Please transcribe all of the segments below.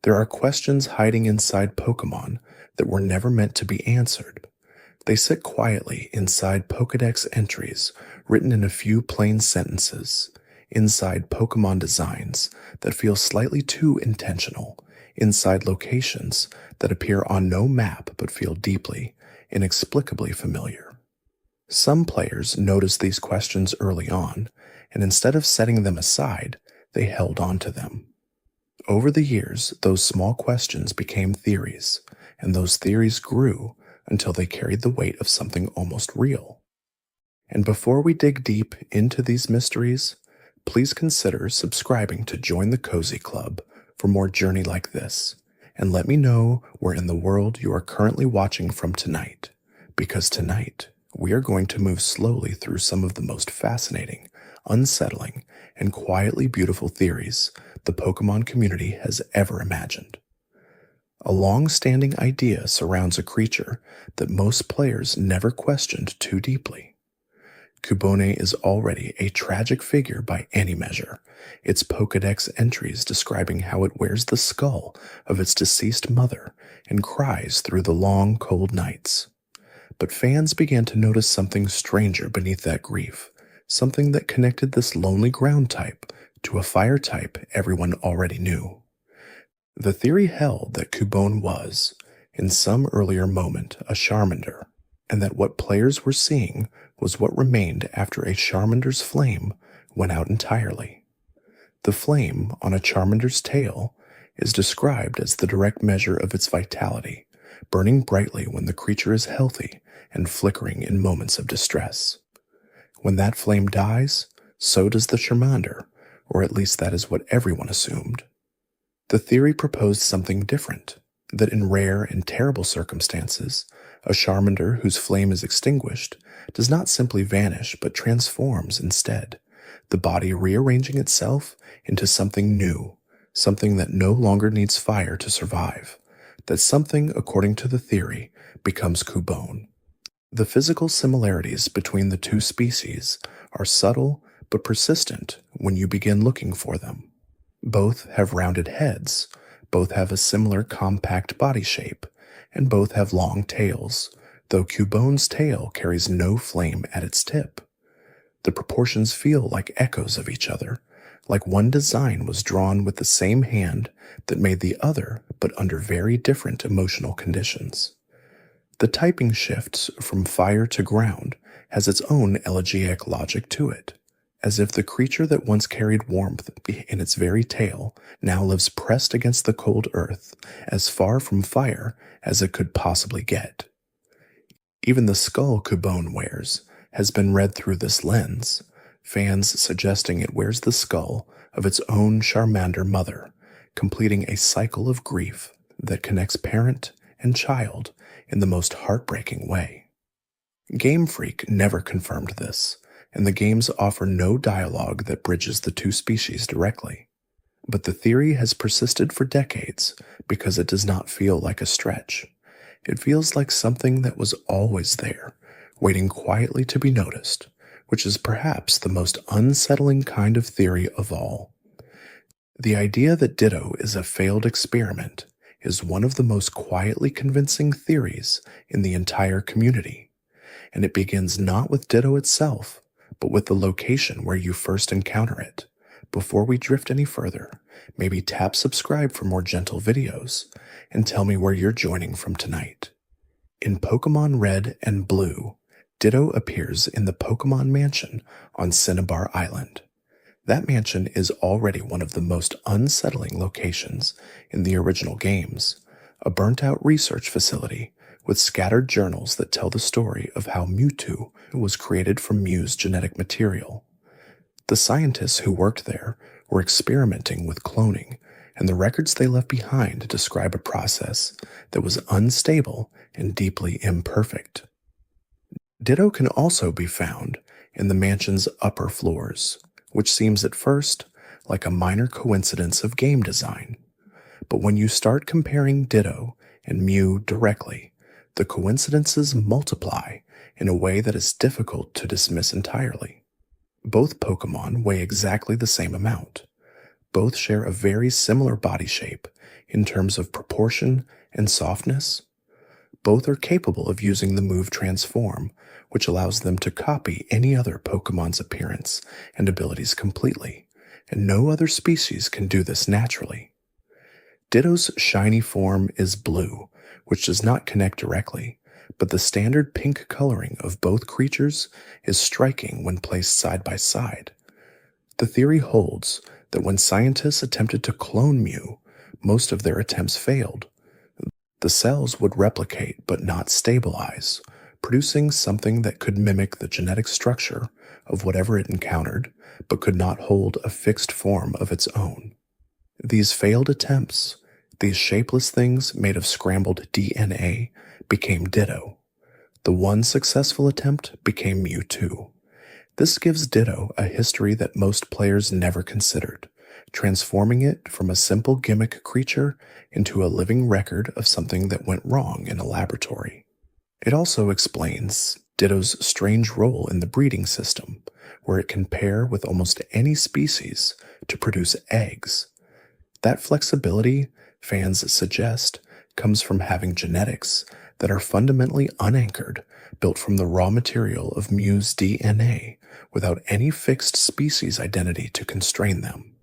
There are questions hiding inside Pokémon that were never meant to be answered. They sit quietly inside Pokédex entries written in a few plain sentences, inside Pokémon designs that feel slightly too intentional, inside locations that appear on no map but feel deeply, inexplicably familiar. Some players noticed these questions early on, and instead of setting them aside, they held on to them. Over the years, those small questions became theories, and those theories grew until they carried the weight of something almost real. And before we dig deep into these mysteries, please consider subscribing to join the Cozy Club for more journey like this, and let me know where in the world you are currently watching from tonight, because tonight we are going to move slowly through some of the most fascinating, unsettling, and quietly beautiful theories the Pokémon community has ever imagined. A long-standing idea surrounds a creature that most players never questioned too deeply. Cubone is already a tragic figure by any measure, its Pokédex entries describing how it wears the skull of its deceased mother and cries through the long, cold nights. But fans began to notice something stranger beneath that grief, something that connected this lonely ground type to a fire type everyone already knew. The theory held that Cubone was, in some earlier moment, a Charmander, and that what players were seeing was what remained after a Charmander's flame went out entirely. The flame on a Charmander's tail is described as the direct measure of its vitality, burning brightly when the creature is healthy and flickering in moments of distress. When that flame dies, so does the Charmander, or at least that is what everyone assumed. The theory proposed something different, that in rare and terrible circumstances, a Charmander whose flame is extinguished does not simply vanish but transforms instead, the body rearranging itself into something new, something that no longer needs fire to survive, that something, according to the theory, becomes Cubone. The physical similarities between the two species are subtle but persistent when you begin looking for them. Both have rounded heads, both have a similar compact body shape, and both have long tails, though Cubone's tail carries no flame at its tip. The proportions feel like echoes of each other, like one design was drawn with the same hand that made the other, but under very different emotional conditions. The typing shifts from fire to ground has its own elegiac logic to it, as if the creature that once carried warmth in its very tail now lives pressed against the cold earth, as far from fire as it could possibly get. Even the skull Cubone wears has been read through this lens, fans suggesting it wears the skull of its own Charmander mother, completing a cycle of grief that connects parent and child in the most heartbreaking way. Game Freak never confirmed this, and the games offer no dialogue that bridges the two species directly. But the theory has persisted for decades because it does not feel like a stretch. It feels like something that was always there, waiting quietly to be noticed, which is perhaps the most unsettling kind of theory of all. The idea that Ditto is a failed experiment is one of the most quietly convincing theories in the entire community, and it begins not with Ditto itself, but with the location where you first encounter it. Before we drift any further, maybe tap subscribe for more gentle videos, and tell me where you're joining from tonight. In Pokémon Red and Blue, Ditto appears in the Pokémon Mansion on Cinnabar Island. That mansion is already one of the most unsettling locations in the original games, a burnt-out research facility with scattered journals that tell the story of how Mewtwo was created from Mew's genetic material. The scientists who worked there were experimenting with cloning, and the records they left behind describe a process that was unstable and deeply imperfect. Ditto can also be found in the mansion's upper floors, which seems at first like a minor coincidence of game design. But when you start comparing Ditto and Mew directly, the coincidences multiply in a way that is difficult to dismiss entirely. Both Pokémon weigh exactly the same amount. Both share a very similar body shape in terms of proportion and softness. Both are capable of using the move Transform, which allows them to copy any other Pokemon's appearance and abilities completely, and no other species can do this naturally. Ditto's shiny form is blue, which does not connect directly, but the standard pink coloring of both creatures is striking when placed side by side. The theory holds that when scientists attempted to clone Mew, most of their attempts failed. The cells would replicate but not stabilize, producing something that could mimic the genetic structure of whatever it encountered, but could not hold a fixed form of its own. These failed attempts, these shapeless things made of scrambled DNA, became Ditto. The one successful attempt became Mewtwo. This gives Ditto a history that most players never considered, transforming it from a simple gimmick creature into a living record of something that went wrong in a laboratory. It also explains Ditto's strange role in the breeding system, where it can pair with almost any species to produce eggs. That flexibility, fans suggest, comes from having genetics that are fundamentally unanchored, built from the raw material of Mew's DNA, without any fixed species identity to constrain them.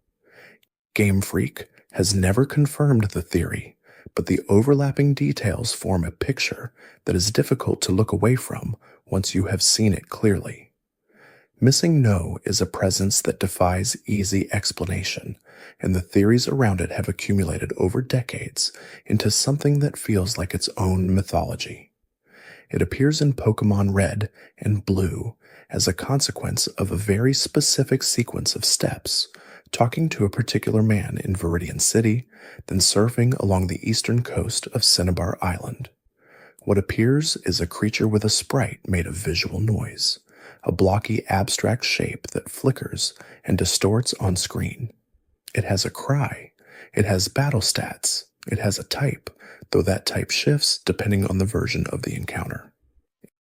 Game Freak has never confirmed the theory, but the overlapping details form a picture that is difficult to look away from once you have seen it clearly. MissingNo is a presence that defies easy explanation, and the theories around it have accumulated over decades into something that feels like its own mythology. It appears in Pokémon Red and Blue as a consequence of a very specific sequence of steps, talking to a particular man in Viridian City, then surfing along the eastern coast of Cinnabar Island. What appears is a creature with a sprite made of visual noise, a blocky abstract shape that flickers and distorts on screen. It has a cry, it has battle stats, it has a type, though that type shifts depending on the version of the encounter.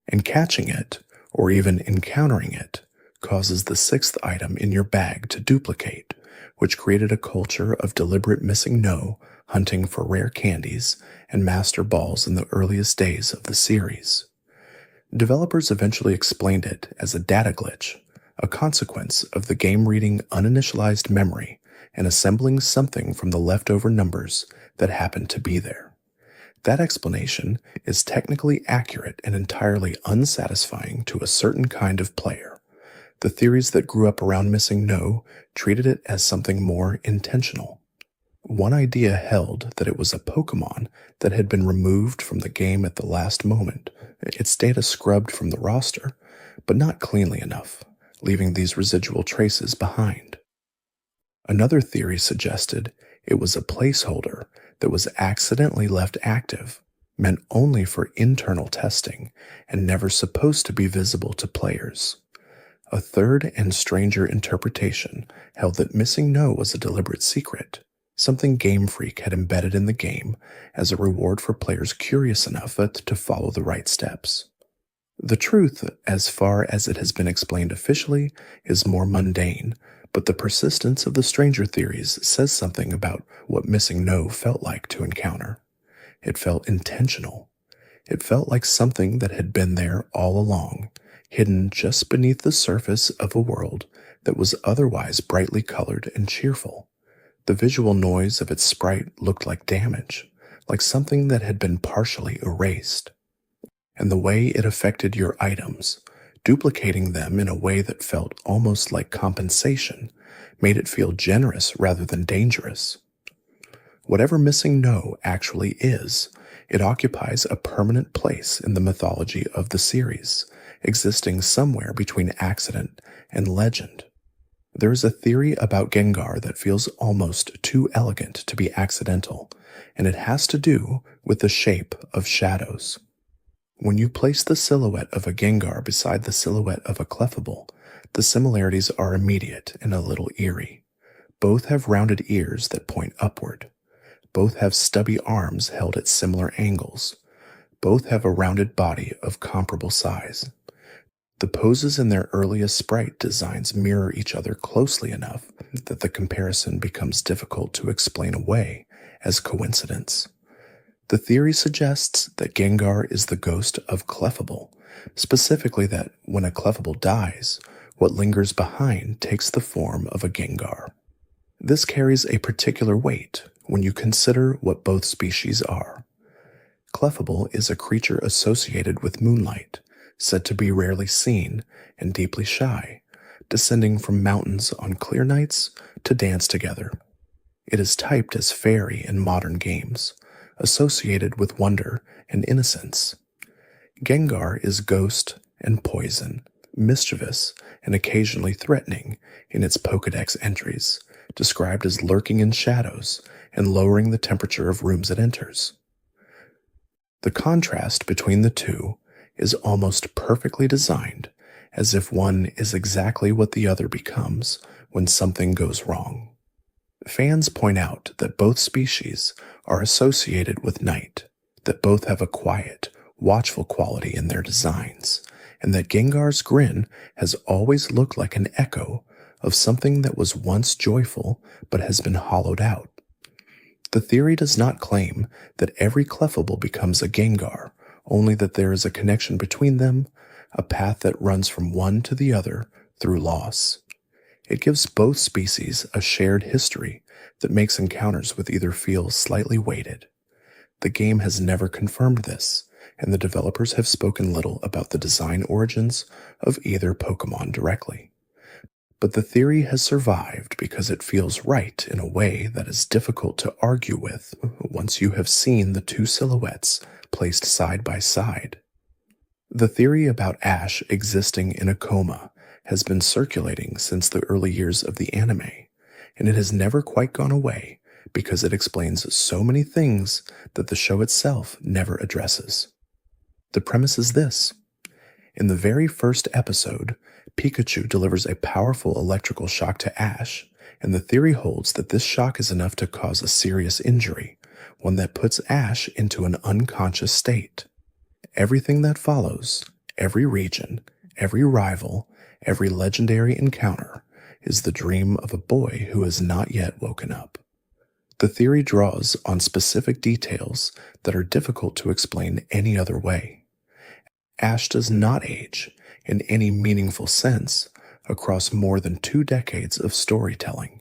And catching it, or even encountering it, causes the sixth item in your bag to duplicate, which created a culture of deliberate MissingNo hunting for rare candies and master balls in the earliest days of the series. Developers eventually explained it as a data glitch, a consequence of the game reading uninitialized memory and assembling something from the leftover numbers that happened to be there. That explanation is technically accurate and entirely unsatisfying to a certain kind of player. The theories that grew up around MissingNo treated it as something more intentional. One idea held that it was a Pokémon that had been removed from the game at the last moment, its data scrubbed from the roster, but not cleanly enough, leaving these residual traces behind. Another theory suggested it was a placeholder that was accidentally left active, meant only for internal testing, and never supposed to be visible to players. A third and stranger interpretation held that MissingNo was a deliberate secret, something Game Freak had embedded in the game as a reward for players curious enough to follow the right steps. The truth, as far as it has been explained officially, is more mundane, but the persistence of the stranger theories says something about what MissingNo felt like to encounter. It felt intentional. It felt like something that had been there all along, hidden just beneath the surface of a world that was otherwise brightly colored and cheerful. The visual noise of its sprite looked like damage, like something that had been partially erased. And the way it affected your items, duplicating them in a way that felt almost like compensation, made it feel generous rather than dangerous. Whatever MissingNo actually is, it occupies a permanent place in the mythology of the series, existing somewhere between accident and legend. There is a theory about Gengar that feels almost too elegant to be accidental, and it has to do with the shape of shadows. When you place the silhouette of a Gengar beside the silhouette of a Clefable, the similarities are immediate and a little eerie. Both have rounded ears that point upward. Both have stubby arms held at similar angles. Both have a rounded body of comparable size. The poses in their earliest sprite designs mirror each other closely enough that the comparison becomes difficult to explain away as coincidence. The theory suggests that Gengar is the ghost of Clefable, specifically that when a Clefable dies, what lingers behind takes the form of a Gengar. This carries a particular weight when you consider what both species are. Clefable is a creature associated with moonlight, said to be rarely seen and deeply shy, descending from mountains on clear nights to dance together. It is typed as fairy in modern games, associated with wonder and innocence. Gengar is ghost and poison, mischievous and occasionally threatening in its Pokédex entries, described as lurking in shadows and lowering the temperature of rooms it enters. The contrast between the two is almost perfectly designed, as if one is exactly what the other becomes when something goes wrong. Fans point out that both species are associated with night, that both have a quiet, watchful quality in their designs, and that Gengar's grin has always looked like an echo of something that was once joyful but has been hollowed out. The theory does not claim that every Clefable becomes a Gengar, only that there is a connection between them, a path that runs from one to the other through loss. It gives both species a shared history that makes encounters with either feel slightly weighted. The game has never confirmed this, and the developers have spoken little about the design origins of either Pokémon directly. But the theory has survived because it feels right in a way that is difficult to argue with once you have seen the two silhouettes placed side by side. The theory about Ash existing in a coma has been circulating since the early years of the anime, and it has never quite gone away because it explains so many things that the show itself never addresses. The premise is this. In the very first episode, Pikachu delivers a powerful electrical shock to Ash, and the theory holds that this shock is enough to cause a serious injury, one that puts Ash into an unconscious state. Everything that follows, every region, every rival, every legendary encounter, is the dream of a boy who has not yet woken up. The theory draws on specific details that are difficult to explain any other way. Ash does not age, in any meaningful sense, across more than 2 decades of storytelling.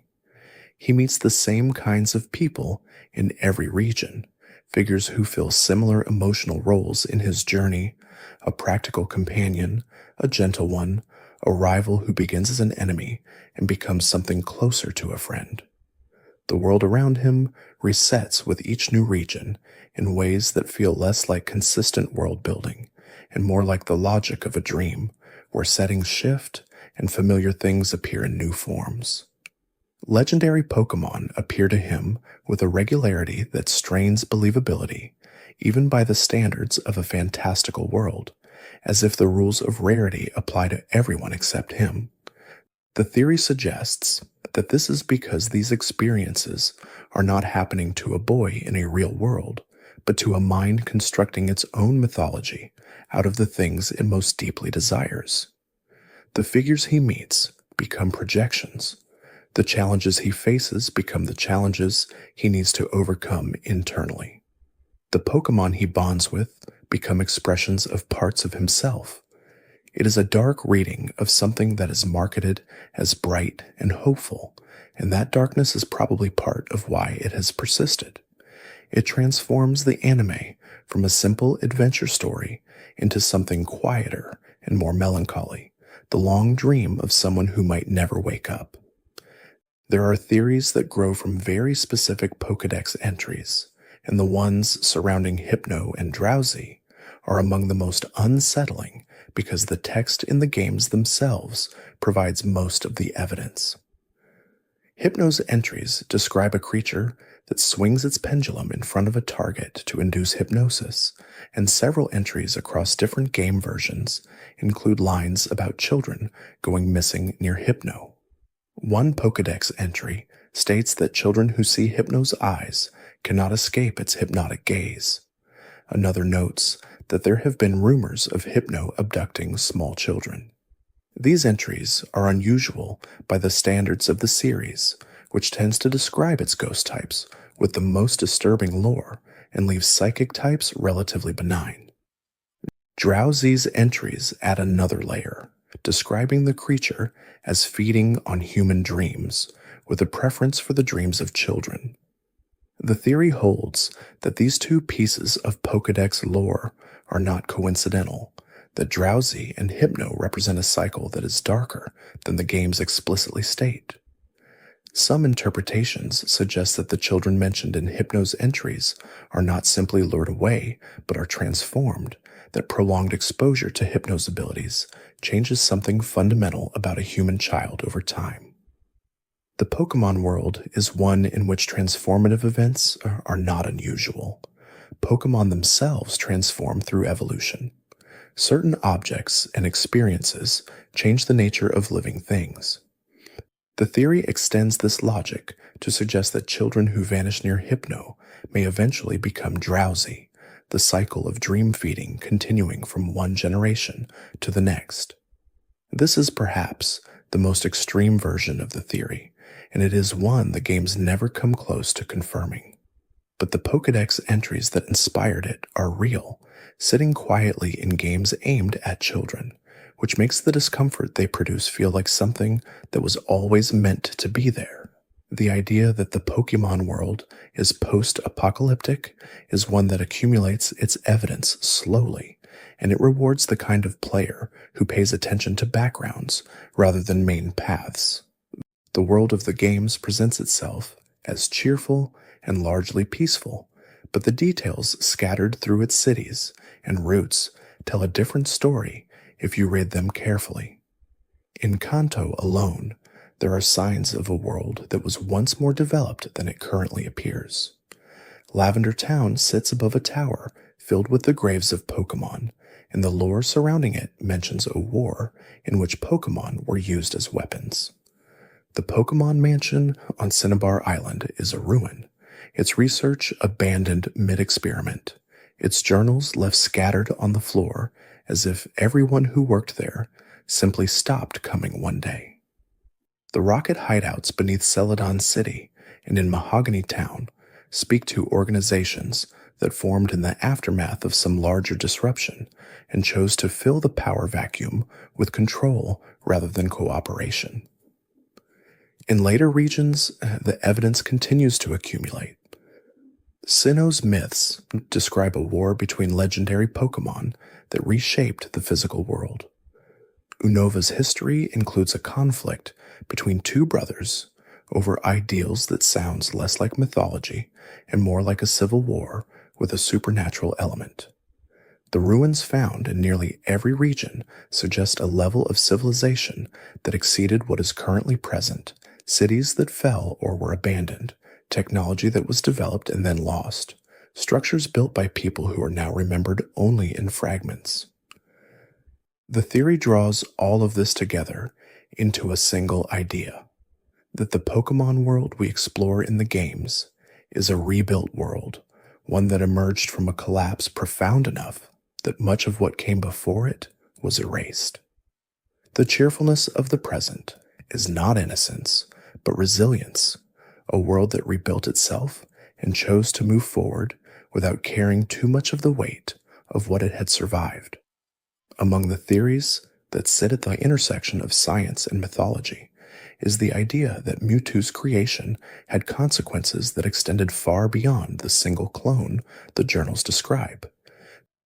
He meets the same kinds of people in every region, figures who fill similar emotional roles in his journey, a practical companion, a gentle one, a rival who begins as an enemy and becomes something closer to a friend. The world around him resets with each new region in ways that feel less like consistent world building and more like the logic of a dream, where settings shift and familiar things appear in new forms. Legendary Pokémon appear to him with a regularity that strains believability, even by the standards of a fantastical world, as if the rules of rarity apply to everyone except him. The theory suggests that this is because these experiences are not happening to a boy in a real world, but to a mind constructing its own mythology out of the things it most deeply desires. The figures he meets become projections. The challenges he faces become the challenges he needs to overcome internally. The Pokémon he bonds with become expressions of parts of himself. It is a dark reading of something that is marketed as bright and hopeful, and that darkness is probably part of why it has persisted. It transforms the anime from a simple adventure story into something quieter and more melancholy, the long dream of someone who might never wake up. There are theories that grow from very specific Pokédex entries, and the ones surrounding Hypno and Drowsy are among the most unsettling because the text in the games themselves provides most of the evidence. Hypno's entries describe a creature that swings its pendulum in front of a target to induce hypnosis, and several entries across different game versions include lines about children going missing near Hypno. One Pokédex entry states that children who see Hypno's eyes cannot escape its hypnotic gaze. Another notes that there have been rumors of Hypno abducting small children. These entries are unusual by the standards of the series, which tends to describe its ghost types with the most disturbing lore and leaves psychic types relatively benign. Drowsy's entries add another layer, describing the creature as feeding on human dreams, with a preference for the dreams of children. The theory holds that these two pieces of Pokédex lore are not coincidental, that Drowsy and Hypno represent a cycle that is darker than the games explicitly state. Some interpretations suggest that the children mentioned in Hypno's entries are not simply lured away, but are transformed, that prolonged exposure to Hypno's abilities changes something fundamental about a human child over time. The Pokémon world is one in which transformative events are not unusual. Pokémon themselves transform through evolution. Certain objects and experiences change the nature of living things. The theory extends this logic to suggest that children who vanish near Hypno may eventually become drowsy, the cycle of dream feeding continuing from one generation to the next. This is perhaps the most extreme version of the theory, and it is one the games never come close to confirming. But the Pokédex entries that inspired it are real, sitting quietly in games aimed at children, which makes the discomfort they produce feel like something that was always meant to be there. The idea that the Pokémon world is post-apocalyptic is one that accumulates its evidence slowly, and it rewards the kind of player who pays attention to backgrounds rather than main paths. The world of the games presents itself as cheerful and largely peaceful, but the details scattered through its cities and routes tell a different story if you read them carefully. In Kanto alone, there are signs of a world that was once more developed than it currently appears. Lavender Town sits above a tower filled with the graves of Pokémon, and the lore surrounding it mentions a war in which Pokémon were used as weapons. The Pokémon Mansion on Cinnabar Island is a ruin, its research abandoned mid-experiment, its journals left scattered on the floor as if everyone who worked there simply stopped coming one day. The rocket hideouts beneath Celadon City and in Mahogany Town speak to organizations that formed in the aftermath of some larger disruption and chose to fill the power vacuum with control rather than cooperation. In later regions, the evidence continues to accumulate. Sinnoh's myths describe a war between legendary Pokémon that reshaped the physical world. Unova's history includes a conflict between two brothers over ideals that sounds less like mythology and more like a civil war with a supernatural element. The ruins found in nearly every region suggest a level of civilization that exceeded what is currently present, cities that fell or were abandoned, technology that was developed and then lost, structures built by people who are now remembered only in fragments. The theory draws all of this together into a single idea, that the Pokémon world we explore in the games is a rebuilt world, one that emerged from a collapse profound enough that much of what came before it was erased. The cheerfulness of the present is not innocence, but resilience, a world that rebuilt itself and chose to move forward without carrying too much of the weight of what it had survived. Among the theories that sit at the intersection of science and mythology is the idea that Mewtwo's creation had consequences that extended far beyond the single clone the journals describe.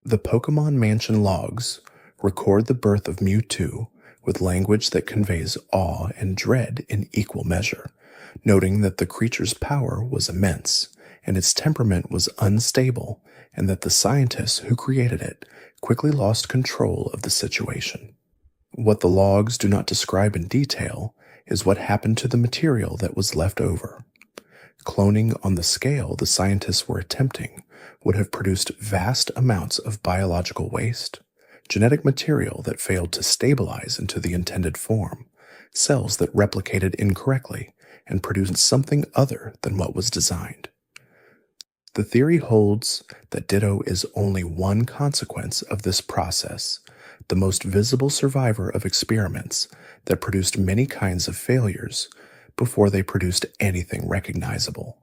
The Pokémon Mansion logs record the birth of Mewtwo with language that conveys awe and dread in equal measure, noting that the creature's power was immense and its temperament was unstable, and that the scientists who created it quickly lost control of the situation. What the logs do not describe in detail is what happened to the material that was left over. Cloning on the scale the scientists were attempting would have produced vast amounts of biological waste, genetic material that failed to stabilize into the intended form, cells that replicated incorrectly and produced something other than what was designed. The theory holds that Ditto is only one consequence of this process, the most visible survivor of experiments that produced many kinds of failures before they produced anything recognizable.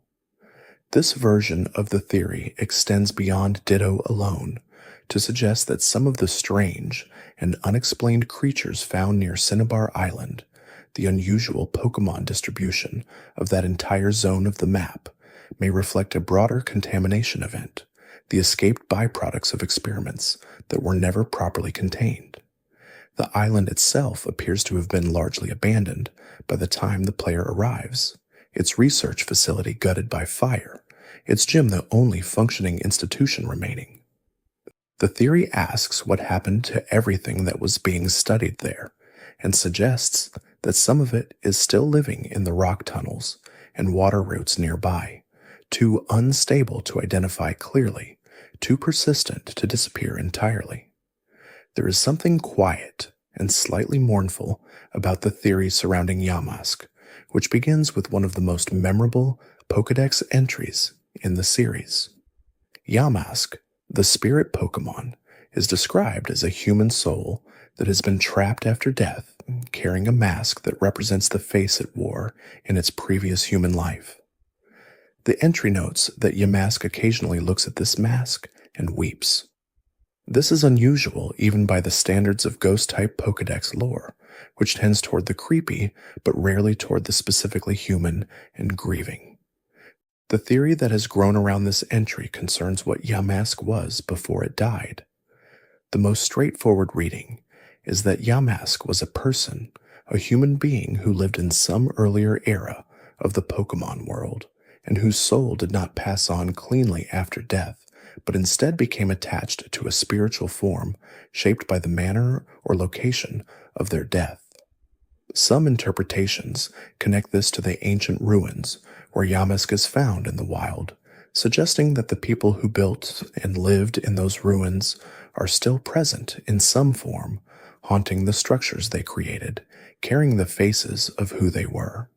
This version of the theory extends beyond Ditto alone to suggest that some of the strange and unexplained creatures found near Cinnabar Island, the unusual Pokémon distribution of that entire zone of the map, may reflect a broader contamination event, the escaped byproducts of experiments that were never properly contained. The island itself appears to have been largely abandoned by the time the player arrives, its research facility gutted by fire, its gym the only functioning institution remaining. The theory asks what happened to everything that was being studied there, and suggests that some of it is still living in the rock tunnels and water routes nearby, too unstable to identify clearly, too persistent to disappear entirely. There is something quiet and slightly mournful about the theory surrounding Yamask, which begins with one of the most memorable Pokédex entries in the series. Yamask, the spirit Pokémon, is described as a human soul that has been trapped after death, carrying a mask that represents the face it wore in its previous human life. The entry notes that Yamask occasionally looks at this mask and weeps. This is unusual even by the standards of ghost-type Pokédex lore, which tends toward the creepy but rarely toward the specifically human and grieving. The theory that has grown around this entry concerns what Yamask was before it died. The most straightforward reading is that Yamask was a person, a human being who lived in some earlier era of the Pokémon world, and whose soul did not pass on cleanly after death, but instead became attached to a spiritual form shaped by the manner or location of their death. Some interpretations connect this to the ancient ruins where Yamask is found in the wild, suggesting that the people who built and lived in those ruins are still present in some form, haunting the structures they created, carrying the faces of who they were.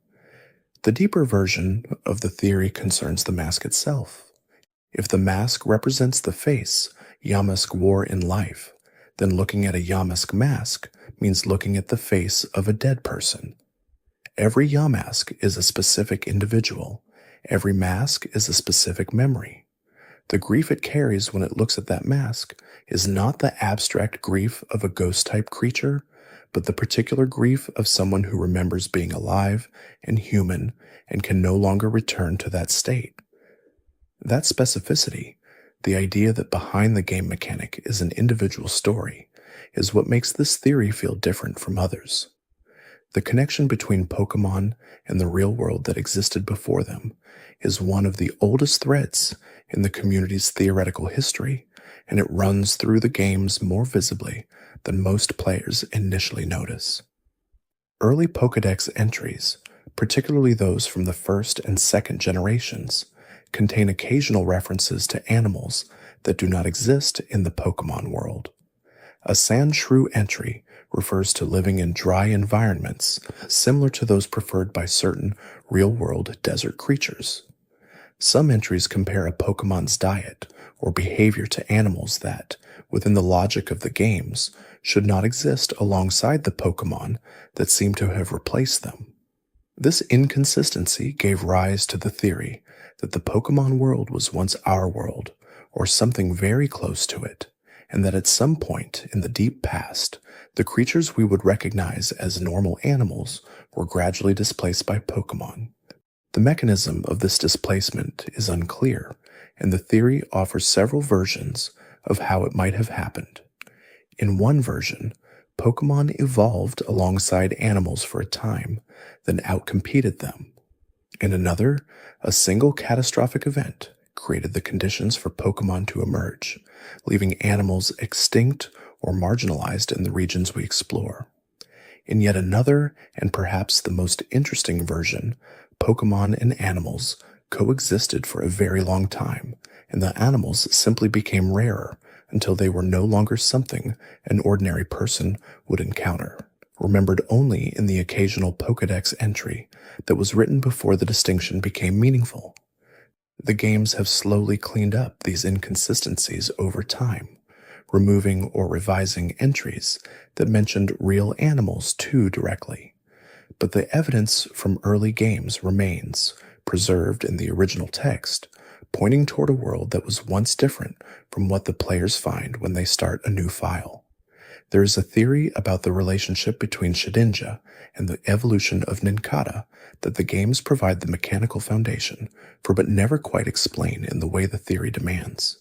The deeper version of the theory concerns the mask itself. If the mask represents the face Yamask wore in life, then looking at a Yamask mask means looking at the face of a dead person. Every Yamask is a specific individual. Every mask is a specific memory. The grief it carries when it looks at that mask is not the abstract grief of a ghost-type creature, but the particular grief of someone who remembers being alive and human and can no longer return to that state. That specificity, the idea that behind the game mechanic is an individual story, is what makes this theory feel different from others. The connection between Pokémon and the real world that existed before them is one of the oldest threads in the community's theoretical history, and it runs through the games more visibly than most players initially notice. Early Pokédex entries, particularly those from the first and second generations, contain occasional references to animals that do not exist in the Pokémon world. A Sandshrew entry refers to living in dry environments similar to those preferred by certain real-world desert creatures. Some entries compare a Pokémon's diet or behavior to animals that, within the logic of the games, should not exist alongside the Pokémon that seem to have replaced them. This inconsistency gave rise to the theory that the Pokémon world was once our world, or something very close to it, and that at some point in the deep past, the creatures we would recognize as normal animals were gradually displaced by Pokémon. The mechanism of this displacement is unclear, and the theory offers several versions of how it might have happened. In one version, Pokémon evolved alongside animals for a time, then outcompeted them. In another, a single catastrophic event created the conditions for Pokémon to emerge, leaving animals extinct or marginalized in the regions we explore. In yet another, and perhaps the most interesting version, Pokémon and animals coexisted for a very long time, and the animals simply became rarer until they were no longer something an ordinary person would encounter, remembered only in the occasional Pokédex entry that was written before the distinction became meaningful. The games have slowly cleaned up these inconsistencies over time, removing or revising entries that mentioned real animals too directly. But the evidence from early games remains, preserved in the original text, pointing toward a world that was once different from what the players find when they start a new file. There is a theory about the relationship between Shedinja and the evolution of Ninkata that the games provide the mechanical foundation for but never quite explain in the way the theory demands.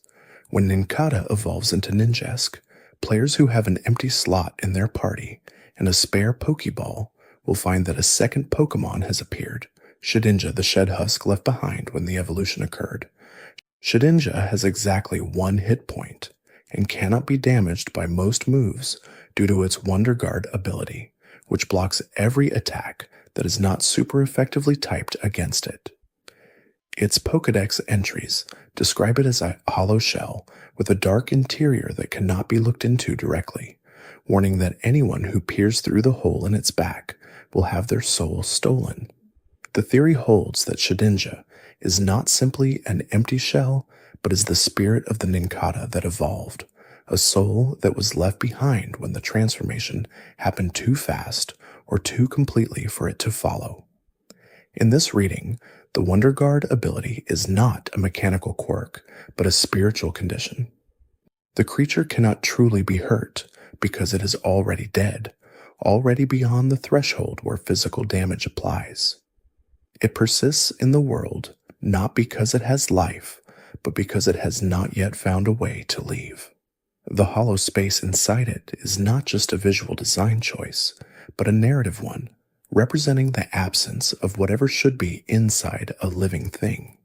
When Ninkata evolves into Ninjask, players who have an empty slot in their party and a spare Pokéball will find that a second Pokémon has appeared, Shedinja, the shed husk left behind when the evolution occurred. Shedinja has exactly 1 hit point and cannot be damaged by most moves due to its Wonder Guard ability, which blocks every attack that is not super effectively typed against it. Its Pokédex entries describe it as a hollow shell with a dark interior that cannot be looked into directly, warning that anyone who peers through the hole in its back will have their soul stolen. The theory holds that Shedinja is not simply an empty shell, but is the spirit of the Ninkata that evolved, a soul that was left behind when the transformation happened too fast or too completely for it to follow. In this reading, the Wonder Guard ability is not a mechanical quirk, but a spiritual condition. The creature cannot truly be hurt because it is already dead, already beyond the threshold where physical damage applies. It persists in the world not because it has life, but because it has not yet found a way to leave. The hollow space inside it is not just a visual design choice, but a narrative one, representing the absence of whatever should be inside a living thing.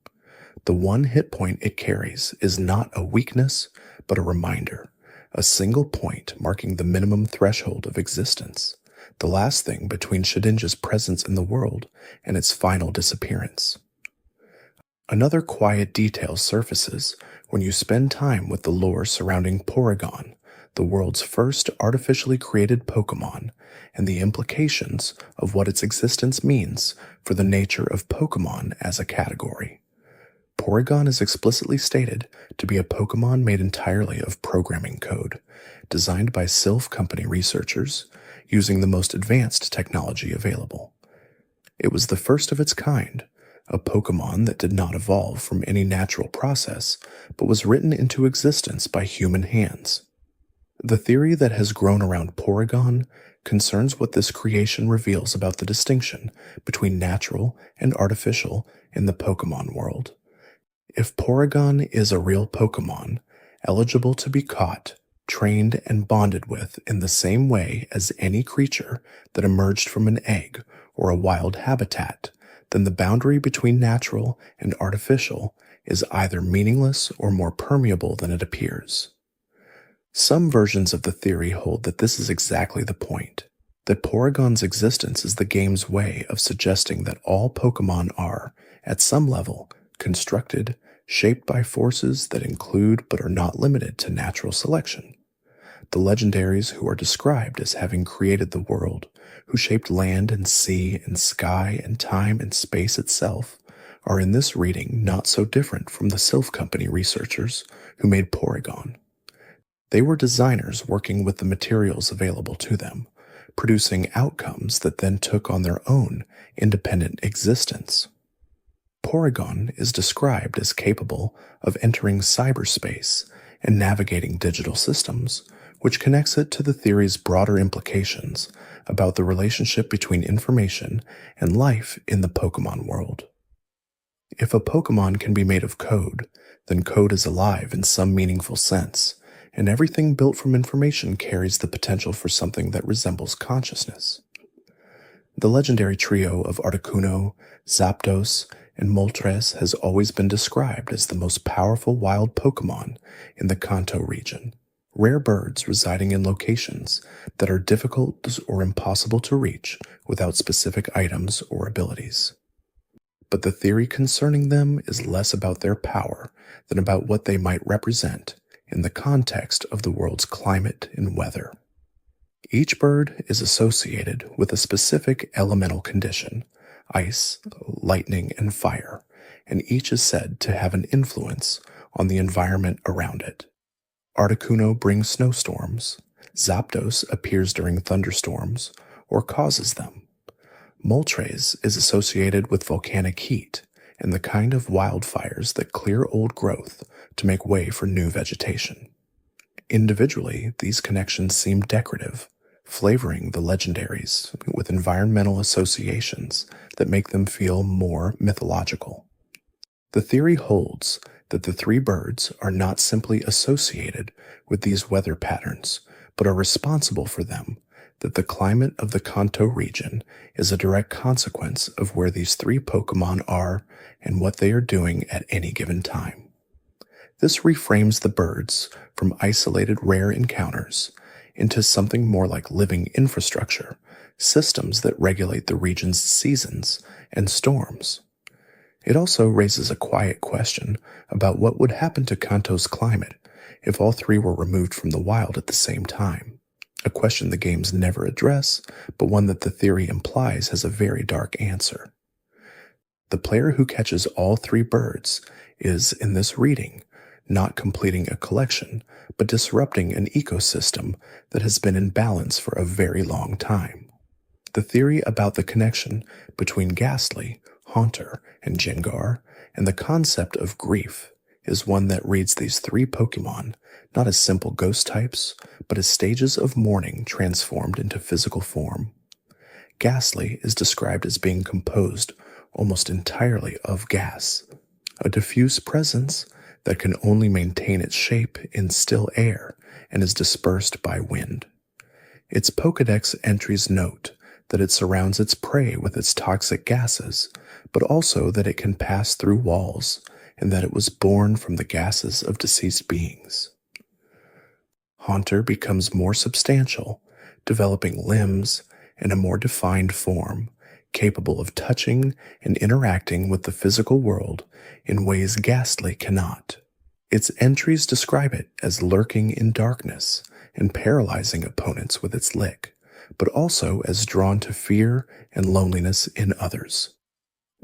The 1 hit point it carries is not a weakness, but a reminder, a single point marking the minimum threshold of existence, the last thing between Shedinja's presence in the world and its final disappearance. Another quiet detail surfaces when you spend time with the lore surrounding Porygon, the world's first artificially created Pokémon, and the implications of what its existence means for the nature of Pokémon as a category. Porygon is explicitly stated to be a Pokémon made entirely of programming code, designed by Sylph Company researchers using the most advanced technology available. It was the first of its kind, a Pokémon that did not evolve from any natural process, but was written into existence by human hands. The theory that has grown around Porygon concerns what this creation reveals about the distinction between natural and artificial in the Pokémon world. If Porygon is a real Pokémon, eligible to be caught, trained, and bonded with in the same way as any creature that emerged from an egg or a wild habitat, then the boundary between natural and artificial is either meaningless or more permeable than it appears. Some versions of the theory hold that this is exactly the point, that Porygon's existence is the game's way of suggesting that all Pokémon are, at some level, constructed, shaped by forces that include but are not limited to natural selection. The legendaries who are described as having created the world, who shaped land and sea and sky and time and space itself, are in this reading not so different from the Sylph Company researchers who made Porygon. They were designers working with the materials available to them, producing outcomes that then took on their own independent existence. Porygon is described as capable of entering cyberspace and navigating digital systems, which connects it to the theory's broader implications about the relationship between information and life in the Pokémon world. If a Pokémon can be made of code, then code is alive in some meaningful sense, and everything built from information carries the potential for something that resembles consciousness. The legendary trio of Articuno, Zapdos, and Moltres has always been described as the most powerful wild Pokémon in the Kanto region, rare birds residing in locations that are difficult or impossible to reach without specific items or abilities. But the theory concerning them is less about their power than about what they might represent in the context of the world's climate and weather. Each bird is associated with a specific elemental condition, ice, lightning, and fire, and each is said to have an influence on the environment around it. Articuno brings snowstorms, Zapdos appears during thunderstorms or causes them. Moltres is associated with volcanic heat and the kind of wildfires that clear old growth to make way for new vegetation. Individually, these connections seem decorative, flavoring the legendaries with environmental associations that make them feel more mythological. The theory holds that the three birds are not simply associated with these weather patterns, but are responsible for them, that the climate of the Kanto region is a direct consequence of where these three Pokémon are and what they are doing at any given time. This reframes the birds from isolated rare encounters into something more like living infrastructure, systems that regulate the region's seasons and storms. It also raises a quiet question about what would happen to Kanto's climate if all three were removed from the wild at the same time. A question the games never address, but one that the theory implies has a very dark answer. The player who catches all three birds is, in this reading, not completing a collection, but disrupting an ecosystem that has been in balance for a very long time. The theory about the connection between Ghastly, Haunter, and Gengar, and the concept of grief is one that reads these three Pokémon not as simple ghost types, but as stages of mourning transformed into physical form. Ghastly is described as being composed almost entirely of gas, a diffuse presence that can only maintain its shape in still air and is dispersed by wind. Its Pokédex entries note that it surrounds its prey with its toxic gases, but also that it can pass through walls and that it was born from the gases of deceased beings. Haunter becomes more substantial, developing limbs and a more defined form, capable of touching and interacting with the physical world in ways Ghastly cannot. Its entries describe it as lurking in darkness and paralyzing opponents with its lick, but also as drawn to fear and loneliness in others.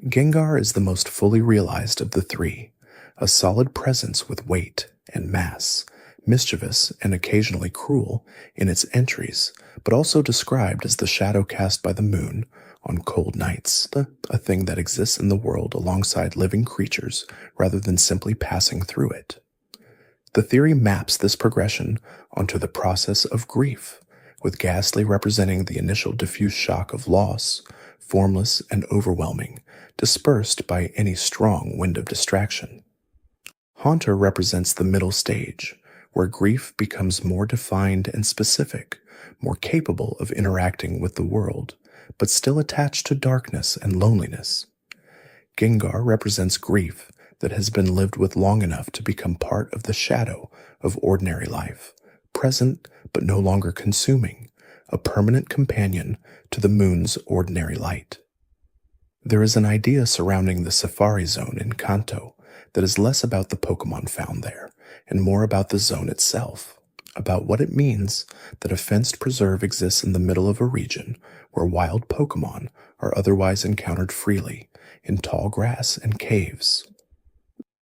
Gengar is the most fully realized of the three, a solid presence with weight and mass, mischievous and occasionally cruel in its entries, but also described as the shadow cast by the moon on cold nights, a thing that exists in the world alongside living creatures rather than simply passing through it. The theory maps this progression onto the process of grief, with Ghastly representing the initial diffuse shock of loss, formless and overwhelming, dispersed by any strong wind of distraction. Haunter represents the middle stage, where grief becomes more defined and specific, more capable of interacting with the world, but still attached to darkness and loneliness. Gengar represents grief that has been lived with long enough to become part of the shadow of ordinary life, present but no longer consuming, a permanent companion to the moon's ordinary light. There is an idea surrounding the Safari Zone in Kanto that is less about the Pokémon found there and more about the zone itself, about what it means that a fenced preserve exists in the middle of a region where wild Pokémon are otherwise encountered freely in tall grass and caves.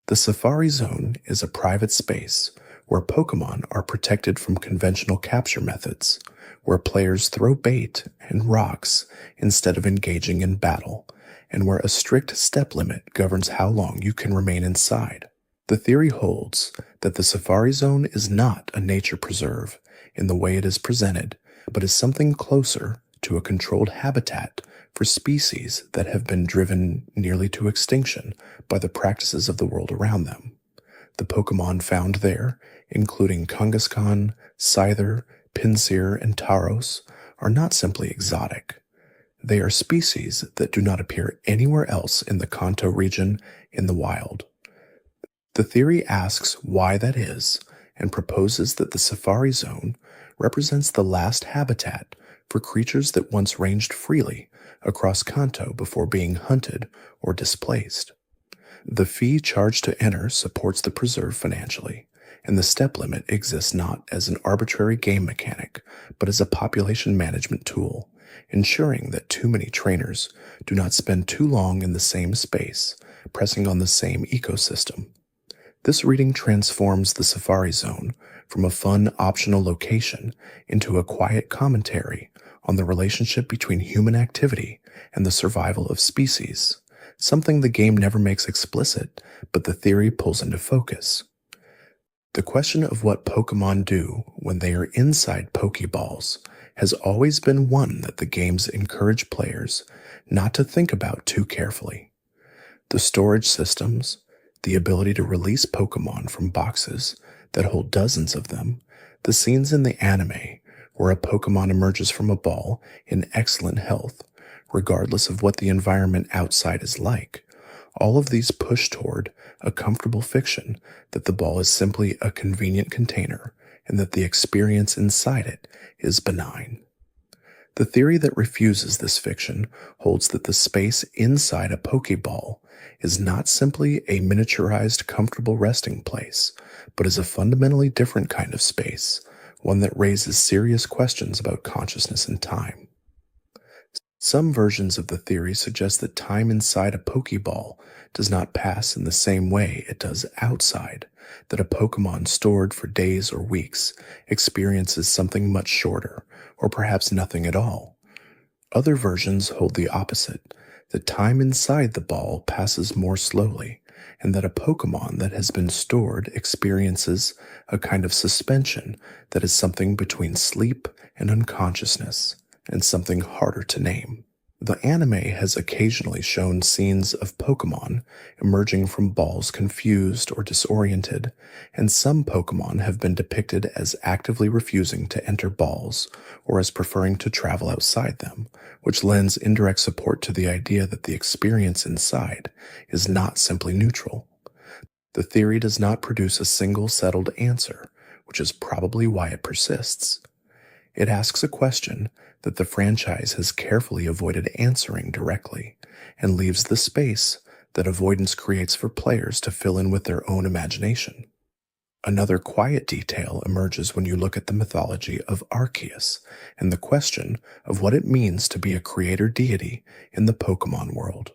The Safari Zone is a private space where Pokémon are protected from conventional capture methods, where players throw bait and rocks instead of engaging in battle, and where a strict step limit governs how long you can remain inside. The theory holds that the Safari Zone is not a nature preserve in the way it is presented, but is something closer to a controlled habitat for species that have been driven nearly to extinction by the practices of the world around them. The Pokémon found there, including Kangaskhan, Scyther, Pinsir, and Tauros, are not simply exotic. They are species that do not appear anywhere else in the Kanto region in the wild. The theory asks why that is and proposes that the Safari Zone represents the last habitat for creatures that once ranged freely across Kanto before being hunted or displaced. The fee charged to enter supports the preserve financially, and the step limit exists not as an arbitrary game mechanic, but as a population management tool, ensuring that too many trainers do not spend too long in the same space, pressing on the same ecosystem. This reading transforms the Safari Zone from a fun, optional location into a quiet commentary on the relationship between human activity and the survival of species, something the game never makes explicit, but the theory pulls into focus. The question of what Pokémon do when they are inside Pokéballs has always been one that the games encourage players not to think about too carefully. The storage systems, the ability to release Pokémon from boxes that hold dozens of them, the scenes in the anime where a Pokémon emerges from a ball in excellent health, regardless of what the environment outside is like, all of these push toward a comfortable fiction that the ball is simply a convenient container and that the experience inside it is benign. The theory that refuses this fiction holds that the space inside a Pokéball is not simply a miniaturized, comfortable resting place, but is a fundamentally different kind of space, one that raises serious questions about consciousness and time. Some versions of the theory suggest that time inside a Pokéball does not pass in the same way it does outside, that a Pokémon stored for days or weeks experiences something much shorter, or perhaps nothing at all. Other versions hold the opposite, that time inside the ball passes more slowly, and that a Pokémon that has been stored experiences a kind of suspension that is something between sleep and unconsciousness, and something harder to name. The anime has occasionally shown scenes of Pokémon emerging from balls confused or disoriented, and some Pokémon have been depicted as actively refusing to enter balls or as preferring to travel outside them, which lends indirect support to the idea that the experience inside is not simply neutral. The theory does not produce a single settled answer, which is probably why it persists. It asks a question that the franchise has carefully avoided answering directly, and leaves the space that avoidance creates for players to fill in with their own imagination. Another quiet detail emerges when you look at the mythology of Arceus and the question of what it means to be a creator deity in the Pokémon world.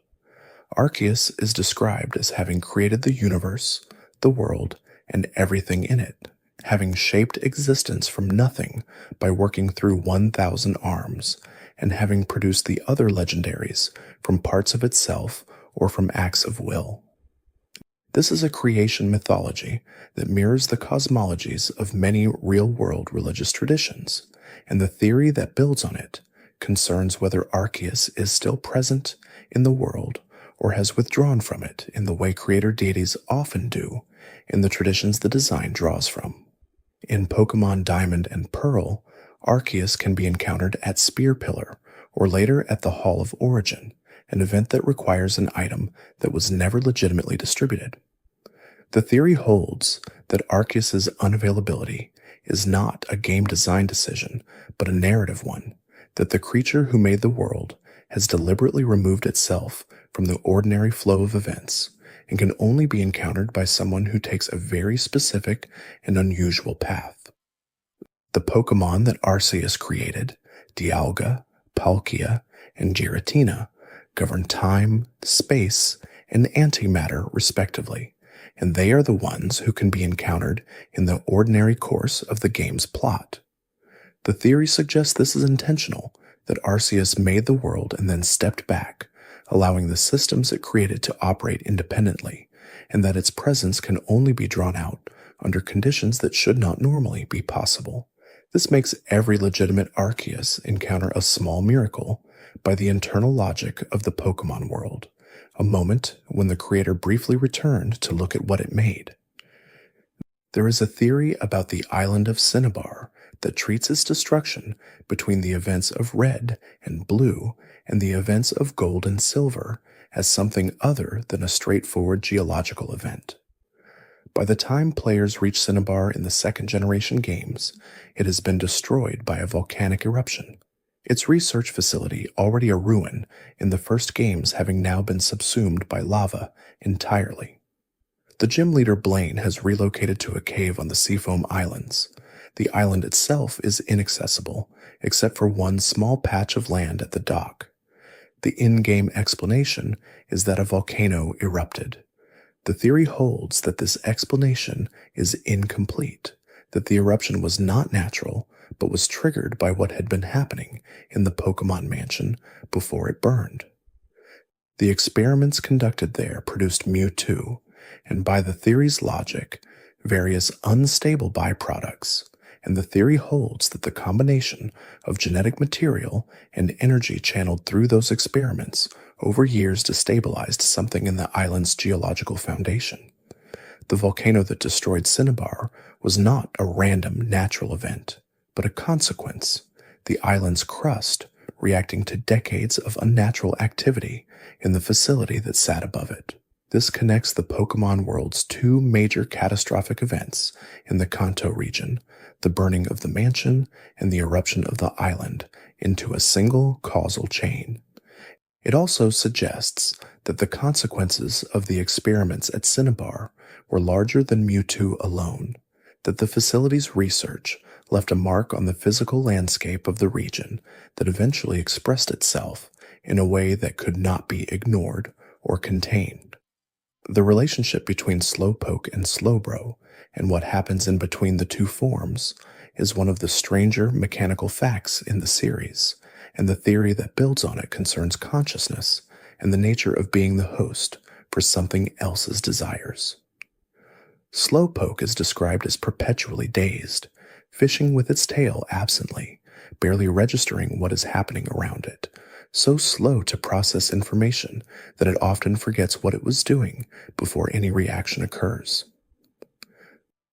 Arceus is described as having created the universe, the world, and everything in it, having shaped existence from nothing by working through 1,000 arms, and having produced the other legendaries from parts of itself or from acts of will. This is a creation mythology that mirrors the cosmologies of many real-world religious traditions, and the theory that builds on it concerns whether Arceus is still present in the world or has withdrawn from it in the way creator deities often do in the traditions the design draws from. In Pokémon Diamond and Pearl, Arceus can be encountered at Spear Pillar, or later at the Hall of Origin, an event that requires an item that was never legitimately distributed. The theory holds that Arceus's unavailability is not a game design decision, but a narrative one, that the creature who made the world has deliberately removed itself from the ordinary flow of events, and can only be encountered by someone who takes a very specific and unusual path. The Pokémon that Arceus created, Dialga, Palkia, and Giratina, govern time, space, and antimatter respectively, and they are the ones who can be encountered in the ordinary course of the game's plot. The theory suggests this is intentional, that Arceus made the world and then stepped back, allowing the systems it created to operate independently, and that its presence can only be drawn out under conditions that should not normally be possible. This makes every legitimate Arceus encounter a small miracle by the internal logic of the Pokémon world, a moment when the creator briefly returned to look at what it made. There is a theory about the island of Cinnabar that treats its destruction between the events of red and blue and the events of gold and silver as something other than a straightforward geological event. By the time players reach Cinnabar in the second-generation games, it has been destroyed by a volcanic eruption, its research facility already a ruin in the first games having now been subsumed by lava entirely. The gym leader Blaine has relocated to a cave on the Seafoam Islands. The island itself is inaccessible, except for one small patch of land at the dock. The in-game explanation is that a volcano erupted. The theory holds that this explanation is incomplete, that the eruption was not natural, but was triggered by what had been happening in the Pokémon Mansion before it burned. The experiments conducted there produced Mewtwo, and by the theory's logic, various unstable byproducts, and the theory holds that the combination of genetic material and energy channeled through those experiments over years destabilized something in the island's geological foundation. The volcano that destroyed Cinnabar was not a random natural event, but a consequence, the island's crust reacting to decades of unnatural activity in the facility that sat above it. This connects the Pokémon world's two major catastrophic events in the Kanto region, the burning of the mansion and the eruption of the island, into a single causal chain. It also suggests that the consequences of the experiments at Cinnabar were larger than Mewtwo alone, that the facility's research left a mark on the physical landscape of the region that eventually expressed itself in a way that could not be ignored or contained. The relationship between Slowpoke and Slowbro, and what happens in between the two forms, is one of the stranger mechanical facts in the series, and the theory that builds on it concerns consciousness and the nature of being the host for something else's desires. Slowpoke is described as perpetually dazed, fishing with its tail absently, barely registering what is happening around it, so slow to process information that it often forgets what it was doing before any reaction occurs.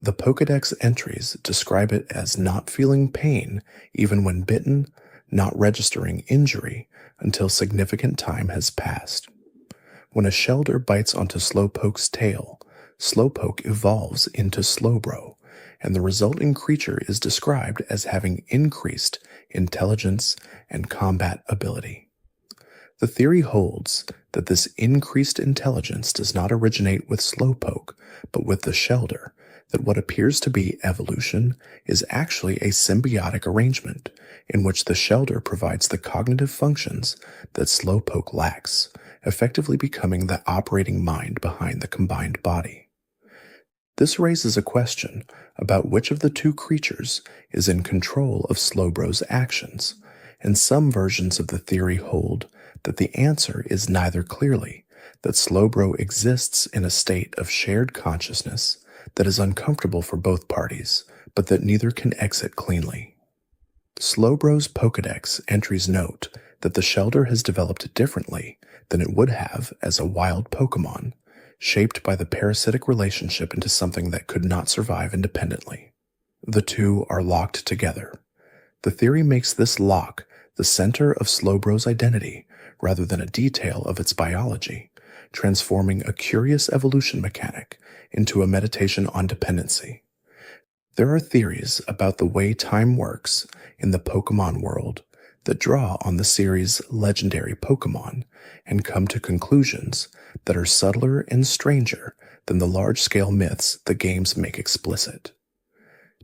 The Pokédex entries describe it as not feeling pain even when bitten, not registering injury until significant time has passed. When a Shellder bites onto Slowpoke's tail, Slowpoke evolves into Slowbro, and the resulting creature is described as having increased intelligence and combat ability. The theory holds that this increased intelligence does not originate with Slowpoke, but with the Shellder, that what appears to be evolution is actually a symbiotic arrangement in which the Shellder provides the cognitive functions that Slowpoke lacks, effectively becoming the operating mind behind the combined body. This raises a question about which of the two creatures is in control of Slowbro's actions, and some versions of the theory hold that the answer is neither clearly, that Slowbro exists in a state of shared consciousness that is uncomfortable for both parties, but that neither can exit cleanly. Slowbro's Pokédex entries note that the Shellder has developed differently than it would have as a wild Pokémon, shaped by the parasitic relationship into something that could not survive independently. The two are locked together. The theory makes this lock the center of Slowbro's identity rather than a detail of its biology, transforming a curious evolution mechanic into a meditation on dependency. There are theories about the way time works in the Pokémon world that draw on the series' legendary Pokémon and come to conclusions that are subtler and stranger than the large-scale myths the games make explicit.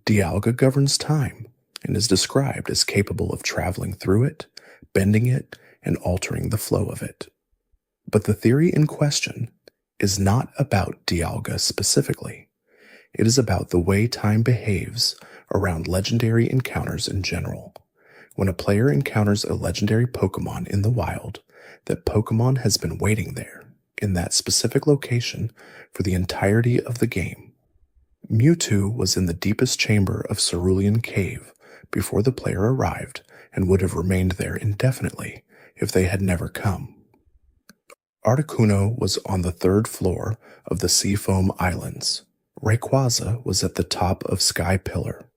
Dialga governs time and is described as capable of traveling through it, bending it, and altering the flow of it. But the theory in question is not about Dialga specifically. It is about the way time behaves around legendary encounters in general. When a player encounters a legendary Pokémon in the wild, that Pokémon has been waiting there, in that specific location, for the entirety of the game. Mewtwo was in the deepest chamber of Cerulean Cave before the player arrived and would have remained there indefinitely if they had never come. Articuno was on the third floor of the Seafoam Islands. Rayquaza was at the top of Sky Pillar.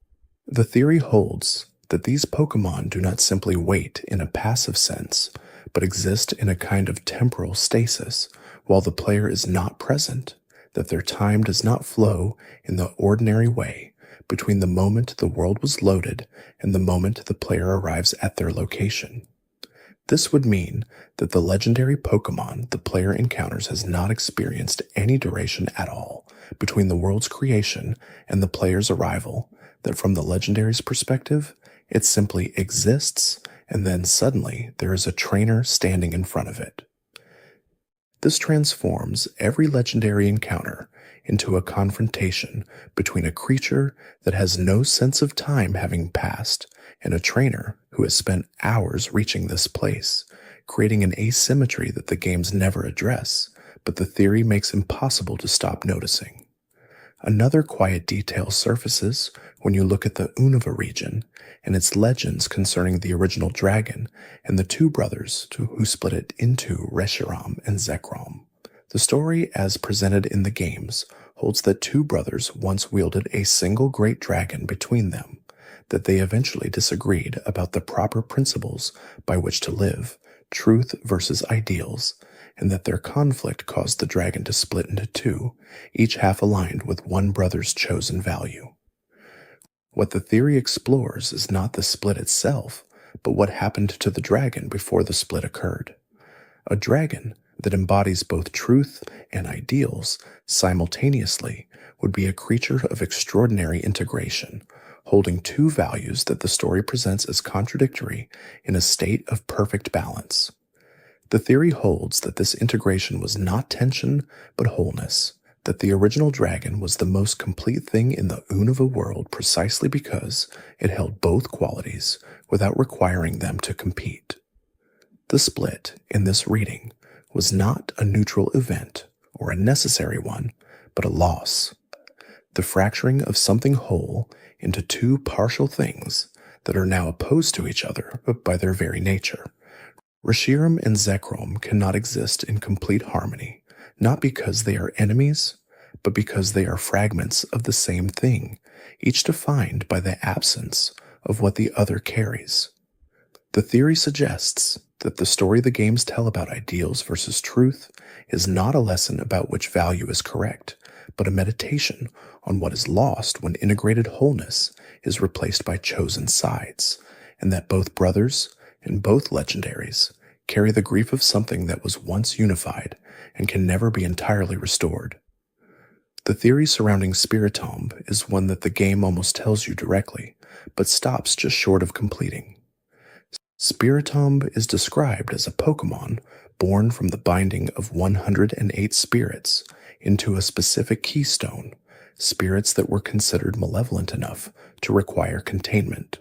The theory holds that these Pokémon do not simply wait in a passive sense, but exist in a kind of temporal stasis while the player is not present, that their time does not flow in the ordinary way between the moment the world was loaded and the moment the player arrives at their location. This would mean that the legendary Pokémon the player encounters has not experienced any duration at all between the world's creation and the player's arrival, that from the legendary's perspective, it simply exists, and then suddenly there is a trainer standing in front of it. This transforms every legendary encounter into a confrontation between a creature that has no sense of time having passed and a trainer who has spent hours reaching this place, creating an asymmetry that the games never address, but the theory makes impossible to stop noticing. Another quiet detail surfaces when you look at the Unova region and its legends concerning the original dragon and the two brothers who split it into Reshiram and Zekrom. The story as presented in the games holds that two brothers once wielded a single great dragon between them, that they eventually disagreed about the proper principles by which to live, truth versus ideals, and that their conflict caused the dragon to split into two, each half aligned with one brother's chosen value. What the theory explores is not the split itself, but what happened to the dragon before the split occurred. A dragon that embodies both truth and ideals simultaneously would be a creature of extraordinary integration, holding two values that the story presents as contradictory in a state of perfect balance. The theory holds that this integration was not tension, but wholeness, that the original dragon was the most complete thing in the Unova world precisely because it held both qualities without requiring them to compete. The split, in this reading, was not a neutral event or a necessary one, but a loss. The fracturing of something whole into two partial things that are now opposed to each other by their very nature. Reshiram and Zekrom cannot exist in complete harmony, not because they are enemies, but because they are fragments of the same thing, each defined by the absence of what the other carries. The theory suggests that the story the games tell about ideals versus truth is not a lesson about which value is correct, but a meditation on what is lost when integrated wholeness is replaced by chosen sides, and that both brothers and both legendaries carry the grief of something that was once unified and can never be entirely restored. The theory surrounding Spiritomb is one that the game almost tells you directly, but stops just short of completing. Spiritomb is described as a Pokémon born from the binding of 108 spirits into a specific keystone, spirits that were considered malevolent enough to require containment.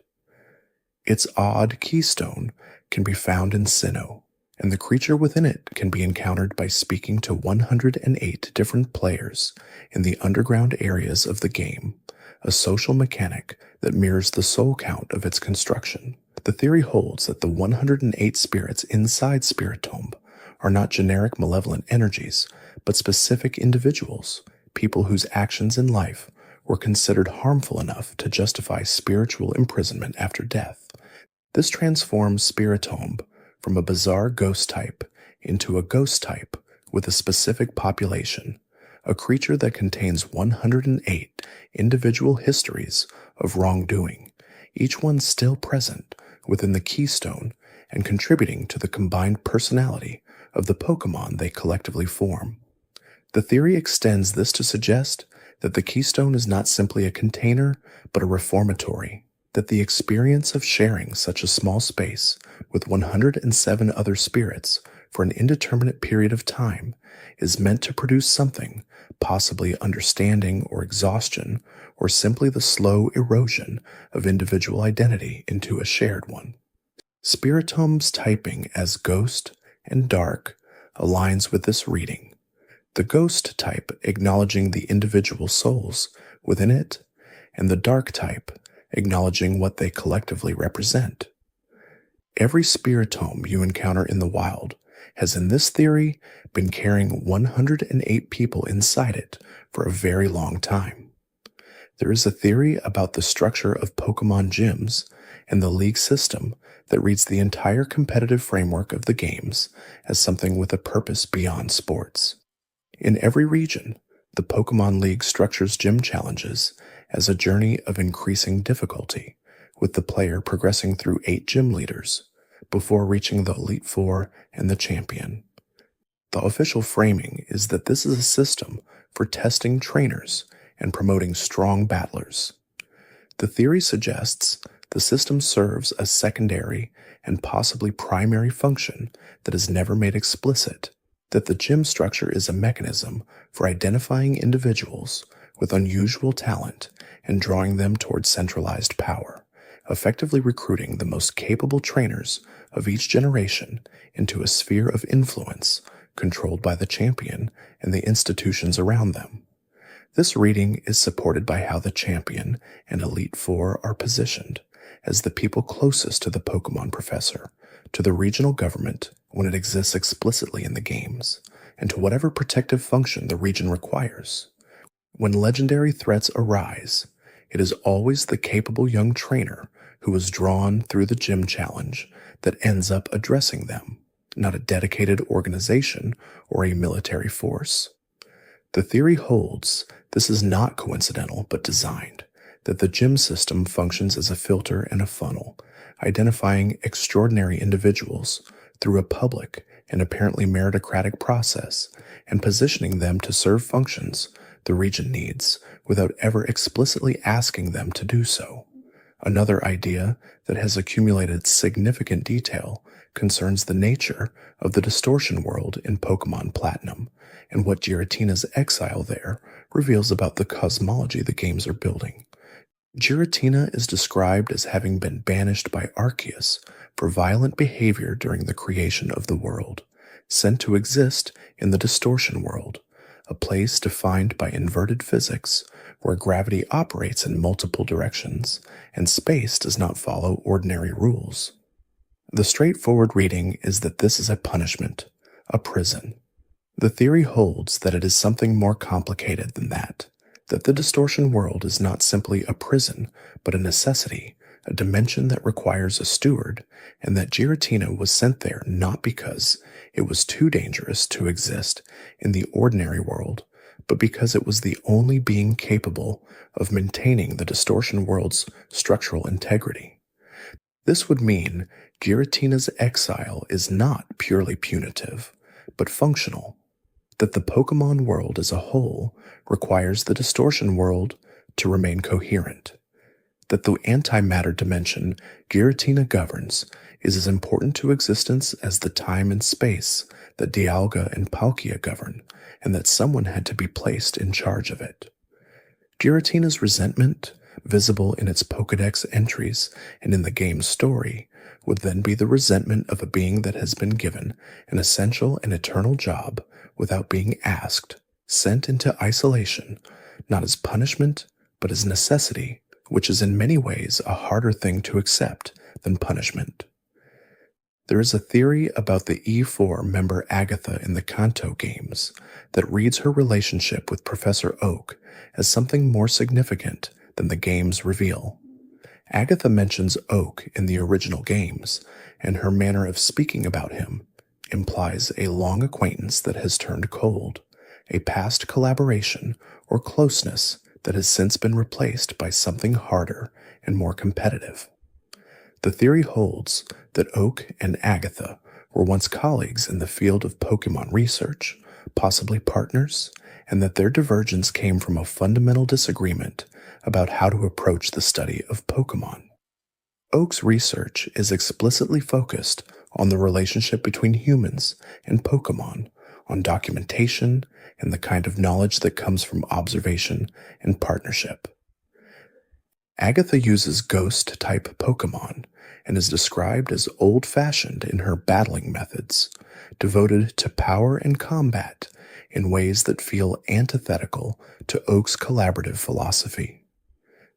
Its odd keystone can be found in Sinnoh, and the creature within it can be encountered by speaking to 108 different players in the underground areas of the game, a social mechanic that mirrors the soul count of its construction. The theory holds that the 108 spirits inside Spiritomb are not generic malevolent energies, but specific individuals, people whose actions in life were considered harmful enough to justify spiritual imprisonment after death. This transforms Spiritomb from a bizarre ghost type into a ghost type with a specific population, a creature that contains 108 individual histories of wrongdoing, each one still present within the keystone and contributing to the combined personality of the Pokémon they collectively form. The theory extends this to suggest that the keystone is not simply a container, but a reformatory, that the experience of sharing such a small space with 107 other spirits for an indeterminate period of time is meant to produce something, possibly understanding or exhaustion, or simply the slow erosion of individual identity into a shared one. Spiritomb's typing as ghost and dark aligns with this reading, the ghost type acknowledging the individual souls within it, and the dark type acknowledging what they collectively represent. Every Spiritomb you encounter in the wild has in this theory been carrying 108 people inside it for a very long time. There is a theory about the structure of Pokémon gyms and the league system that reads the entire competitive framework of the games as something with a purpose beyond sports. In every region, the Pokémon League structures gym challenges as a journey of increasing difficulty, with the player progressing through 8 gym leaders before reaching the Elite Four and the champion. The official framing is that this is a system for testing trainers and promoting strong battlers. The theory suggests the system serves a secondary and possibly primary function that is never made explicit, that the gym structure is a mechanism for identifying individuals with unusual talent and drawing them towards centralized power, effectively recruiting the most capable trainers of each generation into a sphere of influence controlled by the champion and the institutions around them. This reading is supported by how the champion and Elite Four are positioned as the people closest to the Pokémon professor, to the regional government when it exists explicitly in the games, and to whatever protective function the region requires. When legendary threats arise, it is always the capable young trainer who is drawn through the gym challenge that ends up addressing them, not a dedicated organization or a military force. The theory holds this is not coincidental but designed, that the gym system functions as a filter and a funnel, identifying extraordinary individuals through a public and apparently meritocratic process and positioning them to serve functions the region needs without ever explicitly asking them to do so. Another idea that has accumulated significant detail concerns the nature of the distortion world in Pokémon Platinum and what Giratina's exile there reveals about the cosmology the games are building. Giratina is described as having been banished by Arceus for violent behavior during the creation of the world, sent to exist in the distortion world, a place defined by inverted physics where gravity operates in multiple directions and space does not follow ordinary rules. The straightforward reading is that this is a punishment, a prison. The theory holds that it is something more complicated than that the distortion world is not simply a prison, but a necessity, a dimension that requires a steward, and that Giratina was sent there not because it was too dangerous to exist in the ordinary world, but because it was the only being capable of maintaining the distortion world's structural integrity. This would mean Giratina's exile is not purely punitive, but functional, that the Pokémon world as a whole requires the distortion world to remain coherent, that the antimatter dimension Giratina governs is as important to existence as the time and space that Dialga and Palkia govern, and that someone had to be placed in charge of it. Giratina's resentment, visible in its Pokédex entries and in the game's story, would then be the resentment of a being that has been given an essential and eternal job without being asked, sent into isolation, not as punishment, but as necessity, which is in many ways a harder thing to accept than punishment. There is a theory about the E4 member Agatha in the Kanto games that reads her relationship with Professor Oak as something more significant than the games reveal. Agatha mentions Oak in the original games, and her manner of speaking about him implies a long acquaintance that has turned cold, a past collaboration or closeness that has since been replaced by something harder and more competitive. The theory holds that Oak and Agatha were once colleagues in the field of Pokémon research, possibly partners, and that their divergence came from a fundamental disagreement about how to approach the study of Pokémon. Oak's research is explicitly focused on the relationship between humans and Pokémon, on documentation and the kind of knowledge that comes from observation and partnership. Agatha uses ghost-type Pokémon and is described as old-fashioned in her battling methods, devoted to power and combat in ways that feel antithetical to Oak's collaborative philosophy.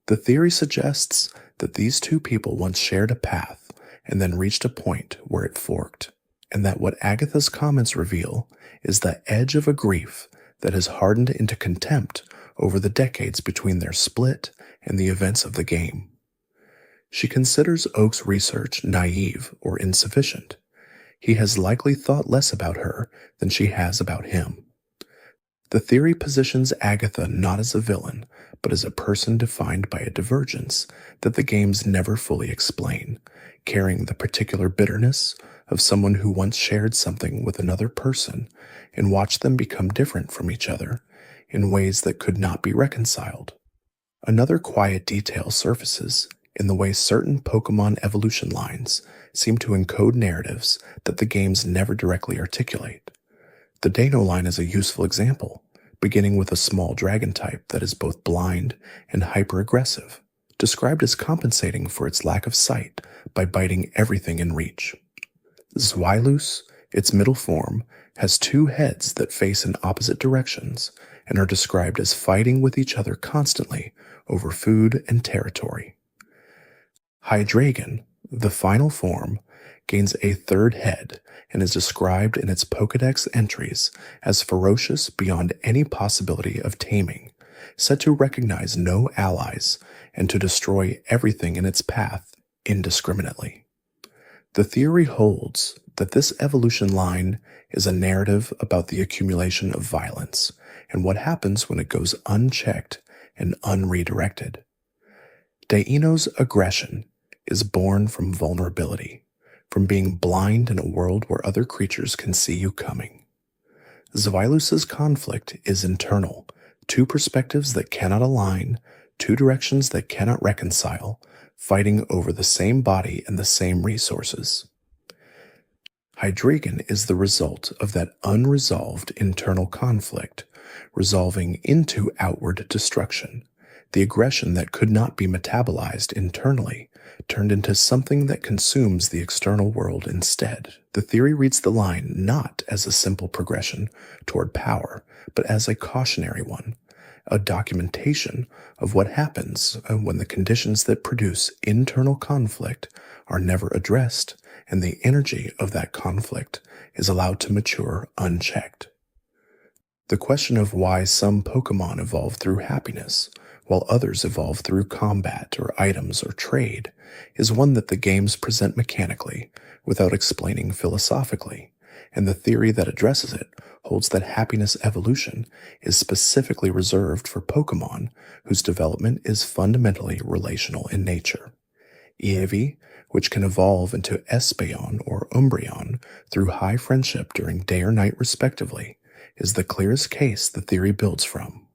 The theory suggests that these two people once shared a path and then reached a point where it forked, and that what Agatha's comments reveal is the edge of a grief that has hardened into contempt over the decades between their split and the events of the game. She considers Oak's research naive or insufficient. He has likely thought less about her than she has about him. The theory positions Agatha not as a villain, but as a person defined by a divergence that the games never fully explain, carrying the particular bitterness of someone who once shared something with another person and watched them become different from each other in ways that could not be reconciled. Another quiet detail surfaces in the way certain Pokemon evolution lines seem to encode narratives that the games never directly articulate. The Dano line is a useful example, beginning with a small dragon type that is both blind and hyper-aggressive, described as compensating for its lack of sight by biting everything in reach. Zweilous, its middle form, has two heads that face in opposite directions and are described as fighting with each other constantly over food and territory. Hydreigon, the final form, gains a third head and is described in its Pokédex entries as ferocious beyond any possibility of taming, said to recognize no allies and to destroy everything in its path indiscriminately. The theory holds that this evolution line is a narrative about the accumulation of violence and what happens when it goes unchecked and unredirected. Deino's aggression is born from vulnerability, from being blind in a world where other creatures can see you coming. Zweilous's conflict is internal, two perspectives that cannot align, two directions that cannot reconcile, fighting over the same body and the same resources. Hydreigon is the result of that unresolved internal conflict, resolving into outward destruction. The aggression that could not be metabolized internally turned into something that consumes the external world instead. The theory reads the line not as a simple progression toward power, but as a cautionary one, a documentation of what happens when the conditions that produce internal conflict are never addressed and the energy of that conflict is allowed to mature unchecked. The question of why some Pokemon evolve through happiness while others evolve through combat or items or trade is one that the games present mechanically without explaining philosophically, and the theory that addresses it holds that happiness evolution is specifically reserved for Pokemon whose development is fundamentally relational in nature. Eevee, which can evolve into Espeon or Umbreon through high friendship during day or night respectively, is the clearest case the theory builds from.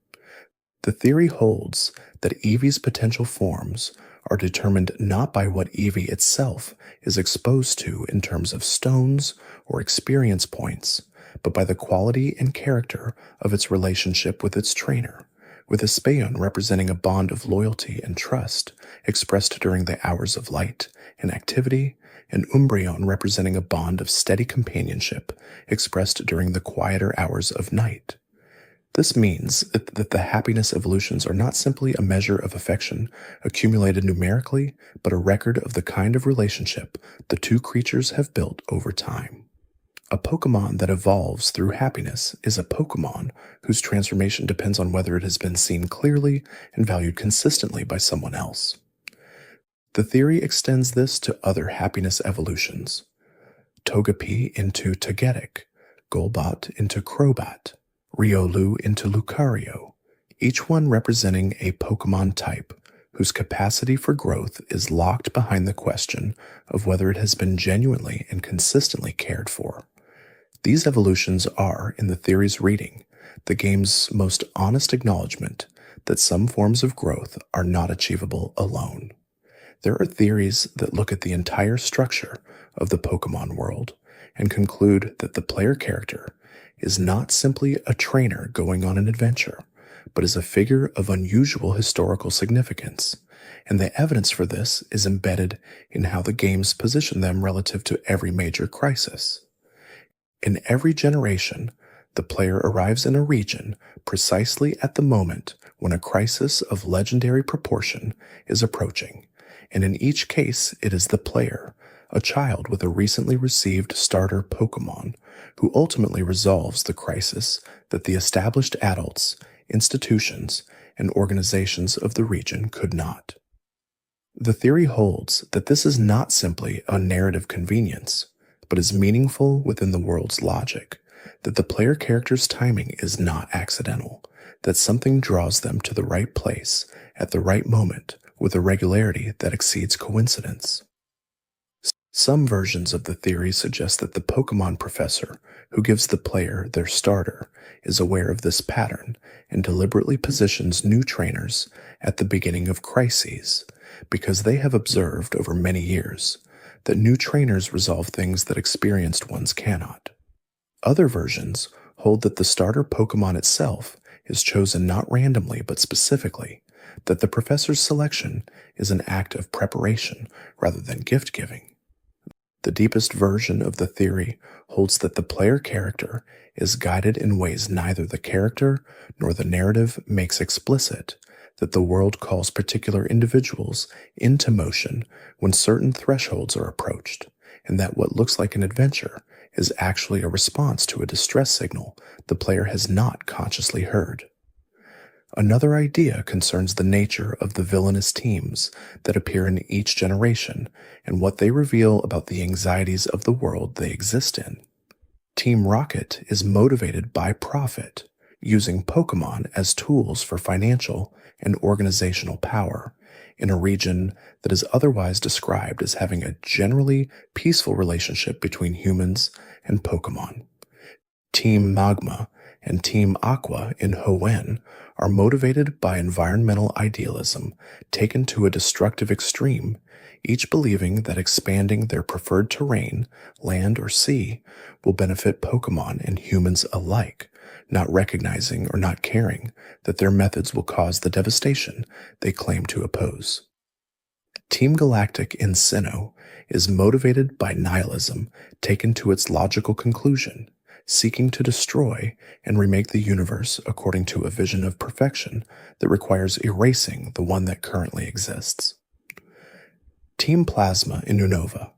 The theory holds that Eevee's potential forms are determined not by what Eevee itself is exposed to in terms of stones or experience points, but by the quality and character of its relationship with its trainer, with Espeon representing a bond of loyalty and trust expressed during the hours of light and activity, and Umbreon representing a bond of steady companionship expressed during the quieter hours of night. This means that the happiness evolutions are not simply a measure of affection accumulated numerically, but a record of the kind of relationship the two creatures have built over time. A Pokemon that evolves through happiness is a Pokemon whose transformation depends on whether it has been seen clearly and valued consistently by someone else. The theory extends this to other happiness evolutions. Togepi into Togetic, Golbat into Crobat, Riolu into Lucario, each one representing a Pokemon type whose capacity for growth is locked behind the question of whether it has been genuinely and consistently cared for. These evolutions are, in the theory's reading, the game's most honest acknowledgement that some forms of growth are not achievable alone. There are theories that look at the entire structure of the Pokemon world and conclude that the player character is not simply a trainer going on an adventure, but is a figure of unusual historical significance, and the evidence for this is embedded in how the games position them relative to every major crisis. In every generation, the player arrives in a region precisely at the moment when a crisis of legendary proportion is approaching, and in each case it is the player, a child with a recently received starter Pokemon, who ultimately resolves the crisis that the established adults, institutions, and organizations of the region could not. The theory holds that this is not simply a narrative convenience, but is meaningful within the world's logic, that the player character's timing is not accidental, that something draws them to the right place at the right moment with a regularity that exceeds coincidence. Some versions of the theory suggest that the Pokemon professor, who gives the player their starter, is aware of this pattern and deliberately positions new trainers at the beginning of crises, because they have observed over many years that new trainers resolve things that experienced ones cannot. Other versions hold that the starter Pokemon itself is chosen not randomly but specifically, that the professor's selection is an act of preparation rather than gift-giving. The deepest version of the theory holds that the player character is guided in ways neither the character nor the narrative makes explicit, that the world calls particular individuals into motion when certain thresholds are approached, and that what looks like an adventure is actually a response to a distress signal the player has not consciously heard. Another idea concerns the nature of the villainous teams that appear in each generation and what they reveal about the anxieties of the world they exist in. Team Rocket is motivated by profit, using Pokemon as tools for financial and organizational power in a region that is otherwise described as having a generally peaceful relationship between humans and Pokemon. Team Magma and Team Aqua in Hoenn are motivated by environmental idealism taken to a destructive extreme, each believing that expanding their preferred terrain, land or sea, will benefit Pokemon and humans alike, not recognizing or not caring that their methods will cause the devastation they claim to oppose. Team Galactic in Sinnoh is motivated by nihilism taken to its logical conclusion, seeking to destroy and remake the universe according to a vision of perfection that requires erasing the one that currently exists. Team Plasma in Unova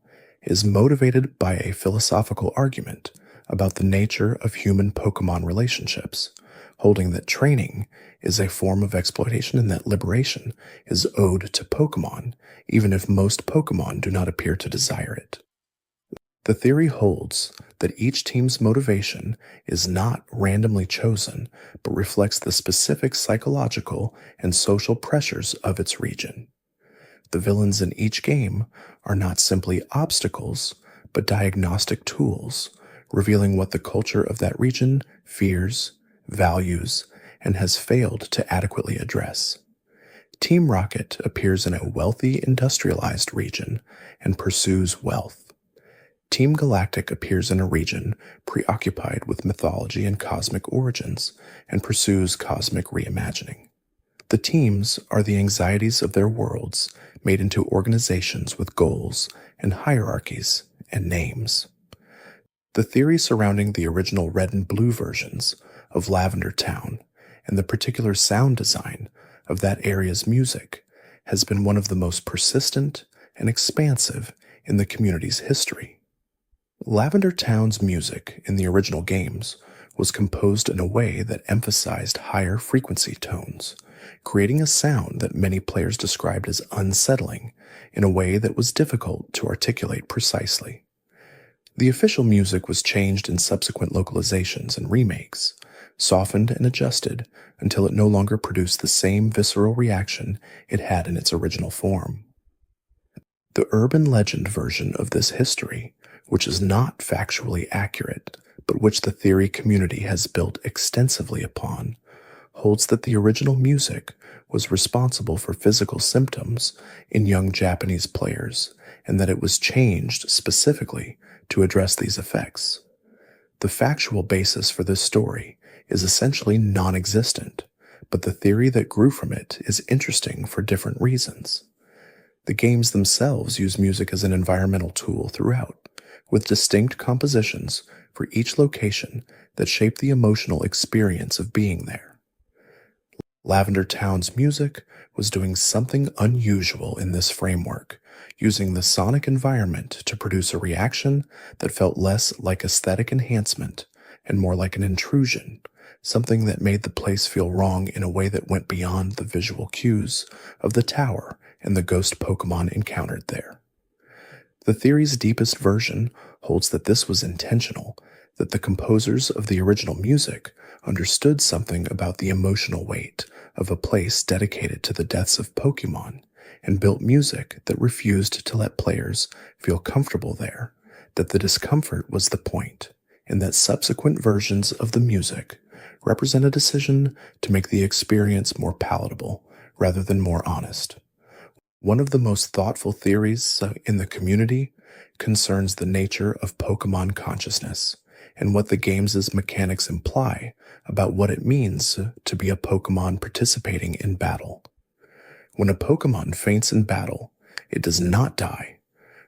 is motivated by a philosophical argument about the nature of human Pokemon relationships, holding that training is a form of exploitation and that liberation is owed to Pokemon, even if most Pokemon do not appear to desire it. The theory holds that each team's motivation is not randomly chosen, but reflects the specific psychological and social pressures of its region. The villains in each game are not simply obstacles, but diagnostic tools, revealing what the culture of that region fears, values, and has failed to adequately address. Team Rocket appears in a wealthy, industrialized region and pursues wealth. Team Galactic appears in a region preoccupied with mythology and cosmic origins and pursues cosmic reimagining. The teams are the anxieties of their worlds made into organizations with goals and hierarchies and names. The theory surrounding the original red and blue versions of Lavender Town and the particular sound design of that area's music has been one of the most persistent and expansive in the community's history. Lavender Town's music in the original games was composed in a way that emphasized higher frequency tones, creating a sound that many players described as unsettling in a way that was difficult to articulate precisely. The official music was changed in subsequent localizations and remakes, softened and adjusted until it no longer produced the same visceral reaction it had in its original form. The urban legend version of this history, which is not factually accurate, but which the theory community has built extensively upon, holds that the original music was responsible for physical symptoms in young Japanese players, and that it was changed specifically to address these effects. The factual basis for this story is essentially non-existent, but the theory that grew from it is interesting for different reasons. The games themselves use music as an environmental tool throughout, with distinct compositions for each location that shape the emotional experience of being there. Lavender Town's music was doing something unusual in this framework, using the sonic environment to produce a reaction that felt less like aesthetic enhancement and more like an intrusion, something that made the place feel wrong in a way that went beyond the visual cues of the tower and the ghost Pokemon encountered there. The theory's deepest version holds that this was intentional, that the composers of the original music understood something about the emotional weight of a place dedicated to the deaths of Pokemon, and built music that refused to let players feel comfortable there, that the discomfort was the point, and that subsequent versions of the music represent a decision to make the experience more palatable rather than more honest. One of the most thoughtful theories in the community concerns the nature of Pokemon consciousness and what the game's mechanics imply about what it means to be a Pokemon participating in battle. When a Pokemon faints in battle, it does not die.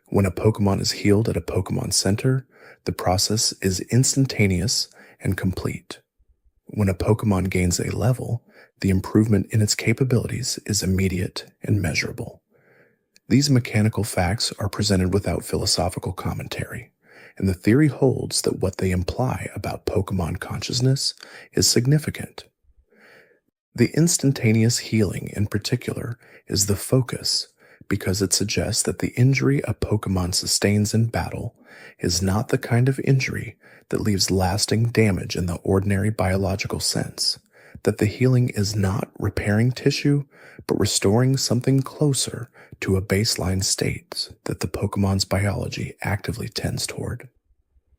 When a Pokemon is healed at a Pokemon Center, the process is instantaneous and complete. When a Pokemon gains a level, the improvement in its capabilities is immediate and measurable. These mechanical facts are presented without philosophical commentary, and the theory holds that what they imply about Pokemon consciousness is significant. The instantaneous healing in particular is the focus because it suggests that the injury a Pokemon sustains in battle is not the kind of injury that leaves lasting damage in the ordinary biological sense, that the healing is not repairing tissue, but restoring something closer to a baseline state that the Pokemon's biology actively tends toward.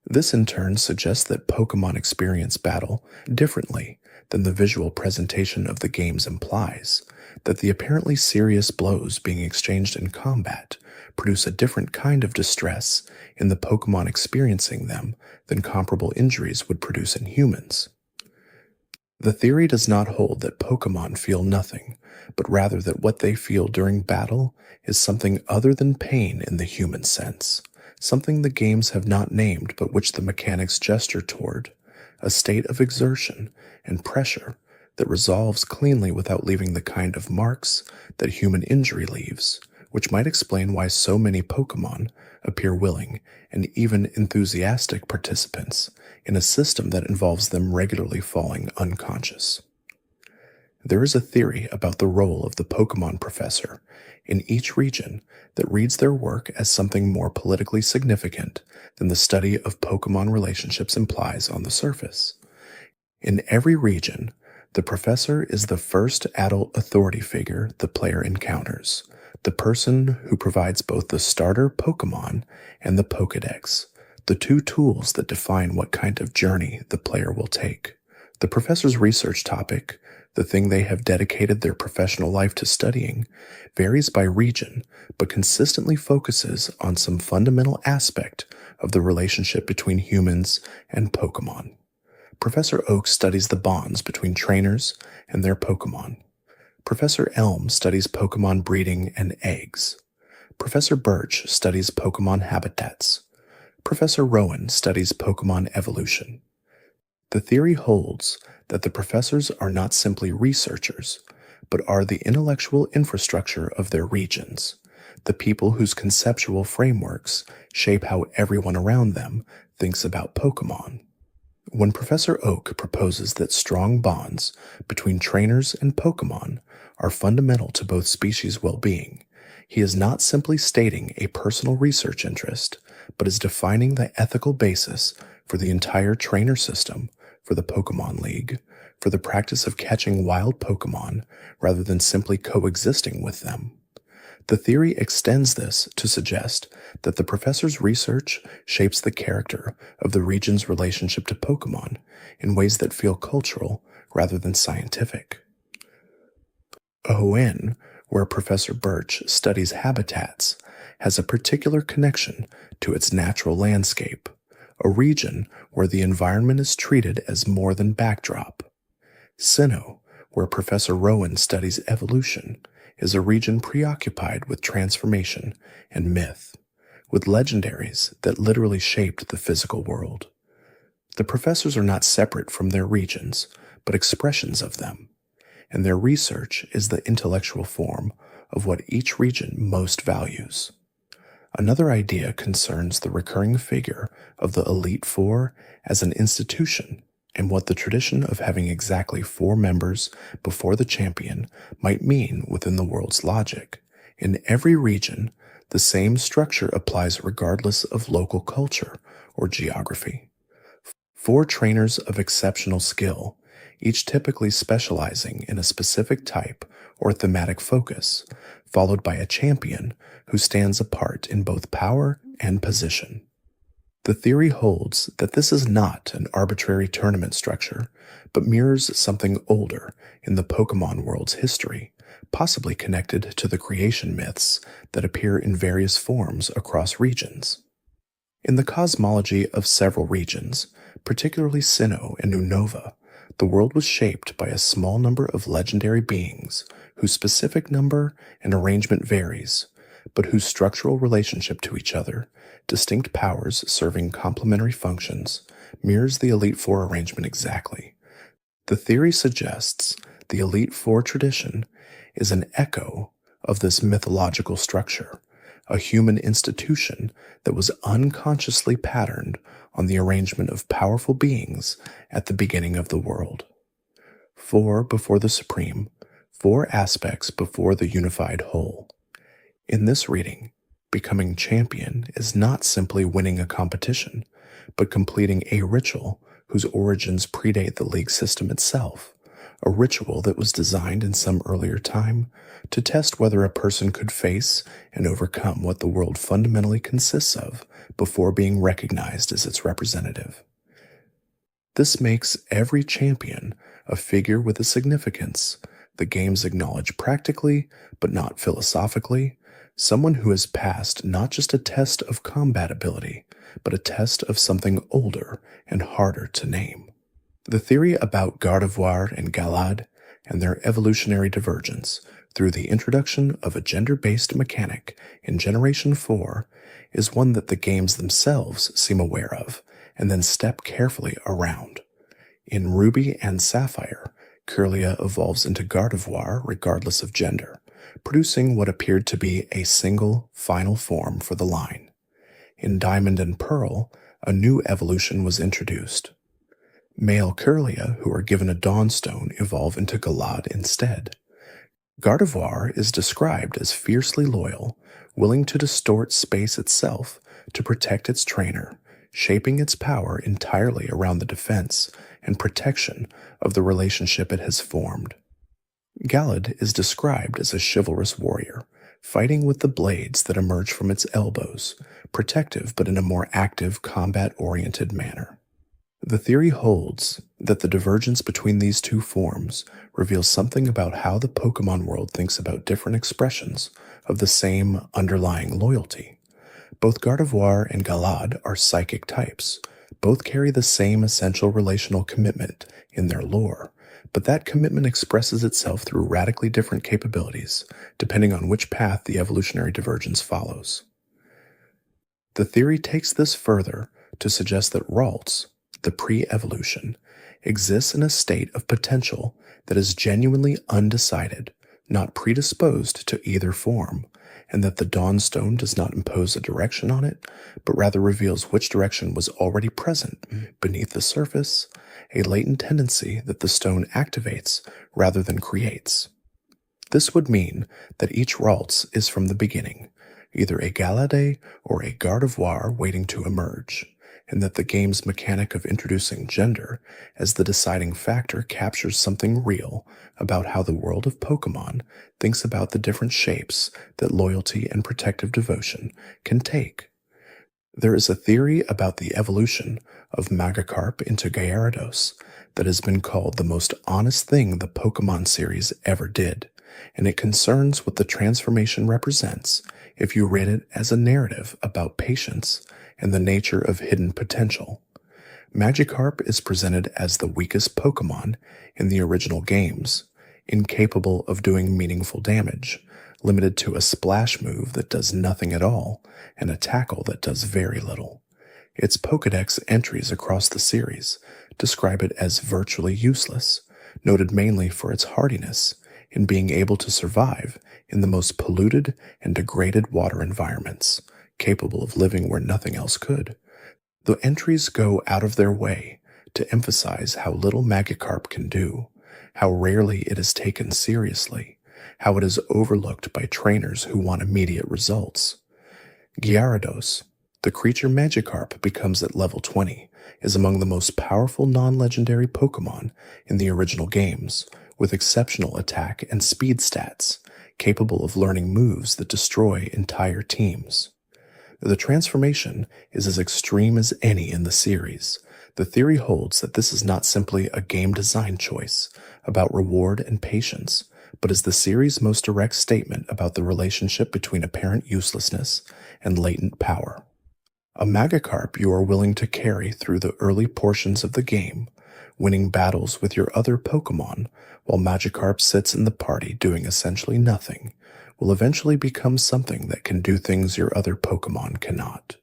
This in turn suggests that Pokemon experience battle differently than the visual presentation of the games implies, that the apparently serious blows being exchanged in combat produce a different kind of distress in the Pokemon experiencing them than comparable injuries would produce in humans. The theory does not hold that Pokemon feel nothing, but rather that what they feel during battle is something other than pain in the human sense, something the games have not named but which the mechanics gesture toward, a state of exertion and pressure that resolves cleanly without leaving the kind of marks that human injury leaves, which might explain why so many Pokemon appear willing and even enthusiastic participants in a system that involves them regularly falling unconscious. There is a theory about the role of the Pokemon professor in each region that reads their work as something more politically significant than the study of Pokemon relationships implies on the surface. In every region, the professor is the first adult authority figure the player encounters, the person who provides both the starter Pokemon and the Pokédex, the two tools that define what kind of journey the player will take. The professor's research topic, the thing they have dedicated their professional life to studying, varies by region, but consistently focuses on some fundamental aspect of the relationship between humans and Pokemon. Professor Oak studies the bonds between trainers and their Pokemon. Professor Elm studies Pokemon breeding and eggs. Professor Birch studies Pokemon habitats. Professor Rowan studies Pokemon evolution. The theory holds that the professors are not simply researchers, but are the intellectual infrastructure of their regions, the people whose conceptual frameworks shape how everyone around them thinks about Pokemon. When Professor Oak proposes that strong bonds between trainers and Pokemon are fundamental to both species' well-being, he is not simply stating a personal research interest, but is defining the ethical basis for the entire trainer system, for the Pokemon League, for the practice of catching wild Pokemon rather than simply coexisting with them. The theory extends this to suggest that the professor's research shapes the character of the region's relationship to Pokemon in ways that feel cultural rather than scientific. Owen, where Professor Birch studies habitats, has a particular connection to its natural landscape, a region where the environment is treated as more than backdrop. Sinnoh, where Professor Rowan studies evolution, is a region preoccupied with transformation and myth, with legendaries that literally shaped the physical world. The professors are not separate from their regions, but expressions of them, and their research is the intellectual form of what each region most values. Another idea concerns the recurring figure of the Elite Four as an institution and what the tradition of having exactly 4 members before the champion might mean within the world's logic. In every region, the same structure applies regardless of local culture or geography. 4 trainers of exceptional skill each typically specializing in a specific type or thematic focus, followed by a champion who stands apart in both power and position. The theory holds that this is not an arbitrary tournament structure, but mirrors something older in the Pokémon world's history, possibly connected to the creation myths that appear in various forms across regions. In the cosmology of several regions, particularly Sinnoh and Unova, the world was shaped by a small number of legendary beings whose specific number and arrangement varies, but whose structural relationship to each other, distinct powers serving complementary functions, mirrors the Elite Four arrangement exactly. The theory suggests the Elite Four tradition is an echo of this mythological structure, a human institution that was unconsciously patterned on the arrangement of powerful beings at the beginning of the world. Four before the Supreme, four aspects before the unified whole. In this reading, becoming champion is not simply winning a competition, but completing a ritual whose origins predate the league system itself, a ritual that was designed in some earlier time to test whether a person could face and overcome what the world fundamentally consists of before being recognized as its representative. This makes every champion a figure with a significance the games acknowledge practically, but not philosophically, someone who has passed not just a test of combat ability, but a test of something older and harder to name. The theory about Gardevoir and Gallade and their evolutionary divergence through the introduction of a gender-based mechanic in Generation 4 is one that the games themselves seem aware of and then step carefully around. In Ruby and Sapphire, Kirlia evolves into Gardevoir regardless of gender, producing what appeared to be a single, final form for the line. In Diamond and Pearl, a new evolution was introduced. Male Kirlia who are given a Dawnstone evolve into Gallade instead. Gardevoir is described as fiercely loyal, willing to distort space itself to protect its trainer, shaping its power entirely around the defense and protection of the relationship it has formed. Gallade is described as a chivalrous warrior, fighting with the blades that emerge from its elbows, protective but in a more active, combat-oriented manner. The theory holds that the divergence between these two forms reveals something about how the Pokémon world thinks about different expressions of the same underlying loyalty. Both Gardevoir and Gallade are psychic types. Both carry the same essential relational commitment in their lore, but that commitment expresses itself through radically different capabilities, depending on which path the evolutionary divergence follows. The theory takes this further to suggest that Ralts, the pre-evolution, exists in a state of potential that is genuinely undecided, not predisposed to either form, and that the Dawnstone does not impose a direction on it, but rather reveals which direction was already present beneath the surface, a latent tendency that the stone activates rather than creates. This would mean that each Ralts is from the beginning, either a Gallade or a Gardevoir waiting to emerge, and that the game's mechanic of introducing gender as the deciding factor captures something real about how the world of Pokémon thinks about the different shapes that loyalty and protective devotion can take. There is a theory about the evolution of Magikarp into Gyarados that has been called the most honest thing the Pokémon series ever did, and it concerns what the transformation represents if you read it as a narrative about patience and the nature of hidden potential. Magikarp is presented as the weakest Pokémon in the original games, incapable of doing meaningful damage, limited to a splash move that does nothing at all and a tackle that does very little. Its Pokédex entries across the series describe it as virtually useless, noted mainly for its hardiness in being able to survive in the most polluted and degraded water environments, capable of living where nothing else could. The entries go out of their way to emphasize how little Magikarp can do, how rarely it is taken seriously, how it is overlooked by trainers who want immediate results. Gyarados, The creature Magikarp becomes at level 20 is among the most powerful non-legendary Pokémon in the original games, with exceptional attack and speed stats, capable of learning moves that destroy entire teams. The transformation is as extreme as any in the series. The theory holds that this is not simply a game design choice about reward and patience, but is the series' most direct statement about the relationship between apparent uselessness and latent power. A Magikarp you are willing to carry through the early portions of the game, winning battles with your other Pokémon, while Magikarp sits in the party doing essentially nothing, will eventually become something that can do things your other Pokémon cannot.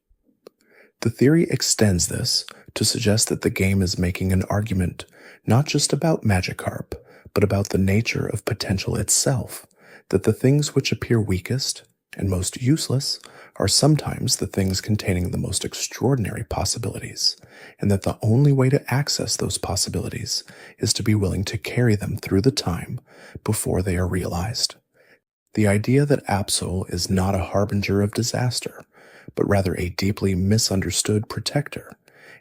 The theory extends this to suggest that the game is making an argument not just about Magikarp, but about the nature of potential itself, that the things which appear weakest and most useless are sometimes the things containing the most extraordinary possibilities, and that the only way to access those possibilities is to be willing to carry them through the time before they are realized. The idea that Absol is not a harbinger of disaster, but rather a deeply misunderstood protector,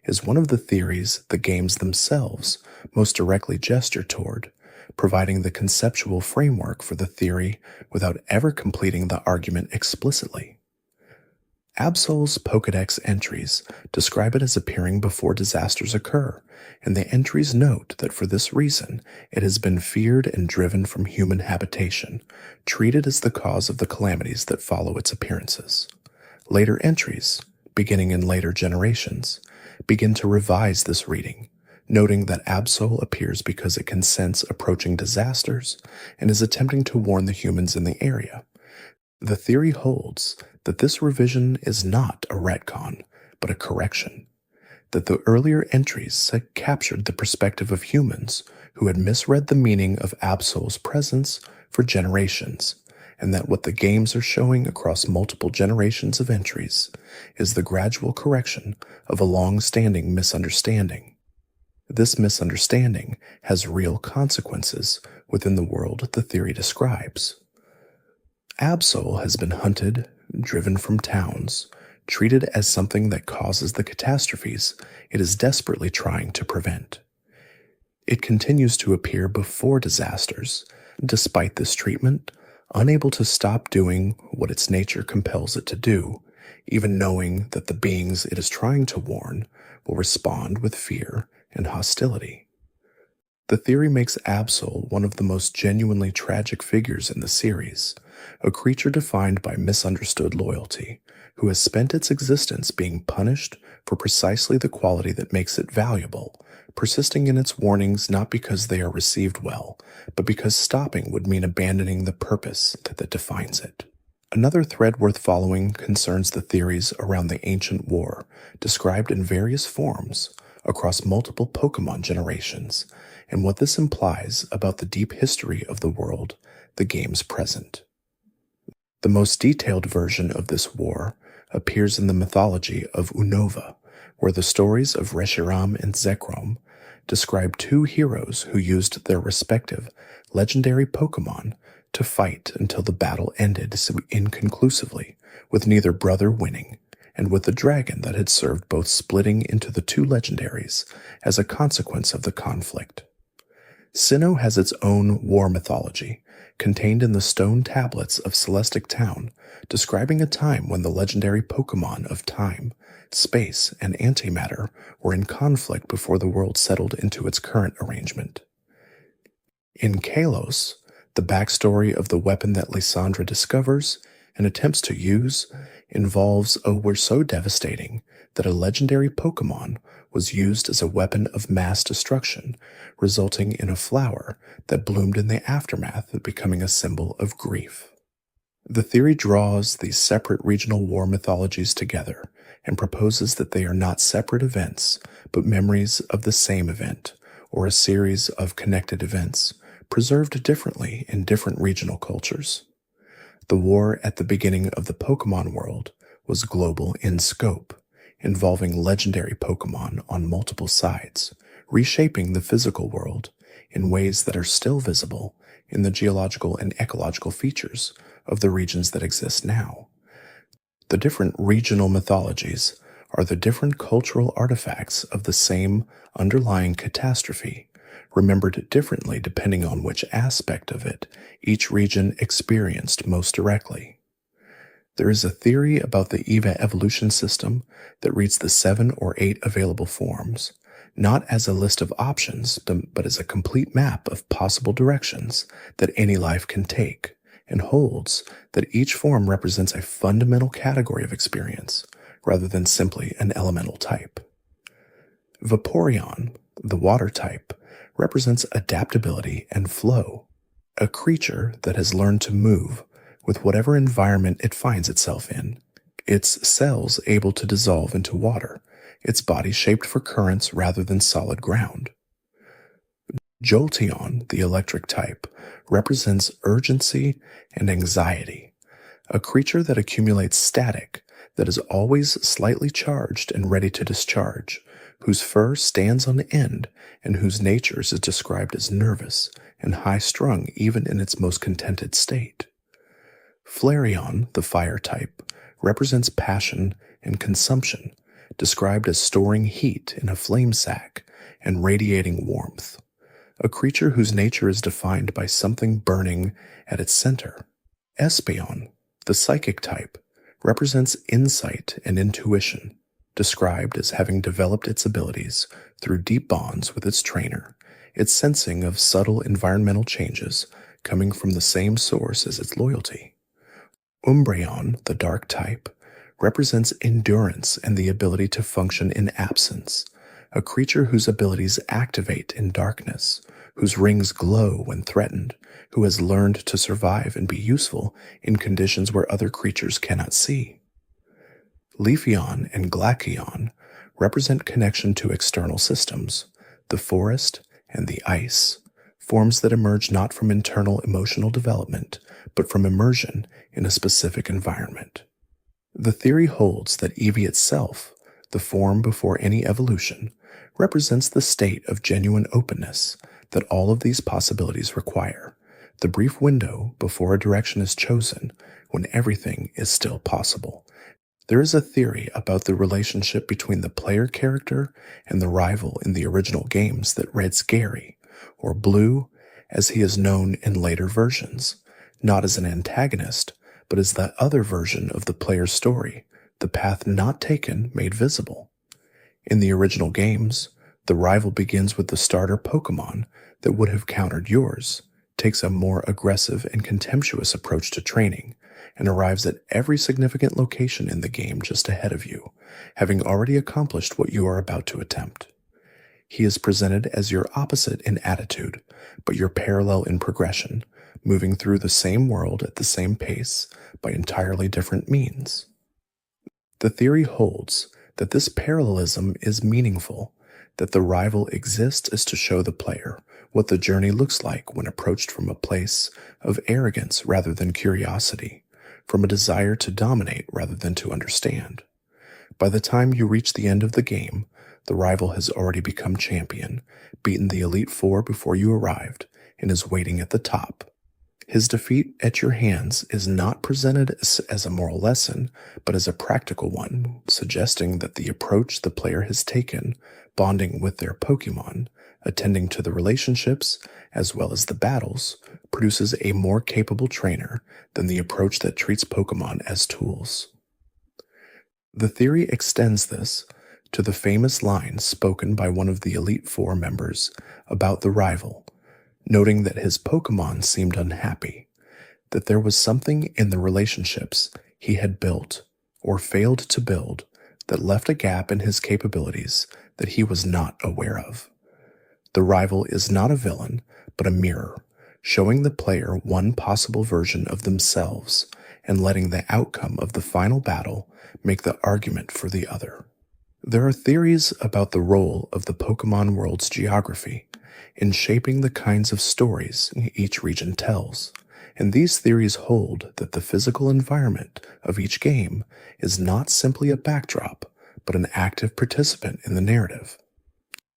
is one of the theories the games themselves most directly gesture toward, providing the conceptual framework for the theory without ever completing the argument explicitly. Absol's Pokédex entries describe it as appearing before disasters occur, and the entries note that for this reason it has been feared and driven from human habitation, treated as the cause of the calamities that follow its appearances. Later entries, beginning in later generations, begin to revise this reading, noting that Absol appears because it can sense approaching disasters and is attempting to warn the humans in the area. The theory holds that this revision is not a retcon, but a correction, that the earlier entries had captured the perspective of humans who had misread the meaning of Absol's presence for generations, and that what the games are showing across multiple generations of entries is the gradual correction of a long-standing misunderstanding. This misunderstanding has real consequences within the world the theory describes. Absol has been hunted, driven from towns, treated as something that causes the catastrophes it is desperately trying to prevent. It continues to appear before disasters, despite this treatment, unable to stop doing what its nature compels it to do, even knowing that the beings it is trying to warn will respond with fear and hostility. The theory makes Absol one of the most genuinely tragic figures in the series, a creature defined by misunderstood loyalty, who has spent its existence being punished for precisely the quality that makes it valuable, persisting in its warnings not because they are received well, but because stopping would mean abandoning the purpose that defines it. Another thread worth following concerns the theories around the ancient war, described in various forms across multiple Pokémon generations, and what this implies about the deep history of the world the games present. The most detailed version of this war appears in the mythology of Unova, where the stories of Reshiram and Zekrom describe two heroes who used their respective legendary Pokémon to fight until the battle ended inconclusively, with neither brother winning, and with the dragon that had served both splitting into the two legendaries as a consequence of the conflict. Sinnoh has its own war mythology, contained in the stone tablets of Celestic Town, describing a time when the legendary Pokémon of time, space, and antimatter were in conflict before the world settled into its current arrangement. In Kalos, the backstory of the weapon that Lysandra discovers and attempts to use involves a war so devastating that a legendary Pokémon was used as a weapon of mass destruction, resulting in a flower that bloomed in the aftermath of becoming a symbol of grief. The theory draws these separate regional war mythologies together and proposes that they are not separate events, but memories of the same event, or a series of connected events, preserved differently in different regional cultures. The war at the beginning of the Pokémon world was global in scope, involving legendary Pokémon on multiple sides, reshaping the physical world in ways that are still visible in the geological and ecological features of the regions that exist now. The different regional mythologies are the different cultural artifacts of the same underlying catastrophe, remembered differently depending on which aspect of it each region experienced most directly. There is a theory about the EVA evolution system that reads the 7 or 8 available forms, not as a list of options, but as a complete map of possible directions that any life can take, and holds that each form represents a fundamental category of experience, rather than simply an elemental type. Vaporeon, the water type, represents adaptability and flow, a creature that has learned to move with whatever environment it finds itself in, its cells able to dissolve into water, its body shaped for currents rather than solid ground. Jolteon, the electric type, represents urgency and anxiety, a creature that accumulates static, that is always slightly charged and ready to discharge, whose fur stands on end and whose nature is described as nervous and high-strung even in its most contented state. Flareon, the fire type, represents passion and consumption, described as storing heat in a flame sack and radiating warmth, a creature whose nature is defined by something burning at its center. Espeon, the psychic type, represents insight and intuition, described as having developed its abilities through deep bonds with its trainer, its sensing of subtle environmental changes coming from the same source as its loyalty. Umbreon, the dark type, represents endurance and the ability to function in absence, a creature whose abilities activate in darkness, whose rings glow when threatened, who has learned to survive and be useful in conditions where other creatures cannot see. Leafeon and Glaceon represent connection to external systems, the forest and the ice, forms that emerge not from internal emotional development, but from immersion in a specific environment. The theory holds that Eevee itself, the form before any evolution, represents the state of genuine openness that all of these possibilities require, the brief window before a direction is chosen when everything is still possible. There is a theory about the relationship between the player character and the rival in the original games that reads Gary, or Blue, as he is known in later versions, not as an antagonist, but as that other version of the player's story, the path not taken made visible. In the original games, the rival begins with the starter Pokémon that would have countered yours, takes a more aggressive and contemptuous approach to training, and arrives at every significant location in the game just ahead of you, having already accomplished what you are about to attempt. He is presented as your opposite in attitude, but your parallel in progression, moving through the same world at the same pace by entirely different means. The theory holds that this parallelism is meaningful, that the rival exists as to show the player what the journey looks like when approached from a place of arrogance rather than curiosity, from a desire to dominate rather than to understand. By the time you reach the end of the game, the rival has already become champion, beaten the Elite Four before you arrived, and is waiting at the top. His defeat at your hands is not presented as a moral lesson, but as a practical one, suggesting that the approach the player has taken, bonding with their Pokémon, attending to the relationships, as well as the battles, produces a more capable trainer than the approach that treats Pokémon as tools. The theory extends this to the famous line spoken by one of the Elite Four members about the rival, noting that his Pokémon seemed unhappy, that there was something in the relationships he had built or failed to build that left a gap in his capabilities that he was not aware of. The rival is not a villain, but a mirror, showing the player one possible version of themselves and letting the outcome of the final battle make the argument for the other. There are theories about the role of the Pokémon world's geography in shaping the kinds of stories each region tells, and these theories hold that the physical environment of each game is not simply a backdrop, but an active participant in the narrative.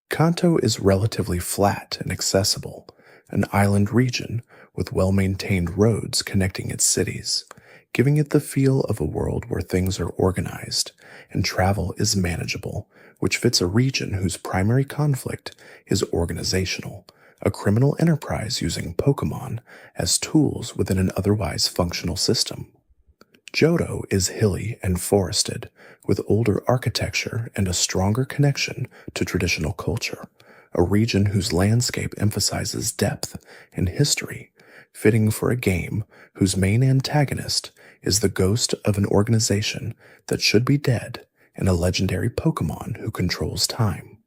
Kanto is relatively flat and accessible, an island region with well-maintained roads connecting its cities, giving it the feel of a world where things are organized and travel is manageable, which fits a region whose primary conflict is organizational, a criminal enterprise using Pokémon as tools within an otherwise functional system. Johto is hilly and forested, with older architecture and a stronger connection to traditional culture, a region whose landscape emphasizes depth and history, fitting for a game whose main antagonist is the ghost of an organization that should be dead and a legendary Pokémon who controls time.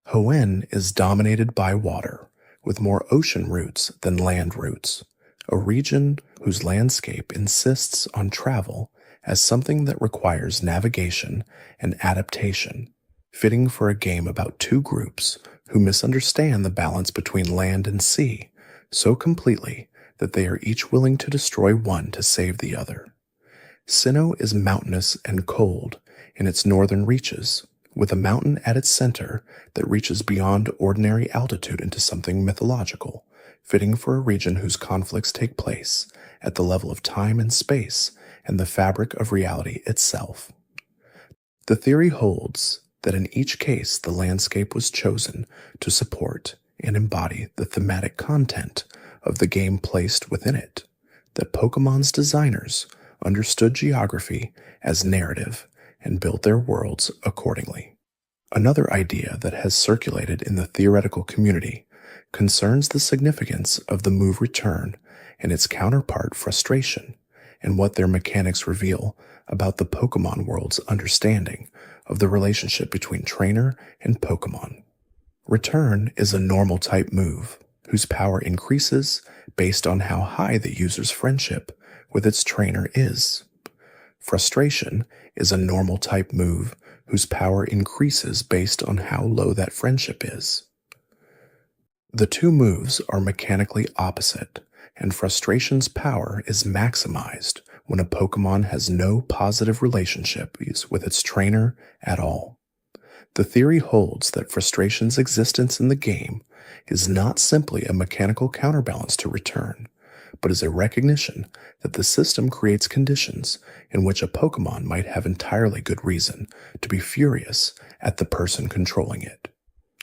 Hoenn is dominated by water, with more ocean roots than land roots, a region whose landscape insists on travel as something that requires navigation and adaptation, fitting for a game about two groups who misunderstand the balance between land and sea so completely that they are each willing to destroy one to save the other. Sinnoh is mountainous and cold in its northern reaches, with a mountain at its center that reaches beyond ordinary altitude into something mythological, fitting for a region whose conflicts take place at the level of time and space and the fabric of reality itself. The theory holds that in each case the landscape was chosen to support and embody the thematic content of the game placed within it, that Pokemon's designers understood geography as narrative and built their worlds accordingly. Another idea that has circulated in the theoretical community concerns the significance of the move return and its counterpart frustration, and what their mechanics reveal about the Pokemon world's understanding of the relationship between trainer and Pokemon. Return is a normal type move whose power increases based on how high the user's friendship with its trainer is. Frustration is a normal type move whose power increases based on how low that friendship is. The two moves are mechanically opposite, and frustration's power is maximized when a Pokemon has no positive relationship with its trainer at all. The theory holds that frustration's existence in the game is not simply a mechanical counterbalance to return, but is a recognition that the system creates conditions in which a Pokemon might have entirely good reason to be furious at the person controlling it.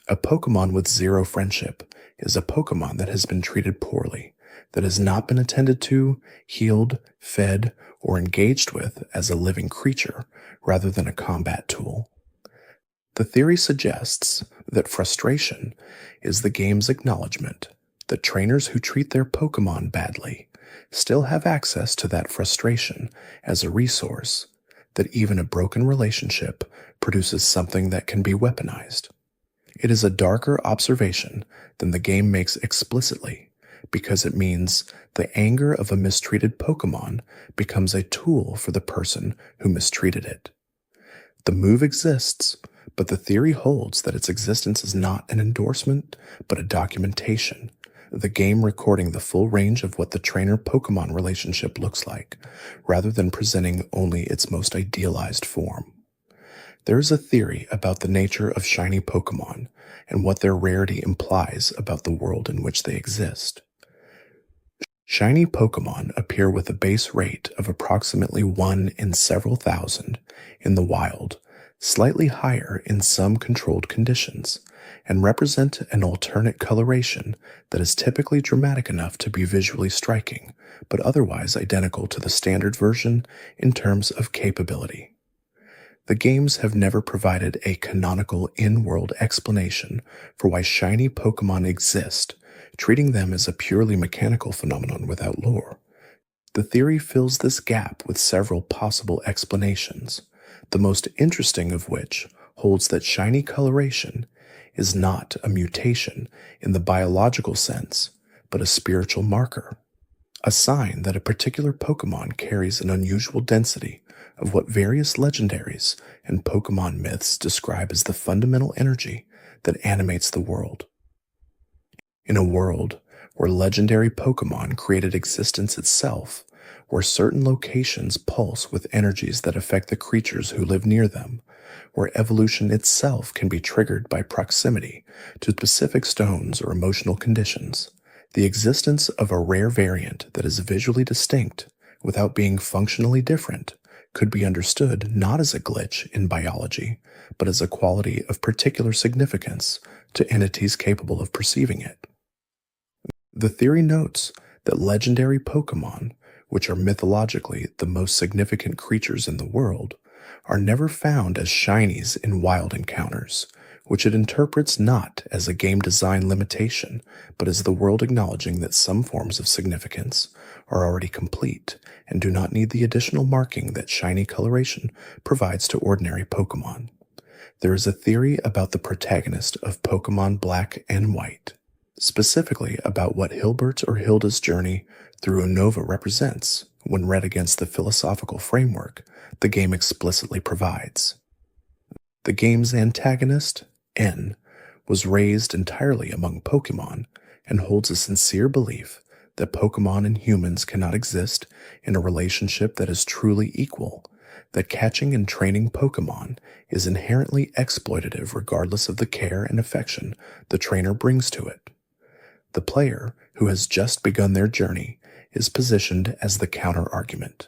A Pokemon with zero friendship is a Pokemon that has been treated poorly, that has not been attended to, healed, fed, or engaged with as a living creature rather than a combat tool. The theory suggests that frustration is the game's acknowledgement that trainers who treat their Pokemon badly still have access to that frustration as a resource, that even a broken relationship produces something that can be weaponized. It is a darker observation than the game makes explicitly, because it means the anger of a mistreated Pokemon becomes a tool for the person who mistreated it. The move exists, but the theory holds that its existence is not an endorsement, but a documentation, the game recording the full range of what the trainer-Pokemon relationship looks like, rather than presenting only its most idealized form. There is a theory about the nature of shiny Pokemon and what their rarity implies about the world in which they exist. Shiny Pokemon appear with a base rate of approximately 1 in several thousand in the wild, slightly higher in some controlled conditions, and represent an alternate coloration that is typically dramatic enough to be visually striking, but otherwise identical to the standard version in terms of capability. The games have never provided a canonical in-world explanation for why shiny Pokemon exist, treating them as a purely mechanical phenomenon without lore. The theory fills this gap with several possible explanations, the most interesting of which holds that shiny coloration is not a mutation in the biological sense, but a spiritual marker, a sign that a particular Pokemon carries an unusual density of what various legendaries and Pokemon myths describe as the fundamental energy that animates the world. In a world where legendary Pokemon created existence itself, where certain locations pulse with energies that affect the creatures who live near them, where evolution itself can be triggered by proximity to specific stones or emotional conditions, the existence of a rare variant that is visually distinct without being functionally different, could be understood not as a glitch in biology, but as a quality of particular significance to entities capable of perceiving it. The theory notes that legendary Pokémon, which are mythologically the most significant creatures in the world, are never found as shinies in wild encounters, which it interprets not as a game design limitation, but as the world acknowledging that some forms of significance are already complete and do not need the additional marking that shiny coloration provides to ordinary Pokémon. There is a theory about the protagonist of Pokémon Black and White, specifically about what Hilbert or Hilda's journey through Unova represents when read against the philosophical framework the game explicitly provides. The game's antagonist, N, was raised entirely among Pokémon and holds a sincere belief that Pokémon and humans cannot exist in a relationship that is truly equal, that catching and training Pokémon is inherently exploitative regardless of the care and affection the trainer brings to it. The player, who has just begun their journey, is positioned as the counter-argument,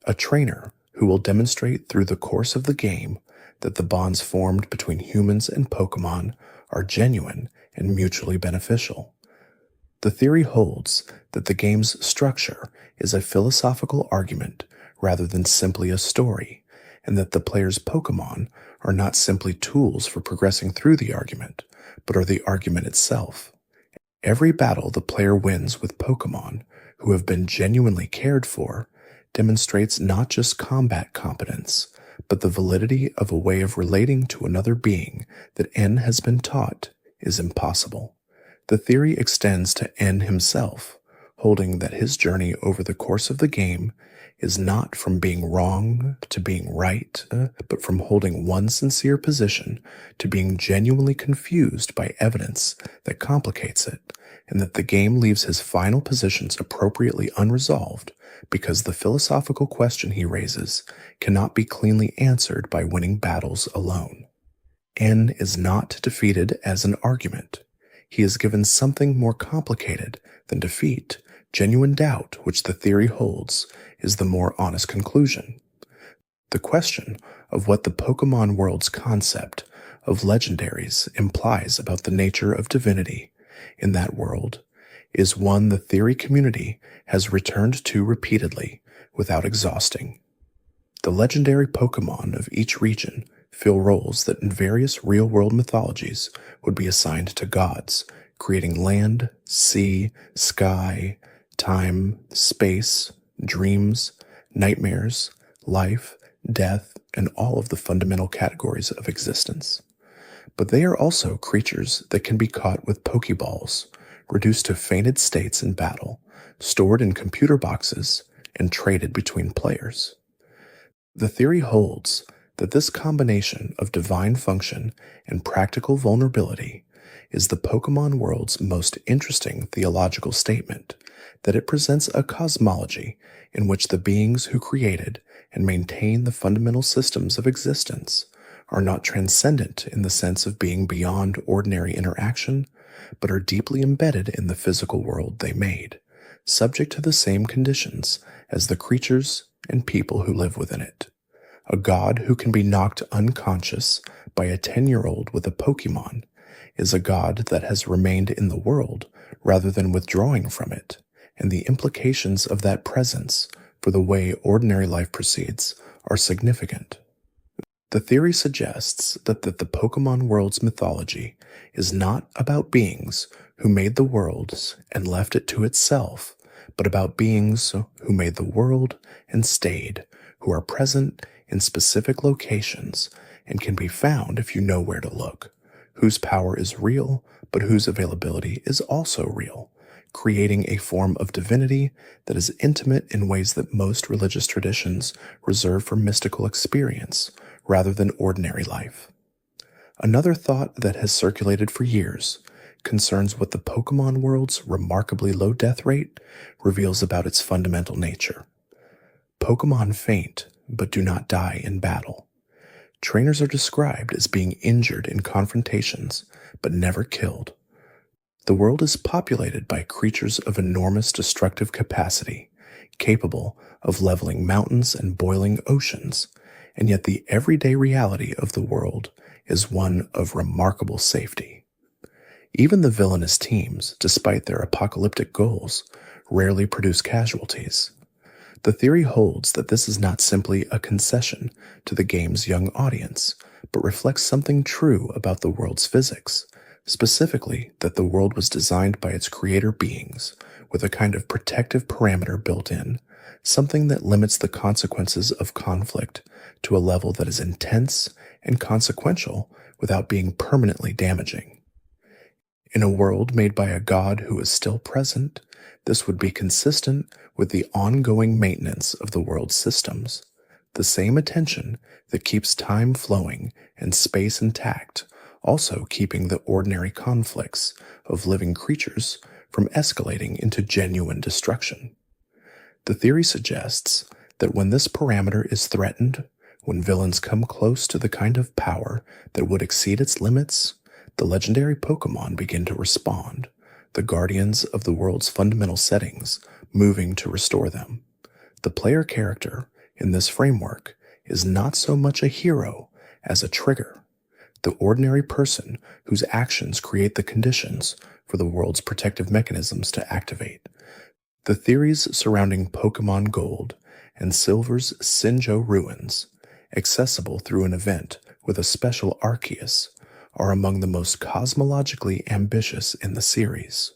a trainer who will demonstrate through the course of the game that the bonds formed between humans and Pokémon are genuine and mutually beneficial. The theory holds that the game's structure is a philosophical argument rather than simply a story, and that the player's Pokémon are not simply tools for progressing through the argument, but are the argument itself. Every battle the player wins with Pokémon who have been genuinely cared for demonstrates not just combat competence, but the validity of a way of relating to another being that N has been taught is impossible. The theory extends to N himself, holding that his journey over the course of the game is not from being wrong to being right, but from holding one sincere position to being genuinely confused by evidence that complicates it, and that the game leaves his final positions appropriately unresolved because the philosophical question he raises cannot be cleanly answered by winning battles alone. N is not defeated as an argument. He is given something more complicated than defeat. Genuine doubt, which the theory holds, is the more honest conclusion. The question of what the Pokémon world's concept of legendaries implies about the nature of divinity in that world is one the theory community has returned to repeatedly without exhausting. The legendary Pokémon of each region fill roles that in various real-world mythologies would be assigned to gods, creating land, sea, sky, time, space, dreams, nightmares, life, death, and all of the fundamental categories of existence. But they are also creatures that can be caught with Pokéballs, reduced to fainted states in battle, stored in computer boxes, and traded between players. The theory holds that this combination of divine function and practical vulnerability is the Pokémon world's most interesting theological statement, that it presents a cosmology in which the beings who created and maintain the fundamental systems of existence are not transcendent in the sense of being beyond ordinary interaction, but are deeply embedded in the physical world they made, subject to the same conditions as the creatures and people who live within it. A god who can be knocked unconscious by a 10-year-old with a Pokémon is a god that has remained in the world rather than withdrawing from it, and the implications of that presence for the way ordinary life proceeds are significant. The theory suggests that the Pokémon world's mythology is not about beings who made the world and left it to itself, but about beings who made the world and stayed, who are present in specific locations and can be found if you know where to look, whose power is real, but whose availability is also real, creating a form of divinity that is intimate in ways that most religious traditions reserve for mystical experience rather than ordinary life. Another thought that has circulated for years concerns what the Pokémon world's remarkably low death rate reveals about its fundamental nature. Pokémon faint, but do not die in battle. Trainers are described as being injured in confrontations, but never killed. The world is populated by creatures of enormous destructive capacity, capable of leveling mountains and boiling oceans, and yet the everyday reality of the world is one of remarkable safety. Even the villainous teams, despite their apocalyptic goals, rarely produce casualties. The theory holds that this is not simply a concession to the game's young audience, but reflects something true about the world's physics, specifically that the world was designed by its creator beings with a kind of protective parameter built in, something that limits the consequences of conflict to a level that is intense and consequential without being permanently damaging. In a world made by a god who is still present, this would be consistent with the ongoing maintenance of the world's systems, the same attention that keeps time flowing and space intact, also keeping the ordinary conflicts of living creatures from escalating into genuine destruction. The theory suggests that when this parameter is threatened, when villains come close to the kind of power that would exceed its limits, the legendary Pokémon begin to respond, the guardians of the world's fundamental settings moving to restore them. The player character in this framework is not so much a hero as a trigger, the ordinary person whose actions create the conditions for the world's protective mechanisms to activate. The theories surrounding Pokémon Gold and Silver's Sinjo ruins, accessible through an event with a special Arceus, are among the most cosmologically ambitious in the series.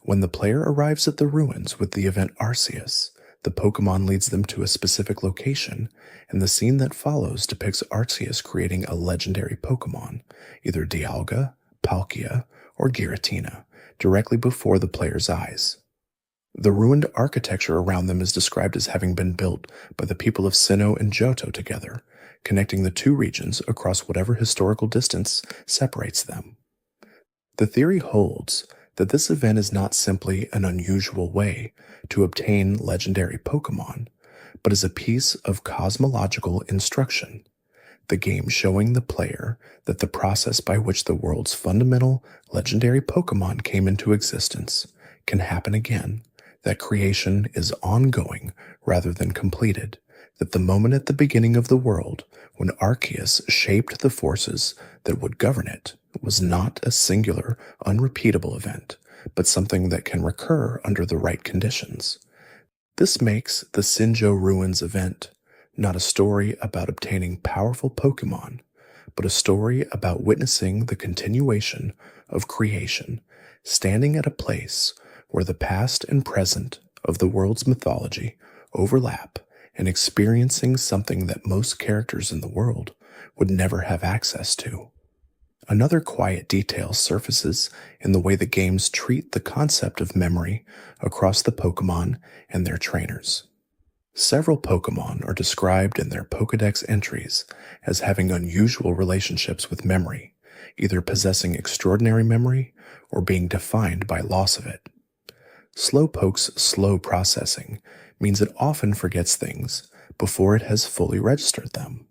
When the player arrives at the ruins with the event Arceus, the Pokémon leads them to a specific location, and the scene that follows depicts Arceus creating a legendary Pokémon, either Dialga, Palkia, or Giratina, directly before the player's eyes. The ruined architecture around them is described as having been built by the people of Sinnoh and Johto together, connecting the two regions across whatever historical distance separates them. The theory holds that this event is not simply an unusual way to obtain legendary Pokémon, but is a piece of cosmological instruction, the game showing the player that the process by which the world's fundamental legendary Pokémon came into existence can happen again, that creation is ongoing rather than completed, that the moment at the beginning of the world when Arceus shaped the forces that would govern it was not a singular, unrepeatable event, but something that can recur under the right conditions. This makes the Sinjo Ruins event not a story about obtaining powerful Pokémon, but a story about witnessing the continuation of creation, standing at a place where the past and present of the world's mythology overlap, and experiencing something that most characters in the world would never have access to. Another quiet detail surfaces in the way the games treat the concept of memory across the Pokémon and their trainers. Several Pokémon are described in their Pokédex entries as having unusual relationships with memory, either possessing extraordinary memory or being defined by loss of it. Slowpoke's slow processing means it often forgets things before it has fully registered them.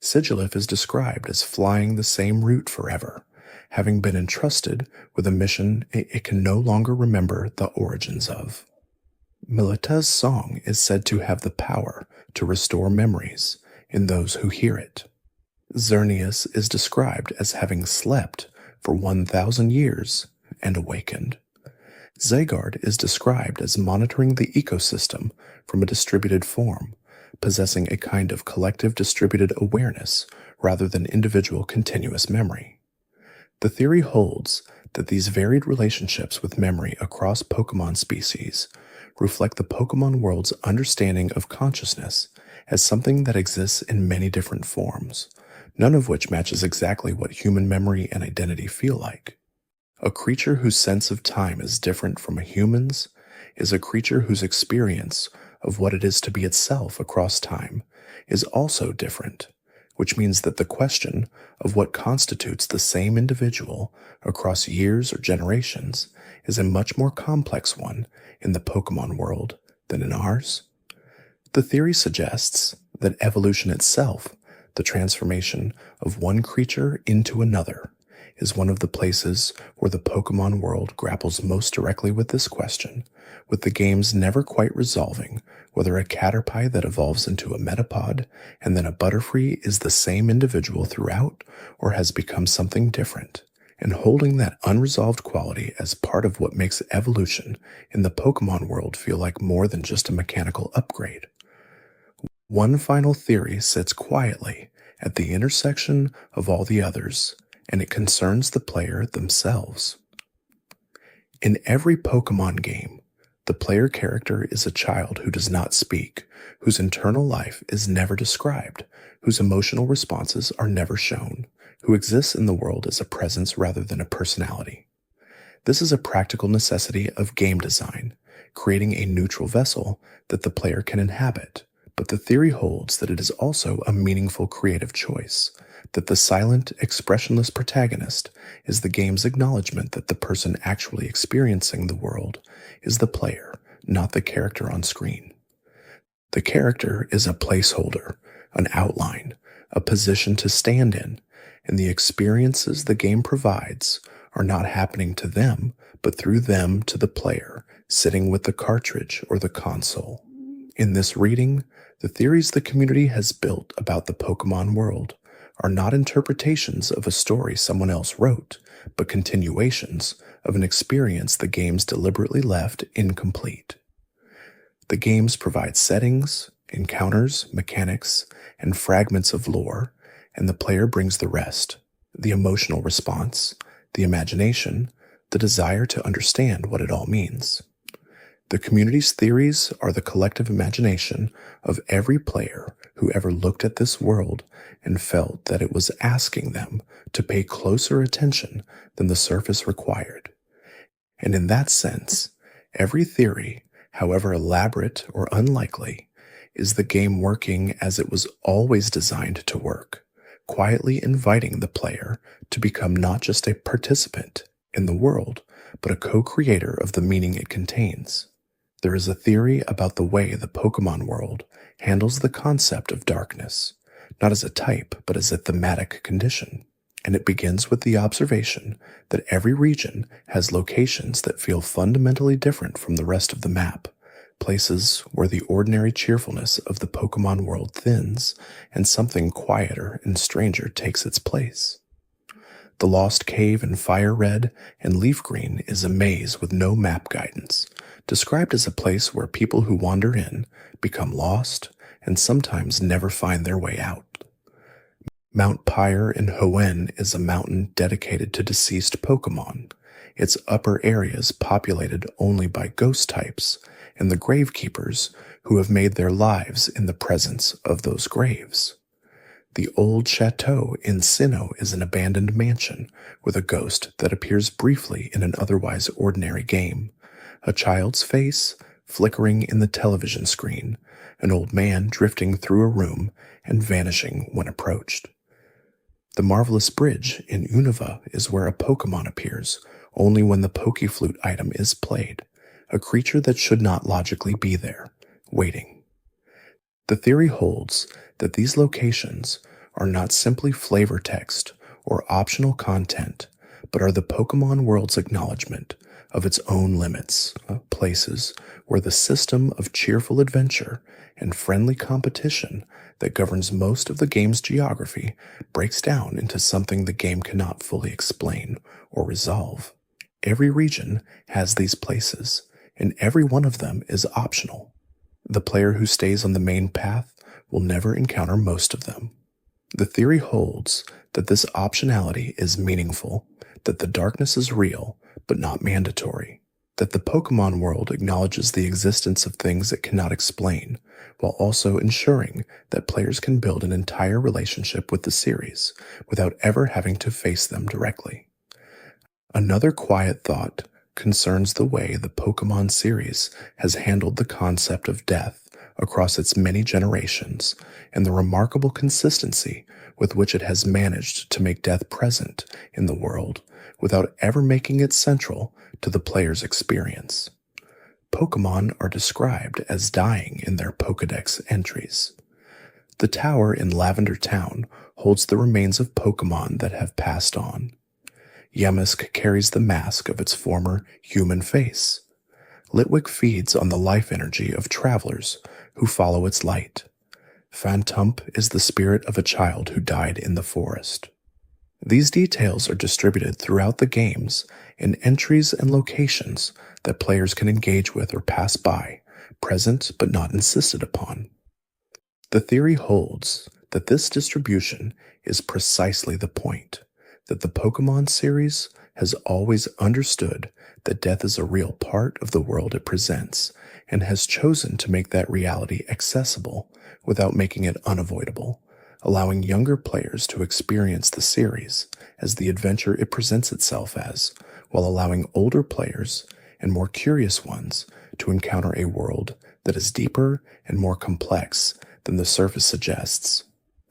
Sigilyph is described as flying the same route forever, having been entrusted with a mission it can no longer remember the origins of. Milita's song is said to have the power to restore memories in those who hear it. Xerneas is described as having slept for 1,000 years and awakened. Zygarde is described as monitoring the ecosystem from a distributed form, possessing a kind of collective distributed awareness rather than individual continuous memory. The theory holds that these varied relationships with memory across Pokémon species reflect the Pokémon world's understanding of consciousness as something that exists in many different forms, none of which matches exactly what human memory and identity feel like. A creature whose sense of time is different from a human's is a creature whose experience of what it is to be itself across time is also different, which means that the question of what constitutes the same individual across years or generations is a much more complex one in the Pokémon world than in ours. The theory suggests that evolution itself, the transformation of one creature into another, is one of the places where the Pokemon world grapples most directly with this question, with the games never quite resolving whether a Caterpie that evolves into a Metapod and then a Butterfree is the same individual throughout or has become something different, and holding that unresolved quality as part of what makes evolution in the Pokemon world feel like more than just a mechanical upgrade. One final theory sits quietly at the intersection of all the others, and it concerns the player themselves. In every Pokemon game, the player character is a child who does not speak, whose internal life is never described, whose emotional responses are never shown, who exists in the world as a presence rather than a personality. This is a practical necessity of game design, creating a neutral vessel that the player can inhabit, but the theory holds that it is also a meaningful creative choice, that the silent, expressionless protagonist is the game's acknowledgement that the person actually experiencing the world is the player, not the character on screen. The character is a placeholder, an outline, a position to stand in, and the experiences the game provides are not happening to them, but through them to the player, sitting with the cartridge or the console. In this reading, the theories the community has built about the Pokemon world are not interpretations of a story someone else wrote, but continuations of an experience the games deliberately left incomplete. The games provide settings, encounters, mechanics, and fragments of lore, and the player brings the rest: the emotional response, the imagination, the desire to understand what it all means. The community's theories are the collective imagination of every player who ever looked at this world and felt that it was asking them to pay closer attention than the surface required. And in that sense, every theory, however elaborate or unlikely, is the game working as it was always designed to work, quietly inviting the player to become not just a participant in the world, but a co-creator of the meaning it contains. There is a theory about the way the Pokemon world handles the concept of darkness, not as a type, but as a thematic condition. And it begins with the observation that every region has locations that feel fundamentally different from the rest of the map, places where the ordinary cheerfulness of the Pokemon world thins and something quieter and stranger takes its place. The Lost Cave in Fire Red and Leaf Green is a maze with no map guidance, described as a place where people who wander in become lost and sometimes never find their way out. Mount Pyre in Hoenn is a mountain dedicated to deceased Pokemon, its upper areas populated only by ghost types and the gravekeepers who have made their lives in the presence of those graves. The Old Chateau in Sinnoh is an abandoned mansion with a ghost that appears briefly in an otherwise ordinary game, a child's face flickering in the television screen, an old man drifting through a room and vanishing when approached. The Marvelous Bridge in Unova is where a Pokemon appears only when the Pokeflute item is played, a creature that should not logically be there, waiting. The theory holds that these locations are not simply flavor text or optional content, but are the Pokemon world's acknowledgement of its own limits, places where the system of cheerful adventure and friendly competition that governs most of the game's geography breaks down into something the game cannot fully explain or resolve. Every region has these places, and every one of them is optional. The player who stays on the main path will never encounter most of them. The theory holds that this optionality is meaningful, that the darkness is real, but not mandatory, that the Pokemon world acknowledges the existence of things it cannot explain, while also ensuring that players can build an entire relationship with the series without ever having to face them directly. Another quiet thought concerns the way the Pokemon series has handled the concept of death across its many generations and the remarkable consistency with which it has managed to make death present in the world without ever making it central to the player's experience. Pokemon are described as dying in their Pokédex entries. The tower in Lavender Town holds the remains of Pokemon that have passed on. Yamask carries the mask of its former human face. Litwick feeds on the life energy of travelers who follow its light. Phantump is the spirit of a child who died in the forest. These details are distributed throughout the games in entries and locations that players can engage with or pass by, present but not insisted upon. The theory holds that this distribution is precisely the point, that the Pokémon series has always understood that death is a real part of the world it presents and has chosen to make that reality accessible without making it unavoidable, allowing younger players to experience the series as the adventure it presents itself as, while allowing older players and more curious ones to encounter a world that is deeper and more complex than the surface suggests.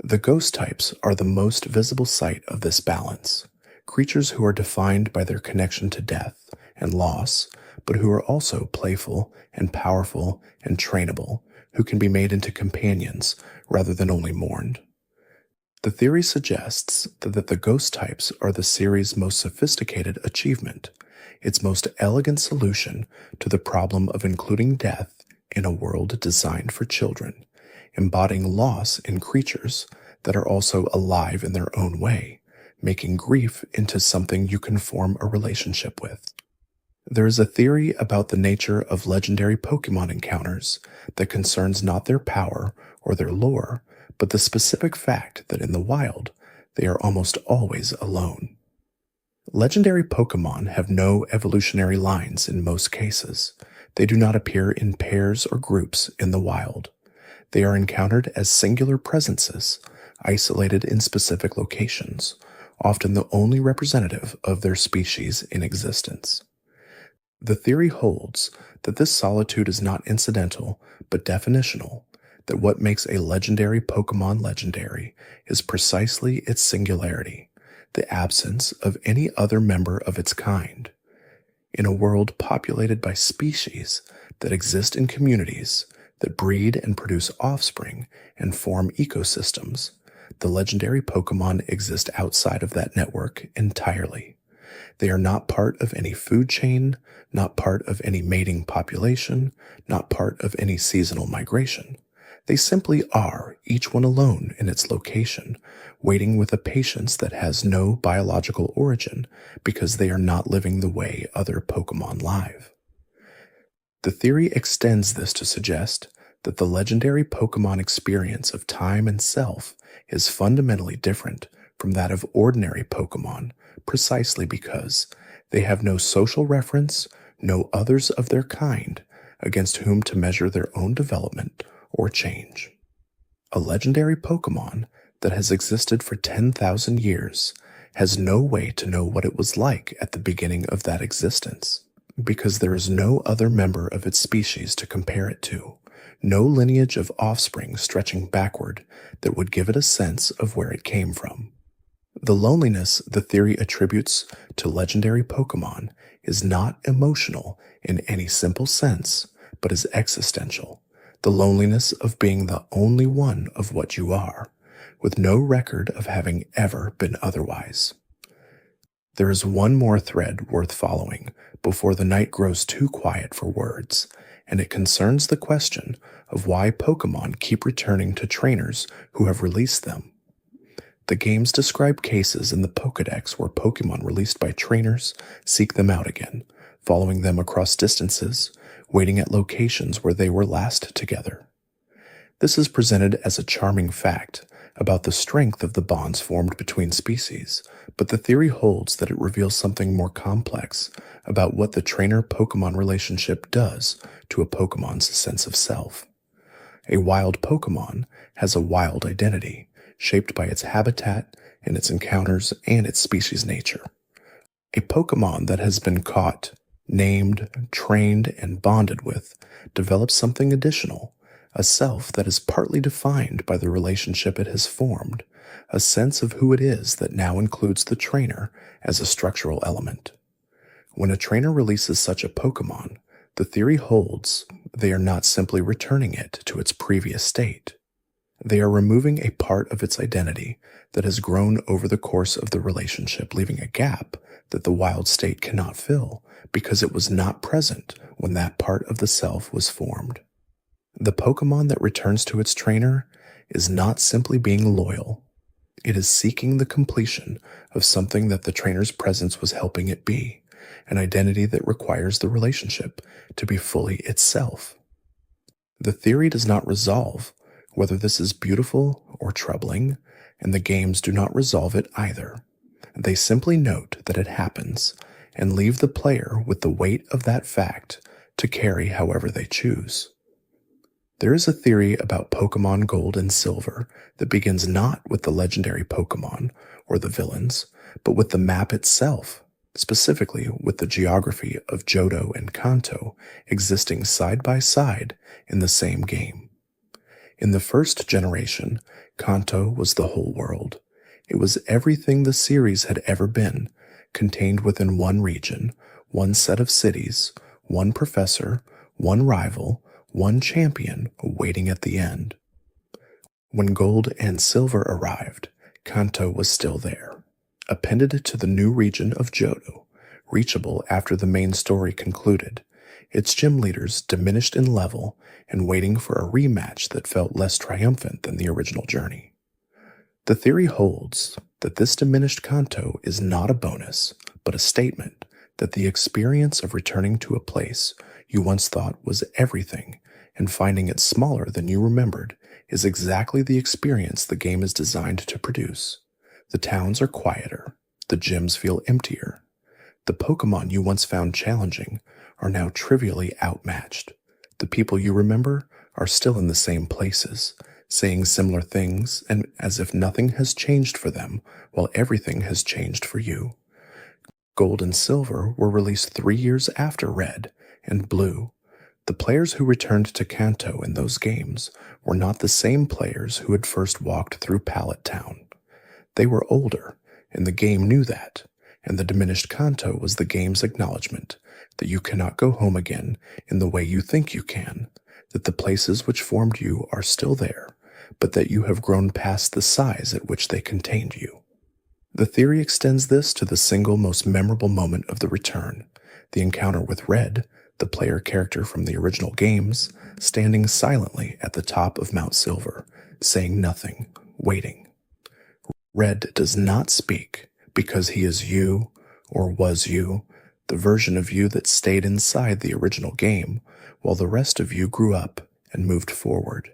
The ghost types are the most visible sight of this balance, creatures who are defined by their connection to death and loss, but who are also playful and powerful and trainable, who can be made into companions rather than only mourned. The theory suggests that the ghost types are the series' most sophisticated achievement, its most elegant solution to the problem of including death in a world designed for children, embodying loss in creatures that are also alive in their own way, making grief into something you can form a relationship with. There is a theory about the nature of legendary Pokémon encounters that concerns not their power or their lore, but the specific fact that in the wild, they are almost always alone. Legendary Pokémon have no evolutionary lines in most cases. They do not appear in pairs or groups in the wild. They are encountered as singular presences, isolated in specific locations, often the only representative of their species in existence. The theory holds that this solitude is not incidental, but definitional, that what makes a legendary Pokémon legendary is precisely its singularity, the absence of any other member of its kind. In a world populated by species that exist in communities, that breed and produce offspring and form ecosystems, the legendary Pokémon exist outside of that network entirely. They are not part of any food chain, not part of any mating population, not part of any seasonal migration. They simply are, each one alone in its location, waiting with a patience that has no biological origin because they are not living the way other Pokémon live. The theory extends this to suggest that the legendary Pokémon experience of time and self is fundamentally different from that of ordinary Pokémon, precisely because they have no social reference, no others of their kind against whom to measure their own development or change. A legendary Pokémon that has existed for 10,000 years has no way to know what it was like at the beginning of that existence, because there is no other member of its species to compare it to, no lineage of offspring stretching backward that would give it a sense of where it came from. The loneliness the theory attributes to legendary Pokémon is not emotional in any simple sense, but is existential, the loneliness of being the only one of what you are, with no record of having ever been otherwise. There is one more thread worth following before the night grows too quiet for words, and it concerns the question of why Pokémon keep returning to trainers who have released them. The games describe cases in the Pokédex where Pokémon released by trainers seek them out again, following them across distances, waiting at locations where they were last together. This is presented as a charming fact about the strength of the bonds formed between species, but the theory holds that it reveals something more complex about what the trainer-Pokémon relationship does to a Pokémon's sense of self. A wild Pokémon has a wild identity, shaped by its habitat and its encounters and its species nature. A Pokémon that has been caught, named, trained, and bonded with develops something additional, a self that is partly defined by the relationship it has formed, a sense of who it is that now includes the trainer as a structural element. When a trainer releases such a Pokémon, the theory holds they are not simply returning it to its previous state. They are removing a part of its identity that has grown over the course of the relationship, leaving a gap that the wild state cannot fill because it was not present when that part of the self was formed. The Pokemon that returns to its trainer is not simply being loyal. It is seeking the completion of something that the trainer's presence was helping it be, an identity that requires the relationship to be fully itself. The theory does not resolve whether this is beautiful or troubling, and the games do not resolve it either. They simply note that it happens and leave the player with the weight of that fact to carry however they choose. There is a theory about Pokemon Gold and Silver that begins not with the legendary Pokemon or the villains, but with the map itself, specifically with the geography of Johto and Kanto existing side by side in the same game. In the first generation, Kanto was the whole world. It was everything the series had ever been, contained within one region, one set of cities, one professor, one rival, one champion waiting at the end. When Gold and Silver arrived, Kanto was still there, appended to the new region of Johto, reachable after the main story concluded, its gym leaders diminished in level and waiting for a rematch that felt less triumphant than the original journey. The theory holds that this diminished Kanto is not a bonus, but a statement that the experience of returning to a place you once thought was everything and finding it smaller than you remembered is exactly the experience the game is designed to produce. The towns are quieter, the gyms feel emptier. The Pokemon you once found challenging are now trivially outmatched. The people you remember are still in the same places, saying similar things and as if nothing has changed for them while everything has changed for you. Gold and Silver were released 3 years after Red and Blue. The players who returned to Kanto in those games were not the same players who had first walked through Pallet Town. They were older, and the game knew that, and the diminished Kanto was the game's acknowledgement that you cannot go home again in the way you think you can, that the places which formed you are still there, but that you have grown past the size at which they contained you. The theory extends this to the single most memorable moment of the return, the encounter with Red, the player character from the original games, standing silently at the top of Mount Silver, saying nothing, waiting. Red does not speak because he is you, or was you, the version of you that stayed inside the original game, while the rest of you grew up and moved forward.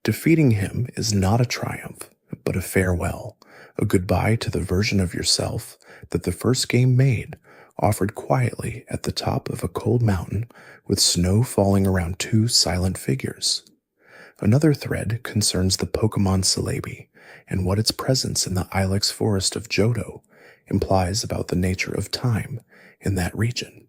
Defeating him is not a triumph, but a farewell, a goodbye to the version of yourself that the first game made, offered quietly at the top of a cold mountain with snow falling around two silent figures. Another thread concerns the Pokemon Celebi and what its presence in the Ilex forest of Johto implies about the nature of time in that region.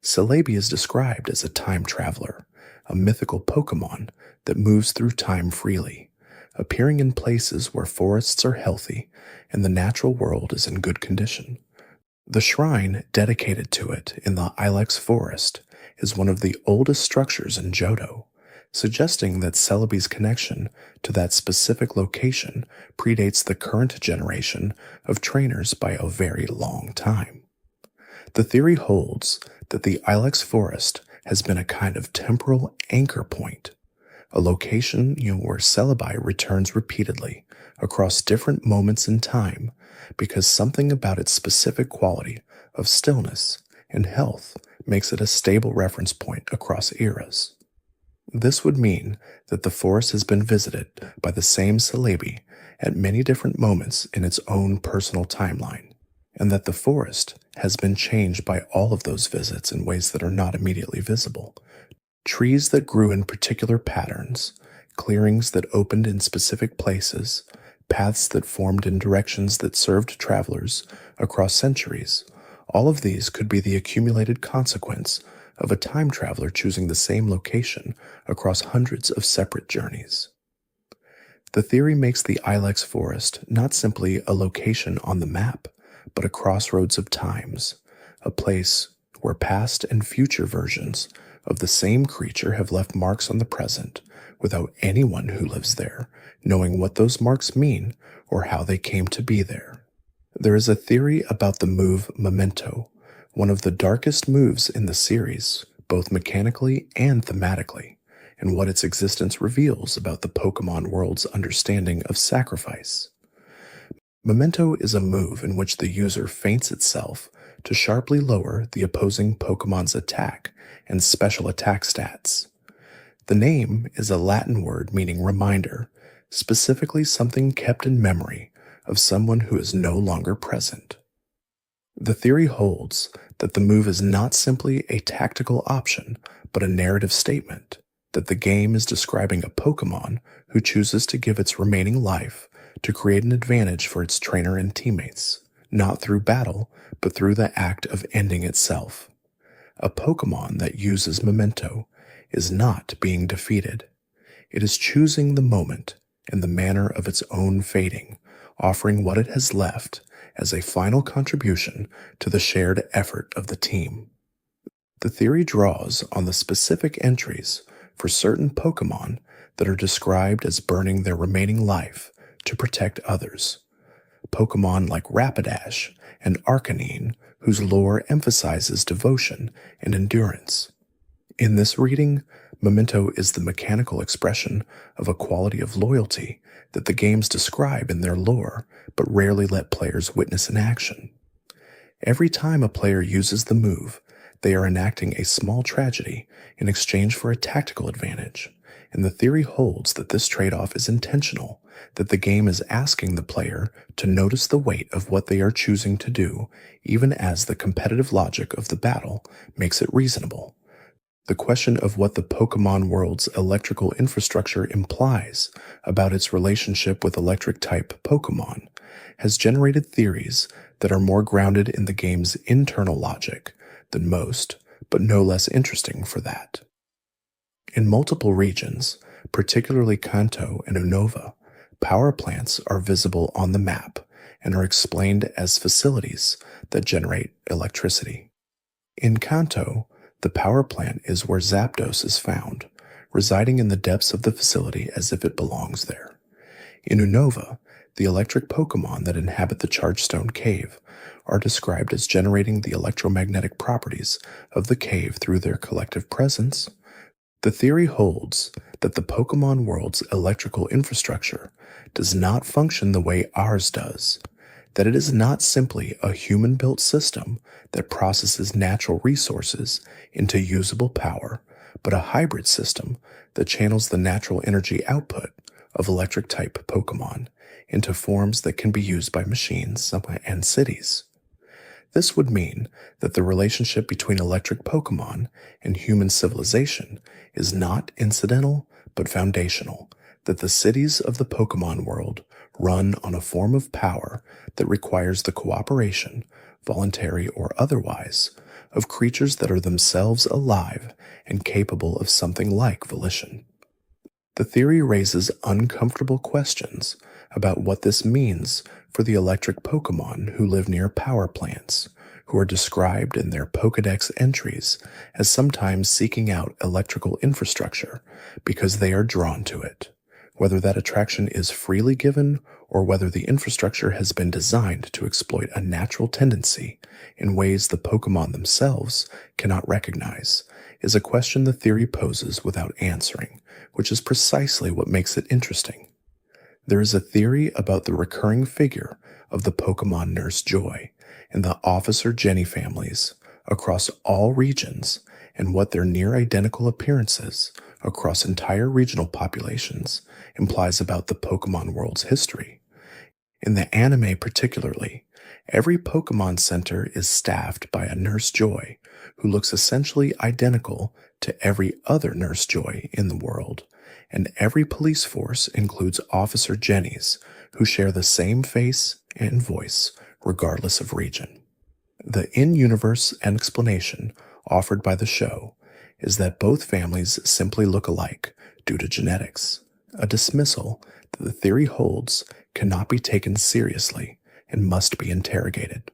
Celebi is described as a time traveler, a mythical Pokemon that moves through time freely, appearing in places where forests are healthy and the natural world is in good condition. The shrine dedicated to it in the Ilex forest is one of the oldest structures in Johto, suggesting that Celebi's connection to that specific location predates the current generation of trainers by a very long time. The theory holds that the Ilex forest has been a kind of temporal anchor point, a location where Celebi returns repeatedly across different moments in time because something about its specific quality of stillness and health makes it a stable reference point across eras. This would mean that the forest has been visited by the same Celebi at many different moments in its own personal timeline, and that the forest has been changed by all of those visits in ways that are not immediately visible. Trees that grew in particular patterns, clearings that opened in specific places, paths that formed in directions that served travelers across centuries, all of these could be the accumulated consequence of a time traveler choosing the same location across hundreds of separate journeys. The theory makes the Ilex forest not simply a location on the map, but a crossroads of times, a place where past and future versions of the same creature have left marks on the present without anyone who lives there knowing what those marks mean or how they came to be there. There is a theory about the move Memento, one of the darkest moves in the series, both mechanically and thematically, and what its existence reveals about the Pokémon world's understanding of sacrifice. Memento is a move in which the user feints itself to sharply lower the opposing Pokémon's attack and special attack stats. The name is a Latin word meaning reminder, specifically something kept in memory of someone who is no longer present. The theory holds that the move is not simply a tactical option, but a narrative statement, that the game is describing a Pokémon who chooses to give its remaining life to create an advantage for its trainer and teammates, not through battle, but through the act of ending itself. A Pokémon that uses Memento is not being defeated. It is choosing the moment and the manner of its own fading, offering what it has left as a final contribution to the shared effort of the team. The theory draws on the specific entries for certain Pokémon that are described as burning their remaining life to protect others. Pokémon like Rapidash and Arcanine, whose lore emphasizes devotion and endurance. In this reading, Memento is the mechanical expression of a quality of loyalty that the games describe in their lore, but rarely let players witness in action. Every time a player uses the move, they are enacting a small tragedy in exchange for a tactical advantage, and the theory holds that this trade-off is intentional, that the game is asking the player to notice the weight of what they are choosing to do, even as the competitive logic of the battle makes it reasonable. The question of what the Pokémon world's electrical infrastructure implies about its relationship with electric-type Pokémon has generated theories that are more grounded in the game's internal logic than most, but no less interesting for that. In multiple regions, particularly Kanto and Unova, power plants are visible on the map and are explained as facilities that generate electricity. In Kanto, the power plant is where Zapdos is found, residing in the depths of the facility as if it belongs there. In Unova, the electric Pokémon that inhabit the Chargestone Cave are described as generating the electromagnetic properties of the cave through their collective presence. The theory holds that the Pokémon world's electrical infrastructure does not function the way ours does, that it is not simply a human-built system that processes natural resources into usable power, but a hybrid system that channels the natural energy output of electric-type Pokémon into forms that can be used by machines and cities. This would mean that the relationship between electric Pokémon and human civilization is not incidental but foundational, that the cities of the Pokémon world run on a form of power that requires the cooperation, voluntary or otherwise, of creatures that are themselves alive and capable of something like volition. The theory raises uncomfortable questions about what this means for the electric Pokémon who live near power plants, who are described in their Pokédex entries as sometimes seeking out electrical infrastructure because they are drawn to it, whether that attraction is freely given or whether the infrastructure has been designed to exploit a natural tendency in ways the Pokémon themselves cannot recognize, is a question the theory poses without answering, which is precisely what makes it interesting. There is a theory about the recurring figure of the Pokémon Nurse Joy and the Officer Jenny families across all regions and what their near-identical appearances across entire regional populations implies about the Pokémon world's history. In the anime particularly, every Pokémon Center is staffed by a Nurse Joy who looks essentially identical to every other Nurse Joy in the world, and every police force includes Officer Jennies who share the same face and voice regardless of region. The in-universe explanation offered by the show is that both families simply look alike due to genetics, a dismissal that the theory holds cannot be taken seriously and must be interrogated.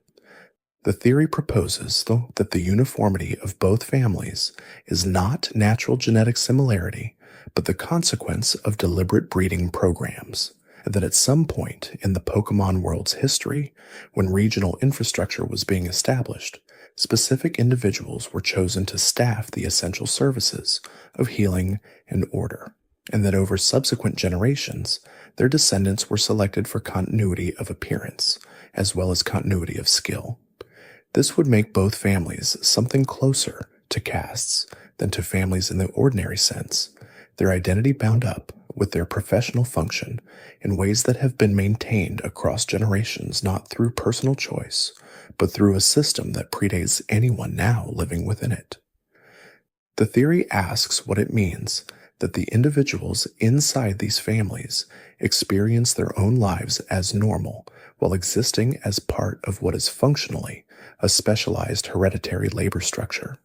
The theory proposes, though, that the uniformity of both families is not natural genetic similarity, but the consequence of deliberate breeding programs, and that at some point in the Pokemon world's history, when regional infrastructure was being established, specific individuals were chosen to staff the essential services of healing and order, and that over subsequent generations, their descendants were selected for continuity of appearance, as well as continuity of skill. This would make both families something closer to castes than to families in the ordinary sense, their identity bound up with their professional function in ways that have been maintained across generations not through personal choice, but through a system that predates anyone now living within it. The theory asks what it means that the individuals inside these families experience their own lives as normal while existing as part of what is functionally a specialized hereditary labor structure,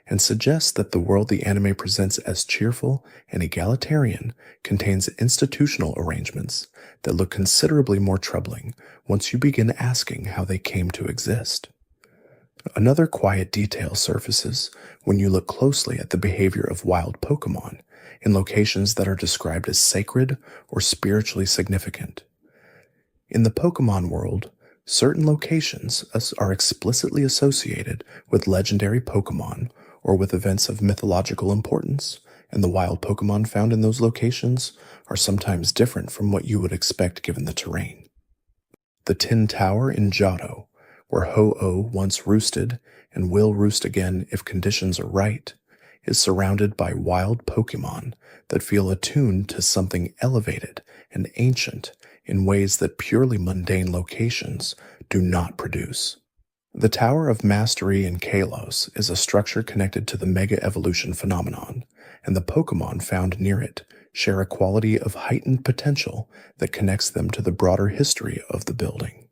and suggests that the world the anime presents as cheerful and egalitarian contains institutional arrangements that look considerably more troubling once you begin asking how they came to exist. Another quiet detail surfaces when you look closely at the behavior of wild Pokemon in locations that are described as sacred or spiritually significant. In the Pokemon world, certain locations are explicitly associated with legendary Pokemon or with events of mythological importance, and the wild Pokemon found in those locations are sometimes different from what you would expect given the terrain. The Tin Tower in Johto, where Ho-Oh once roosted and will roost again if conditions are right, is surrounded by wild Pokemon that feel attuned to something elevated and ancient in ways that purely mundane locations do not produce. The Tower of Mastery in Kalos is a structure connected to the Mega Evolution phenomenon, and the Pokemon found near it share a quality of heightened potential that connects them to the broader history of the building.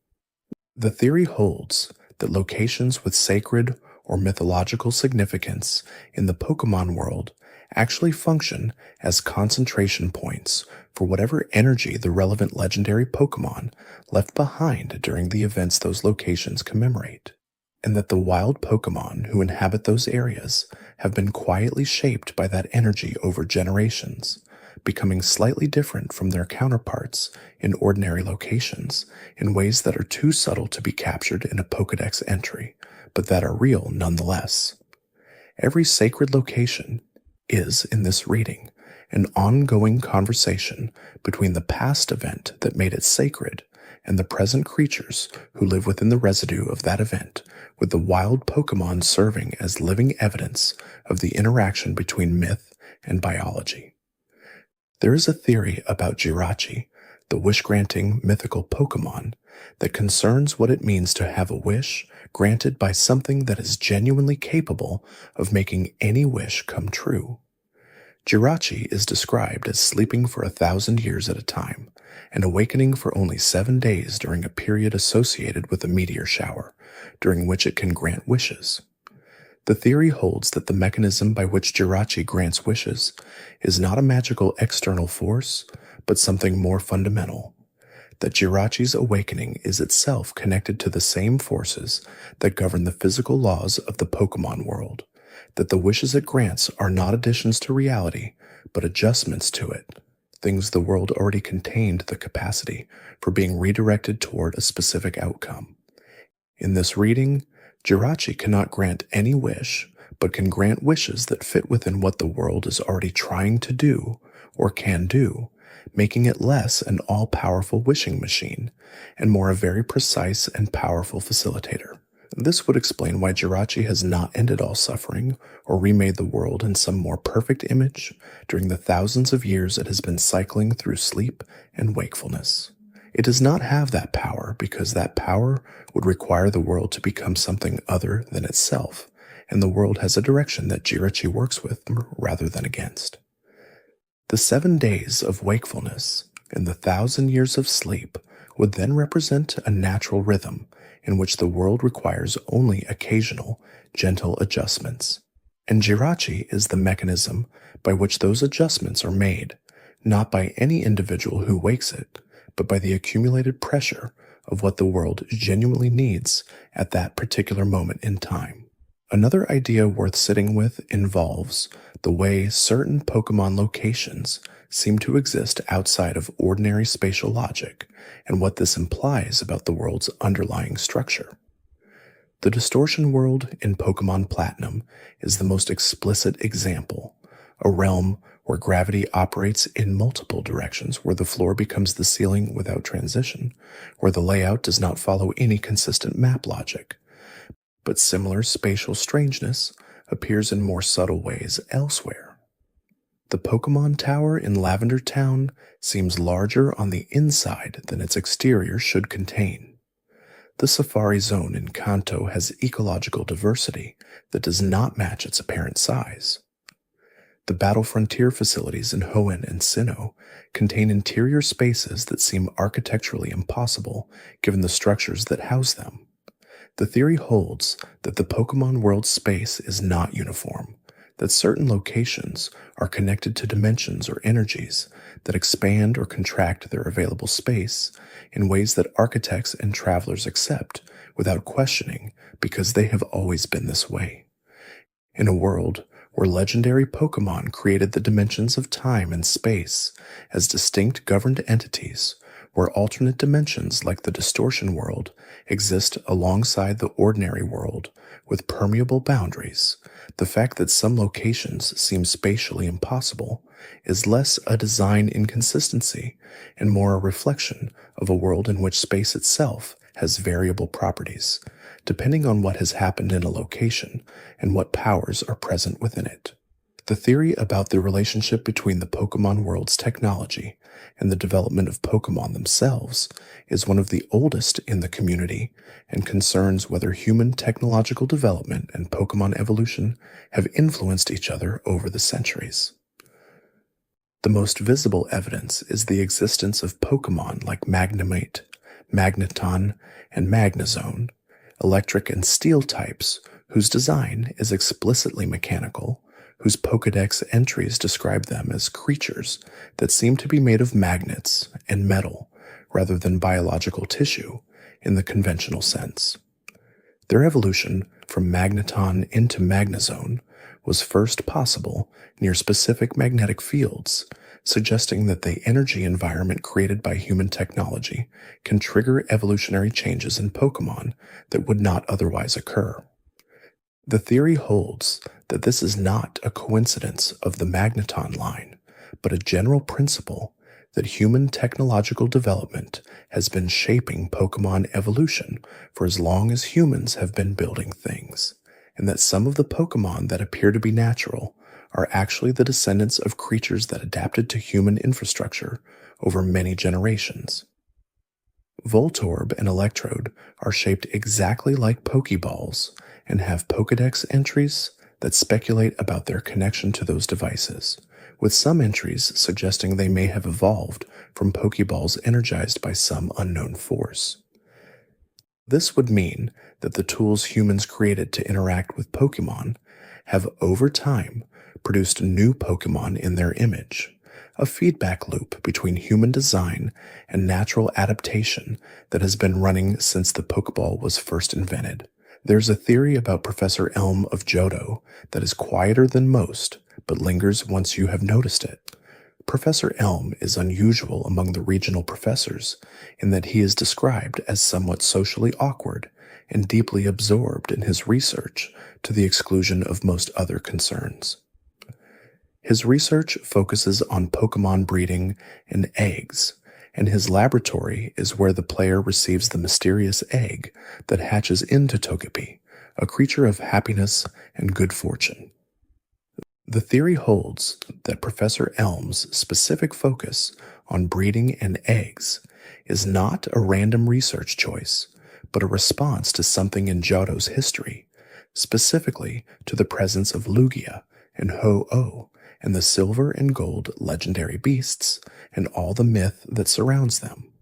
The theory holds that locations with sacred or mythological significance in the Pokemon world actually function as concentration points for whatever energy the relevant legendary Pokemon left behind during the events those locations commemorate, and that the wild Pokemon who inhabit those areas have been quietly shaped by that energy over generations, becoming slightly different from their counterparts in ordinary locations in ways that are too subtle to be captured in a Pokédex entry, but that are real nonetheless. Every sacred location is, in this reading, an ongoing conversation between the past event that made it sacred and the present creatures who live within the residue of that event, with the wild Pokemon serving as living evidence of the interaction between myth and biology. There is a theory about Jirachi, the wish-granting mythical Pokemon, that concerns what it means to have a wish granted by something that is genuinely capable of making any wish come true. Jirachi is described as sleeping for 1,000 years at a time and awakening for only 7 days during a period associated with a meteor shower, during which it can grant wishes. The theory holds that the mechanism by which Jirachi grants wishes is not a magical external force, but something more fundamental, that Jirachi's awakening is itself connected to the same forces that govern the physical laws of the Pokemon world, that the wishes it grants are not additions to reality, but adjustments to it, things the world already contained the capacity for being redirected toward a specific outcome. In this reading, Jirachi cannot grant any wish, but can grant wishes that fit within what the world is already trying to do, or can do, making it less an all-powerful wishing machine, and more a very precise and powerful facilitator. This would explain why Jirachi has not ended all suffering, or remade the world in some more perfect image during the thousands of years it has been cycling through sleep and wakefulness. It does not have that power because that power would require the world to become something other than itself, and the world has a direction that Jirachi works with rather than against. The 7 days of wakefulness and the 1,000 years of sleep would then represent a natural rhythm in which the world requires only occasional, gentle adjustments. And Jirachi is the mechanism by which those adjustments are made, not by any individual who wakes it, but by the accumulated pressure of what the world genuinely needs at that particular moment in time. Another idea worth sitting with involves the way certain Pokemon locations seem to exist outside of ordinary spatial logic and what this implies about the world's underlying structure. The distortion world in Pokemon Platinum is the most explicit example, a realm where gravity operates in multiple directions, where the floor becomes the ceiling without transition, where the layout does not follow any consistent map logic. But similar spatial strangeness appears in more subtle ways elsewhere. The Pokemon Tower in Lavender Town seems larger on the inside than its exterior should contain. The Safari Zone in Kanto has ecological diversity that does not match its apparent size. The Battle Frontier facilities in Hoenn and Sinnoh contain interior spaces that seem architecturally impossible given the structures that house them. The theory holds that the Pokemon world space is not uniform, that certain locations are connected to dimensions or energies that expand or contract their available space in ways that architects and travelers accept without questioning because they have always been this way. In a world where legendary Pokemon created the dimensions of time and space as distinct governed entities, where alternate dimensions like the distortion world exist alongside the ordinary world with permeable boundaries, the fact that some locations seem spatially impossible is less a design inconsistency and more a reflection of a world in which space itself has variable properties, depending on what has happened in a location and what powers are present within it. The theory about the relationship between the Pokemon world's technology and the development of Pokemon themselves is one of the oldest in the community and concerns whether human technological development and Pokemon evolution have influenced each other over the centuries. The most visible evidence is the existence of Pokemon like Magnemite, Magneton, and Magnezone, electric and steel types whose design is explicitly mechanical, whose Pokédex entries describe them as creatures that seem to be made of magnets and metal rather than biological tissue in the conventional sense. Their evolution from Magneton into Magnezone was first possible near specific magnetic fields, suggesting that the energy environment created by human technology can trigger evolutionary changes in Pokémon that would not otherwise occur. The theory holds that this is not a coincidence of the Magneton line, but a general principle that human technological development has been shaping Pokemon evolution for as long as humans have been building things, and that some of the Pokemon that appear to be natural are actually the descendants of creatures that adapted to human infrastructure over many generations. Voltorb and Electrode are shaped exactly like Pokeballs and have Pokédex entries that speculate about their connection to those devices, with some entries suggesting they may have evolved from Pokeballs energized by some unknown force. This would mean that the tools humans created to interact with Pokemon have, over time, produced new Pokemon in their image, a feedback loop between human design and natural adaptation that has been running since the Pokeball was first invented. There's a theory about Professor Elm of Johto that is quieter than most, but lingers once you have noticed it. Professor Elm is unusual among the regional professors in that he is described as somewhat socially awkward and deeply absorbed in his research to the exclusion of most other concerns. His research focuses on Pokemon breeding and eggs, and his laboratory is where the player receives the mysterious egg that hatches into Togepi, a creature of happiness and good fortune. The theory holds that Professor Elm's specific focus on breeding and eggs is not a random research choice, but a response to something in Johto's history, specifically to the presence of Lugia and Ho-Oh, and the silver and gold legendary beasts, and all the myth that surrounds them.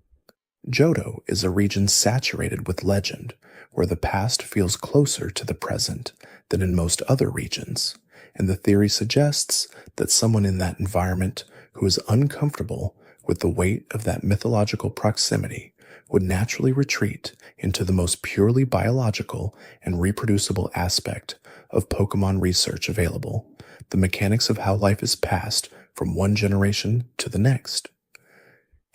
Johto is a region saturated with legend, where the past feels closer to the present than in most other regions, and the theory suggests that someone in that environment who is uncomfortable with the weight of that mythological proximity would naturally retreat into the most purely biological and reproducible aspect of Pokemon research available, the mechanics of how life is passed from one generation to the next.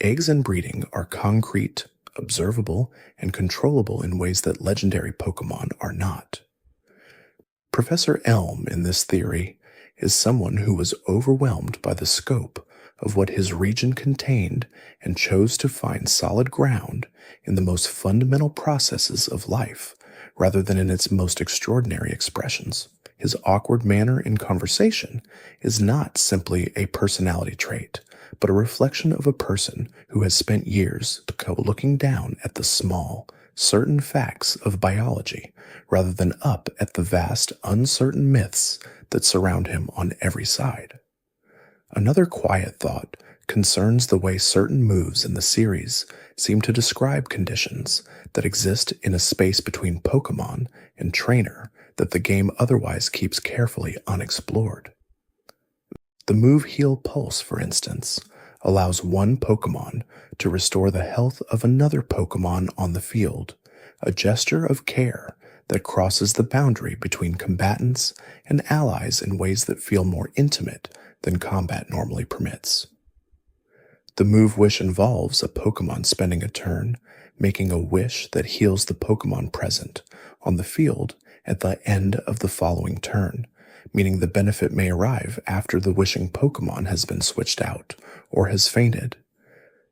Eggs and breeding are concrete, observable, and controllable in ways that legendary Pokemon are not. Professor Elm in this theory is someone who was overwhelmed by the scope of what his region contained and chose to find solid ground in the most fundamental processes of life rather than in its most extraordinary expressions. His awkward manner in conversation is not simply a personality trait, but a reflection of a person who has spent years looking down at the small, certain facts of biology rather than up at the vast, uncertain myths that surround him on every side. Another quiet thought concerns the way certain moves in the series seem to describe conditions that exist in a space between Pokemon and trainer that the game otherwise keeps carefully unexplored. The move Heal Pulse, for instance, allows one Pokemon to restore the health of another Pokemon on the field, a gesture of care that crosses the boundary between combatants and allies in ways that feel more intimate than combat normally permits. The move Wish involves a Pokemon spending a turn, making a wish that heals the Pokemon present on the field at the end of the following turn, meaning the benefit may arrive after the wishing Pokemon has been switched out or has fainted.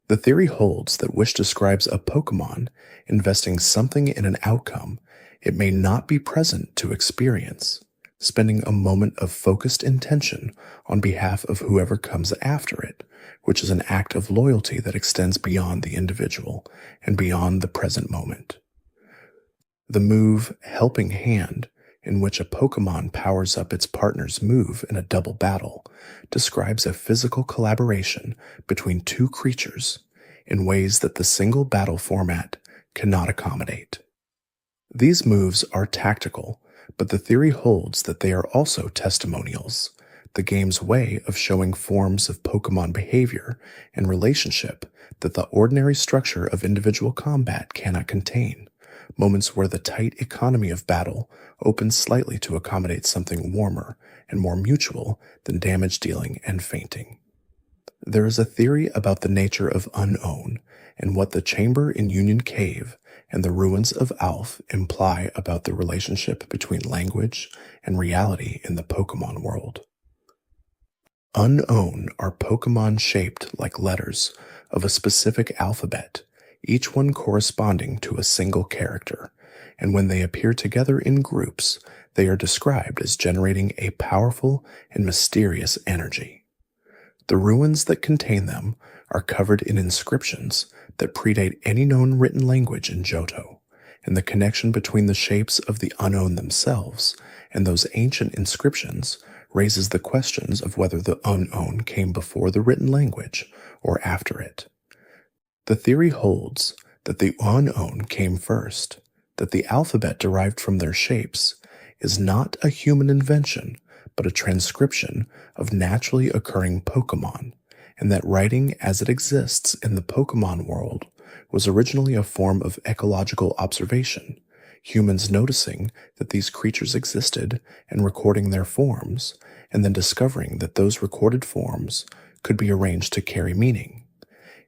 The theory holds that Wish describes a Pokemon investing something in an outcome it may not be present to experience, spending a moment of focused intention on behalf of whoever comes after it, which is an act of loyalty that extends beyond the individual and beyond the present moment. The move Helping Hand, in which a Pokemon powers up its partner's move in a double battle, describes a physical collaboration between two creatures in ways that the single battle format cannot accommodate. These moves are tactical, but the theory holds that they are also testimonials, the game's way of showing forms of Pokemon behavior and relationship that the ordinary structure of individual combat cannot contain, moments where the tight economy of battle opens slightly to accommodate something warmer and more mutual than damage dealing and fainting. There is a theory about the nature of unown and what the chamber in Union Cave and the ruins of Alph imply about the relationship between language and reality in the Pokemon world. Unown are Pokemon shaped like letters of a specific alphabet, each one corresponding to a single character, and when they appear together in groups, they are described as generating a powerful and mysterious energy. The ruins that contain them are covered in inscriptions that predate any known written language in Johto, and the connection between the shapes of the unown themselves and those ancient inscriptions raises the questions of whether the unown came before the written language or after it. The theory holds that the unown came first, that the alphabet derived from their shapes is not a human invention, but a transcription of naturally occurring Pokemon, and that writing as it exists in the Pokemon world was originally a form of ecological observation, humans noticing that these creatures existed and recording their forms, and then discovering that those recorded forms could be arranged to carry meaning.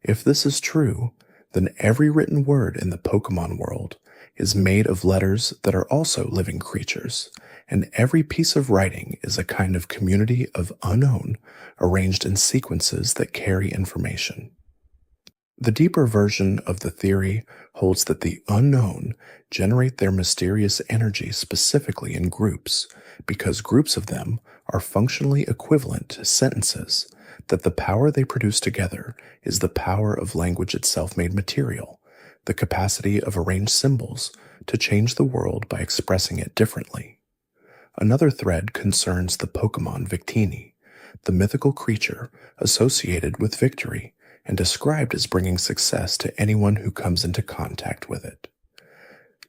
If this is true, then every written word in the Pokemon world is made of letters that are also living creatures, and every piece of writing is a kind of community of unown arranged in sequences that carry information. The deeper version of the theory holds that the unown generate their mysterious energy specifically in groups, because groups of them are functionally equivalent to sentences, that the power they produce together is the power of language itself made material, the capacity of arranged symbols to change the world by expressing it differently. Another thread concerns the Pokemon Victini, the mythical creature associated with victory and described as bringing success to anyone who comes into contact with it.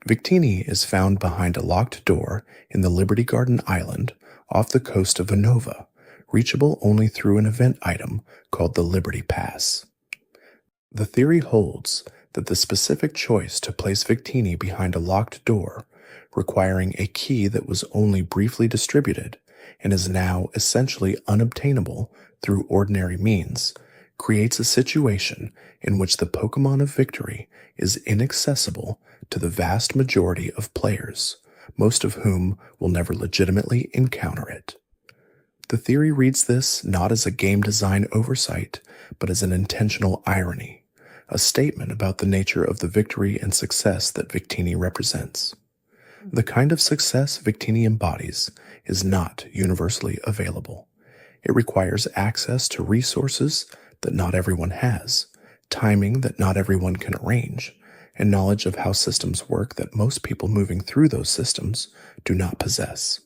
Victini is found behind a locked door in the Liberty Garden Island off the coast of Unova, reachable only through an event item called the Liberty Pass. The theory holds that the specific choice to place Victini behind a locked door, requiring a key that was only briefly distributed and is now essentially unobtainable through ordinary means, creates a situation in which the Pokémon of Victory is inaccessible to the vast majority of players, most of whom will never legitimately encounter it. The theory reads this not as a game design oversight, but as an intentional irony, a statement about the nature of the victory and success that Victini represents. The kind of success Victini embodies is not universally available. It requires access to resources that not everyone has, timing that not everyone can arrange, and knowledge of how systems work that most people moving through those systems do not possess.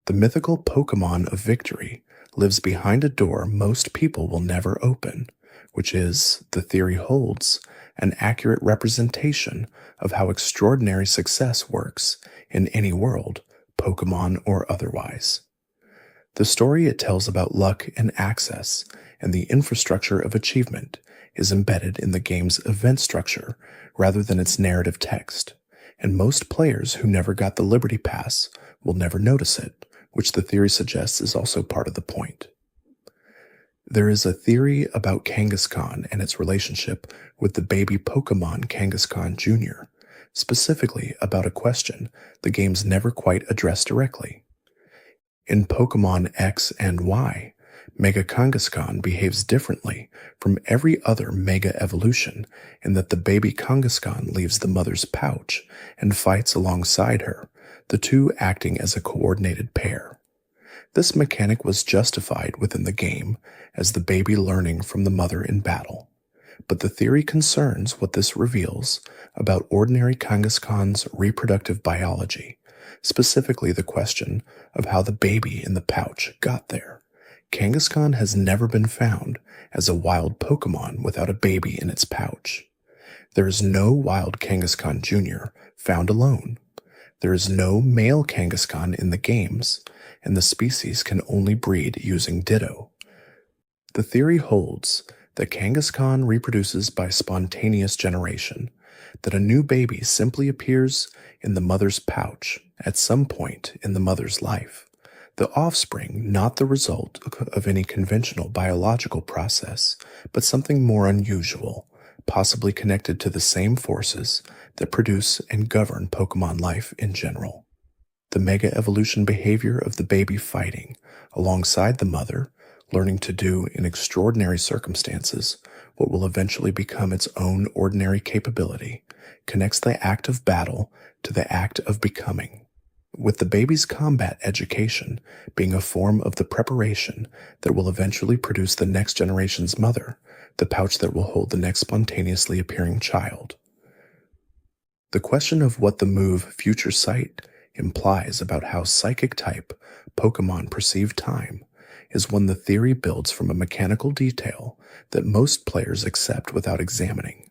The mythical Pokémon of Victory lives behind a door most people will never open, which is, the theory holds, an accurate representation of how extraordinary success works in any world, Pokémon or otherwise. The story it tells about luck and access and the infrastructure of achievement is embedded in the game's event structure rather than its narrative text, and most players who never got the Liberty Pass will never notice it, which the theory suggests is also part of the point. There is a theory about Kangaskhan and its relationship with the baby Pokémon Kangaskhan Jr., specifically about a question the game's never quite addressed directly. In Pokémon X and Y, Mega Kangaskhan behaves differently from every other Mega evolution in that the baby Kangaskhan leaves the mother's pouch and fights alongside her, the two acting as a coordinated pair. This mechanic was justified within the game as the baby learning from the mother in battle, but the theory concerns what this reveals about ordinary Kangaskhan's reproductive biology, specifically the question of how the baby in the pouch got there. Kangaskhan has never been found as a wild Pokémon without a baby in its pouch. There is no wild Kangaskhan Jr. found alone. There is no male Kangaskhan in the games, and the species can only breed using Ditto. The theory holds that Kangaskhan reproduces by spontaneous generation, that a new baby simply appears in the mother's pouch at some point in the mother's life, the offspring not the result of any conventional biological process, but something more unusual, possibly connected to the same forces that produce and govern Pokémon life in general. The mega evolution behavior of the baby fighting alongside the mother, learning to do in extraordinary circumstances what will eventually become its own ordinary capability, connects the act of battle to the act of becoming, with the baby's combat education being a form of the preparation that will eventually produce the next generation's mother, the pouch that will hold the next spontaneously appearing child. The question of what the move Future Sight implies about how psychic-type Pokémon perceive time is one the theory builds from a mechanical detail that most players accept without examining.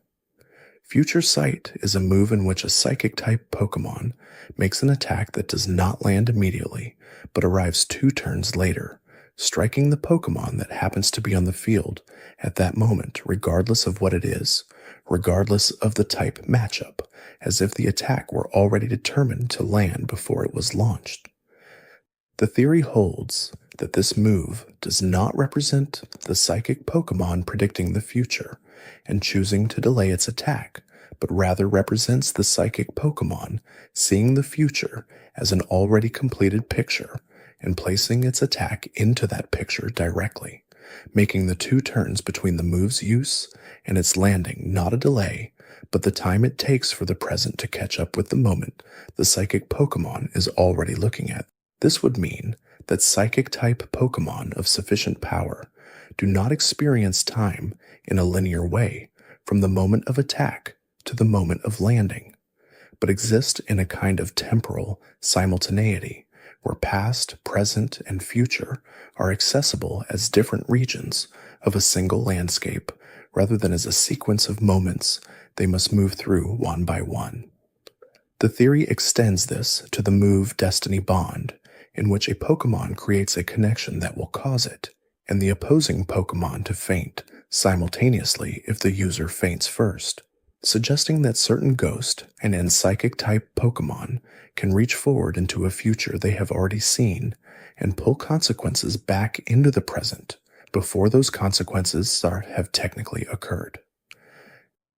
Future Sight is a move in which a psychic-type Pokémon makes an attack that does not land immediately, but arrives 2 turns later, striking the Pokémon that happens to be on the field at that moment, regardless of what it is, regardless of the type matchup, as if the attack were already determined to land before it was launched. The theory holds that this move does not represent the psychic Pokémon predicting the future and choosing to delay its attack, but rather represents the psychic Pokémon seeing the future as an already completed picture and placing its attack into that picture directly, making the 2 turns between the move's use and its landing not a delay, but the time it takes for the present to catch up with the moment the psychic Pokémon is already looking at. This would mean that psychic-type Pokémon of sufficient power do not experience time in a linear way from the moment of attack to the moment of landing, but exist in a kind of temporal simultaneity where past, present, and future are accessible as different regions of a single landscape rather than as a sequence of moments they must move through one by one. The theory extends this to the move Destiny Bond, in which a Pokémon creates a connection that will cause it, and the opposing Pokémon to faint simultaneously if the user faints first, suggesting that certain ghost and psychic type Pokemon can reach forward into a future they have already seen and pull consequences back into the present before those consequences have technically occurred.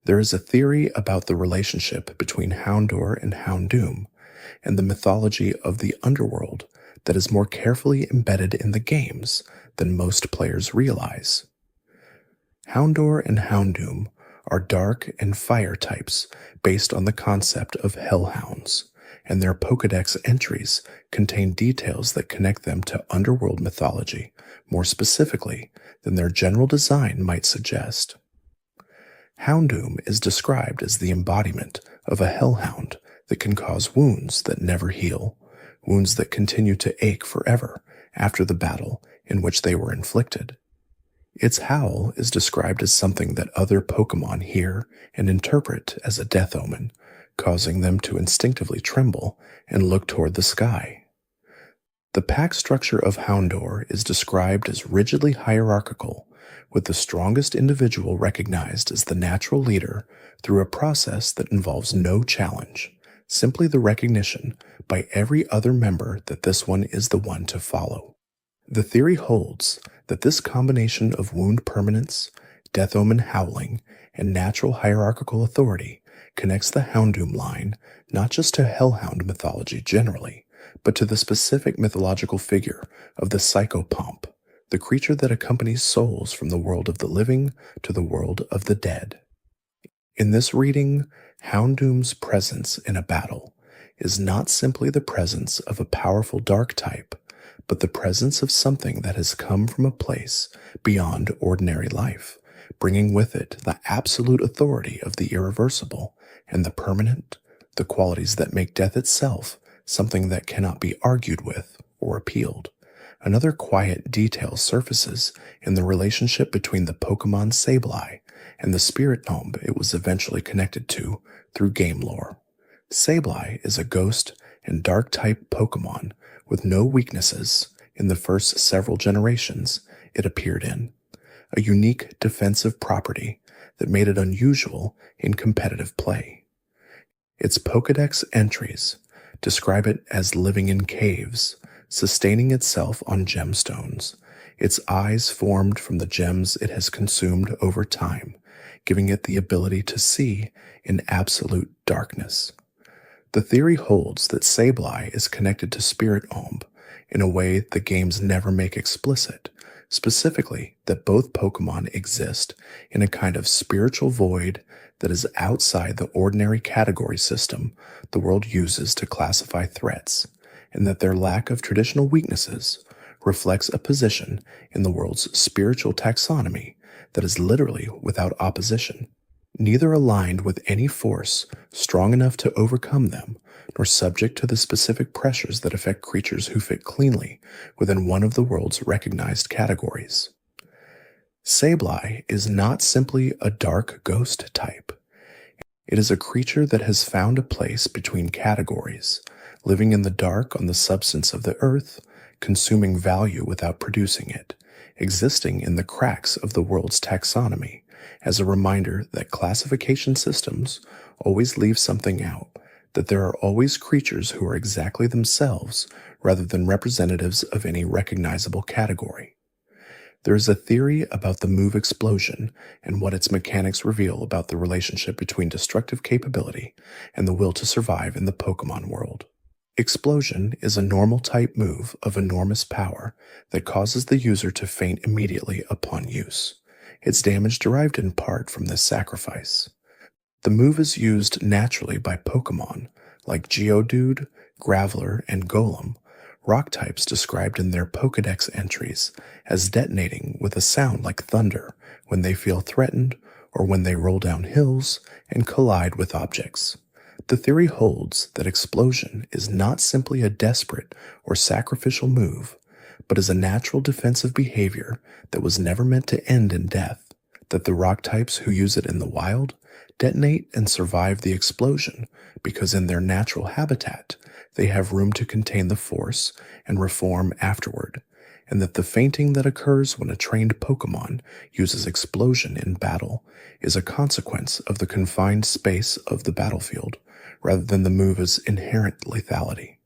There is a theory about the relationship between Houndour and Houndoom and the mythology of the underworld that is more carefully embedded in the games than most players realize. Houndour and Houndoom are dark and fire types based on the concept of hellhounds, and their Pokédex entries contain details that connect them to underworld mythology more specifically than their general design might suggest. Houndoom is described as the embodiment of a hellhound that can cause wounds that never heal, wounds that continue to ache forever after the battle in which they were inflicted. Its howl is described as something that other Pokémon hear and interpret as a death omen, causing them to instinctively tremble and look toward the sky. The pack structure of Houndour is described as rigidly hierarchical, with the strongest individual recognized as the natural leader through a process that involves no challenge, simply the recognition by every other member that this one is the one to follow. The theory holds that this combination of wound permanence, death omen howling, and natural hierarchical authority connects the Houndoom line not just to hellhound mythology generally, but to the specific mythological figure of the Psychopomp, the creature that accompanies souls from the world of the living to the world of the dead. In this reading, Houndoom's presence in a battle is not simply the presence of a powerful dark type, but the presence of something that has come from a place beyond ordinary life, bringing with it the absolute authority of the irreversible and the permanent, the qualities that make death itself something that cannot be argued with or appealed. Another quiet detail surfaces in the relationship between the Pokemon Sableye and the spirit gnome it was eventually connected to through game lore. Sableye is a ghost and dark-type Pokemon with no weaknesses in the first several generations it appeared in, a unique defensive property that made it unusual in competitive play. Its Pokédex entries describe it as living in caves, sustaining itself on gemstones, its eyes formed from the gems it has consumed over time, giving it the ability to see in absolute darkness. The theory holds that Sableye is connected to Spirit Omb in a way the games never make explicit, specifically that both Pokemon exist in a kind of spiritual void that is outside the ordinary category system the world uses to classify threats, and that their lack of traditional weaknesses reflects a position in the world's spiritual taxonomy that is literally without opposition, neither aligned with any force strong enough to overcome them, nor subject to the specific pressures that affect creatures who fit cleanly within one of the world's recognized categories. Sableye is not simply a dark ghost type. It is a creature that has found a place between categories, living in the dark on the substance of the earth, consuming value without producing it, existing in the cracks of the world's taxonomy, as a reminder that classification systems always leave something out, that there are always creatures who are exactly themselves rather than representatives of any recognizable category. There is a theory about the move Explosion and what its mechanics reveal about the relationship between destructive capability and the will to survive in the Pokemon world. Explosion is a normal type move of enormous power that causes the user to faint immediately upon use, its damage derived in part from this sacrifice. The move is used naturally by Pokemon like Geodude, Graveler, and Golem, rock types described in their Pokédex entries as detonating with a sound like thunder when they feel threatened or when they roll down hills and collide with objects. The theory holds that Explosion is not simply a desperate or sacrificial move, but is a natural defensive behavior that was never meant to end in death, that the rock types who use it in the wild detonate and survive the explosion because in their natural habitat they have room to contain the force and reform afterward, and that the fainting that occurs when a trained Pokémon uses explosion in battle is a consequence of the confined space of the battlefield, rather than the move's inherent lethality.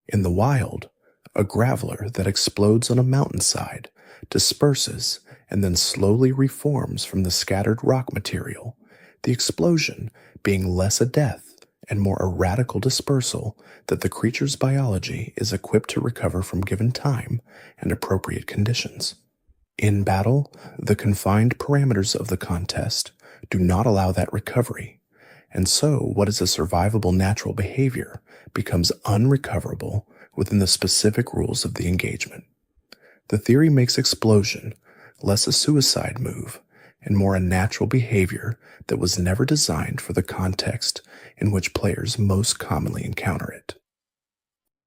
In the wild, a graveler that explodes on a mountainside disperses and then slowly reforms from the scattered rock material, the explosion being less a death and more a radical dispersal that the creature's biology is equipped to recover from given time and appropriate conditions. In battle, the confined parameters of the contest do not allow that recovery, and so what is a survivable natural behavior becomes unrecoverable within the specific rules of the engagement. The theory makes explosion less a suicide move and more a natural behavior that was never designed for the context in which players most commonly encounter it.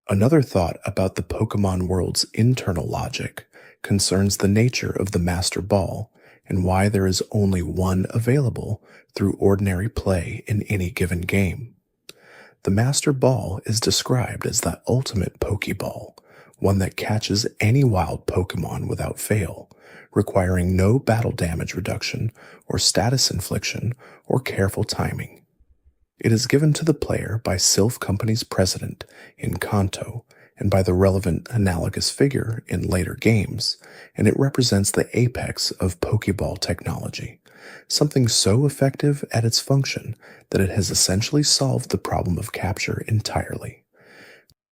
Another thought about the Pokémon world's internal logic concerns the nature of the Master Ball and why there is only one available through ordinary play in any given game. The Master Ball is described as the ultimate Pokéball, one that catches any wild Pokémon without fail, requiring no battle damage reduction or status infliction or careful timing. It is given to the player by Sylph Company's president in Kanto and by the relevant analogous figure in later games, and it represents the apex of Pokéball technology, something so effective at its function that it has essentially solved the problem of capture entirely.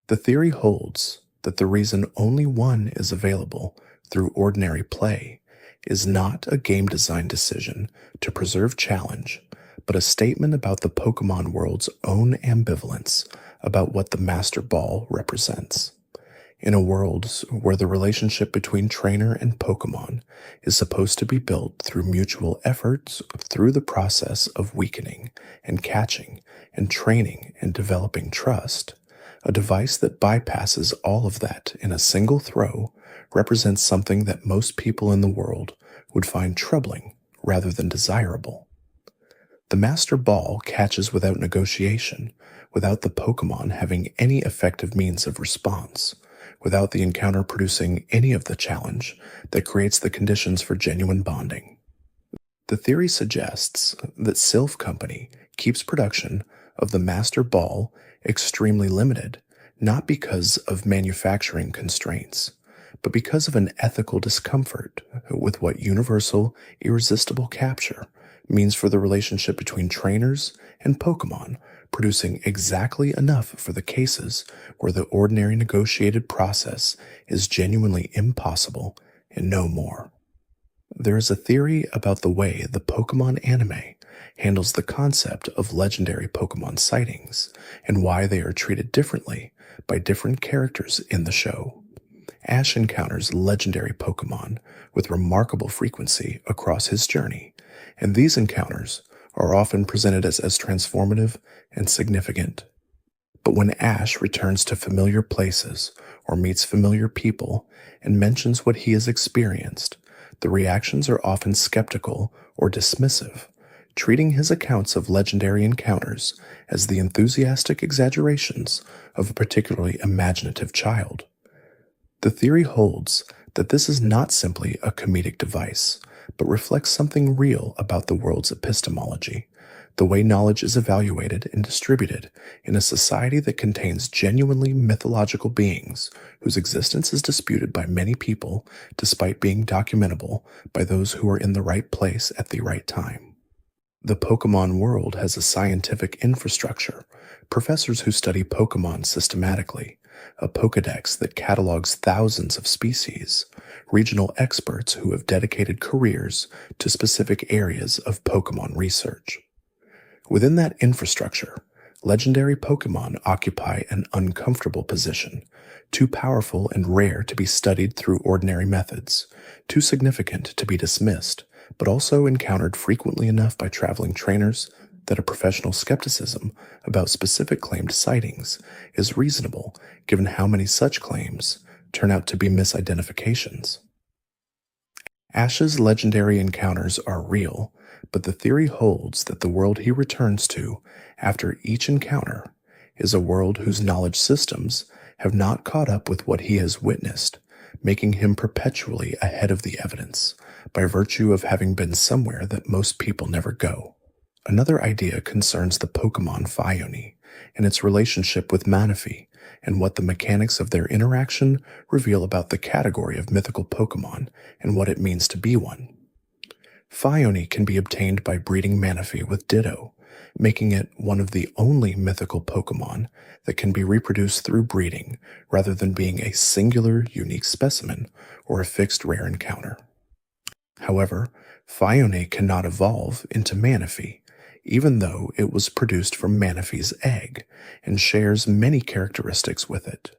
The theory holds that the reason only one is available through ordinary play is not a game design decision to preserve challenge, but a statement about the Pokémon world's own ambivalence about what the Master Ball represents. In a world where the relationship between trainer and Pokémon is supposed to be built through mutual efforts through the process of weakening and catching and training and developing trust, a device that bypasses all of that in a single throw represents something that most people in the world would find troubling rather than desirable. The Master Ball catches without negotiation, without the Pokémon having any effective means of response, without the encounter producing any of the challenge that creates the conditions for genuine bonding. The theory suggests that Sylph Company keeps production of the Master Ball extremely limited, not because of manufacturing constraints, but because of an ethical discomfort with what universal, irresistible capture means for the relationship between trainers and Pokémon, producing exactly enough for the cases where the ordinary negotiated process is genuinely impossible and no more. There is a theory about the way the Pokémon anime handles the concept of legendary Pokémon sightings and why they are treated differently by different characters in the show. Ash encounters legendary Pokémon with remarkable frequency across his journey, and these encounters are often presented as transformative and significant. But when Ash returns to familiar places or meets familiar people and mentions what he has experienced, the reactions are often skeptical or dismissive, treating his accounts of legendary encounters as the enthusiastic exaggerations of a particularly imaginative child. The theory holds that this is not simply a comedic device, but reflects something real about the world's epistemology, the way knowledge is evaluated and distributed in a society that contains genuinely mythological beings whose existence is disputed by many people despite being documentable by those who are in the right place at the right time. The Pokémon world has a scientific infrastructure, professors who study Pokémon systematically, a Pokédex that catalogs thousands of species, regional experts who have dedicated careers to specific areas of Pokémon research. Within that infrastructure, legendary Pokémon occupy an uncomfortable position, too powerful and rare to be studied through ordinary methods, too significant to be dismissed, but also encountered frequently enough by traveling trainers that a professional skepticism about specific claimed sightings is reasonable given how many such claims turn out to be misidentifications. Ash's legendary encounters are real, but the theory holds that the world he returns to after each encounter is a world whose knowledge systems have not caught up with what he has witnessed, making him perpetually ahead of the evidence by virtue of having been somewhere that most people never go. Another idea concerns the Pokemon Phione and its relationship with Manaphy, and what the mechanics of their interaction reveal about the category of mythical Pokemon and what it means to be one. Phione can be obtained by breeding Manaphy with Ditto, making it one of the only mythical Pokemon that can be reproduced through breeding rather than being a singular, unique specimen or a fixed rare encounter. However, Phione cannot evolve into Manaphy, even though it was produced from Manaphy's egg and shares many characteristics with it.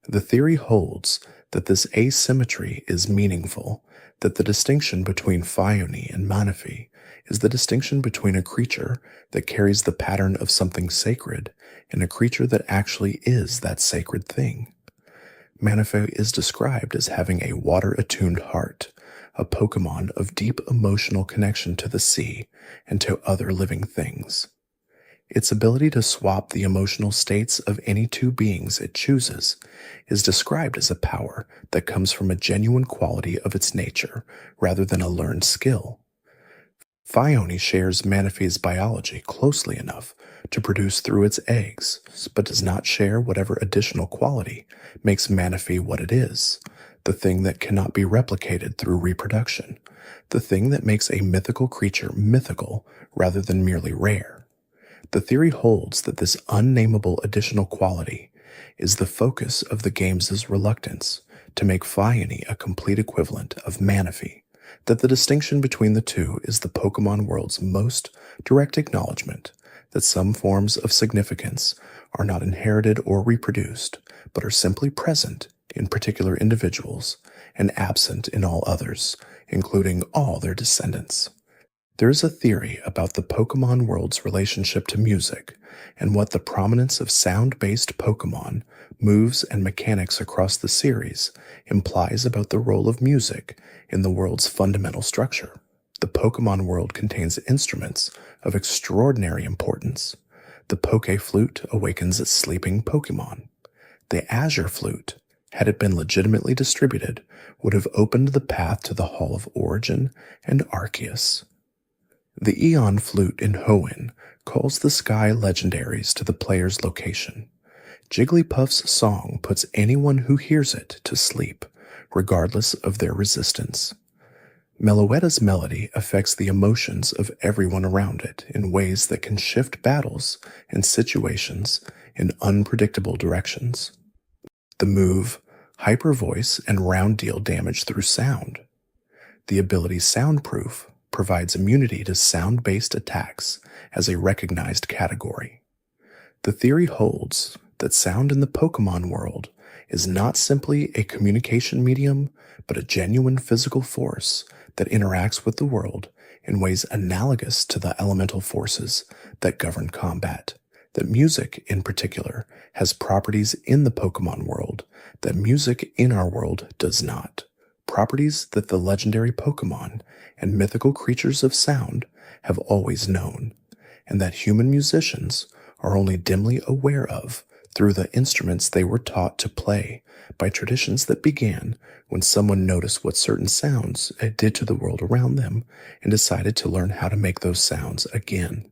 The theory holds that this asymmetry is meaningful, that the distinction between Phione and Manaphy is the distinction between a creature that carries the pattern of something sacred and a creature that actually is that sacred thing. Manaphy is described as having a water-attuned heart, a Pokemon of deep emotional connection to the sea and to other living things. Its ability to swap the emotional states of any two beings it chooses is described as a power that comes from a genuine quality of its nature rather than a learned skill. Phione shares Manaphy's biology closely enough to produce through its eggs, but does not share whatever additional quality makes Manaphy what it is, the thing that cannot be replicated through reproduction, the thing that makes a mythical creature mythical rather than merely rare. The theory holds that this unnameable additional quality is the focus of the game's reluctance to make Phione a complete equivalent of Manaphy, that the distinction between the two is the Pokemon world's most direct acknowledgement that some forms of significance are not inherited or reproduced, but are simply present in particular individuals and absent in all others, including all their descendants. There is a theory about the Pokemon world's relationship to music and what the prominence of sound-based Pokemon, moves, and mechanics across the series implies about the role of music in the world's fundamental structure. The Pokemon world contains instruments of extraordinary importance. The Poké Flute awakens its sleeping Pokemon. The Azure Flute, had it been legitimately distributed, would have opened the path to the Hall of Origin and Arceus. The Eon Flute in Hoenn calls the sky legendaries to the player's location. Jigglypuff's song puts anyone who hears it to sleep, regardless of their resistance. Meloetta's melody affects the emotions of everyone around it in ways that can shift battles and situations in unpredictable directions. The move, Hyper Voice, and Round deal damage through sound. The ability Soundproof provides immunity to sound-based attacks as a recognized category. The theory holds that sound in the Pokemon world is not simply a communication medium, but a genuine physical force that interacts with the world in ways analogous to the elemental forces that govern combat. That music, in particular, has properties in the Pokemon world that music in our world does not. Properties that the legendary Pokemon and mythical creatures of sound have always known, and that human musicians are only dimly aware of through the instruments they were taught to play by traditions that began when someone noticed what certain sounds it did to the world around them and decided to learn how to make those sounds again.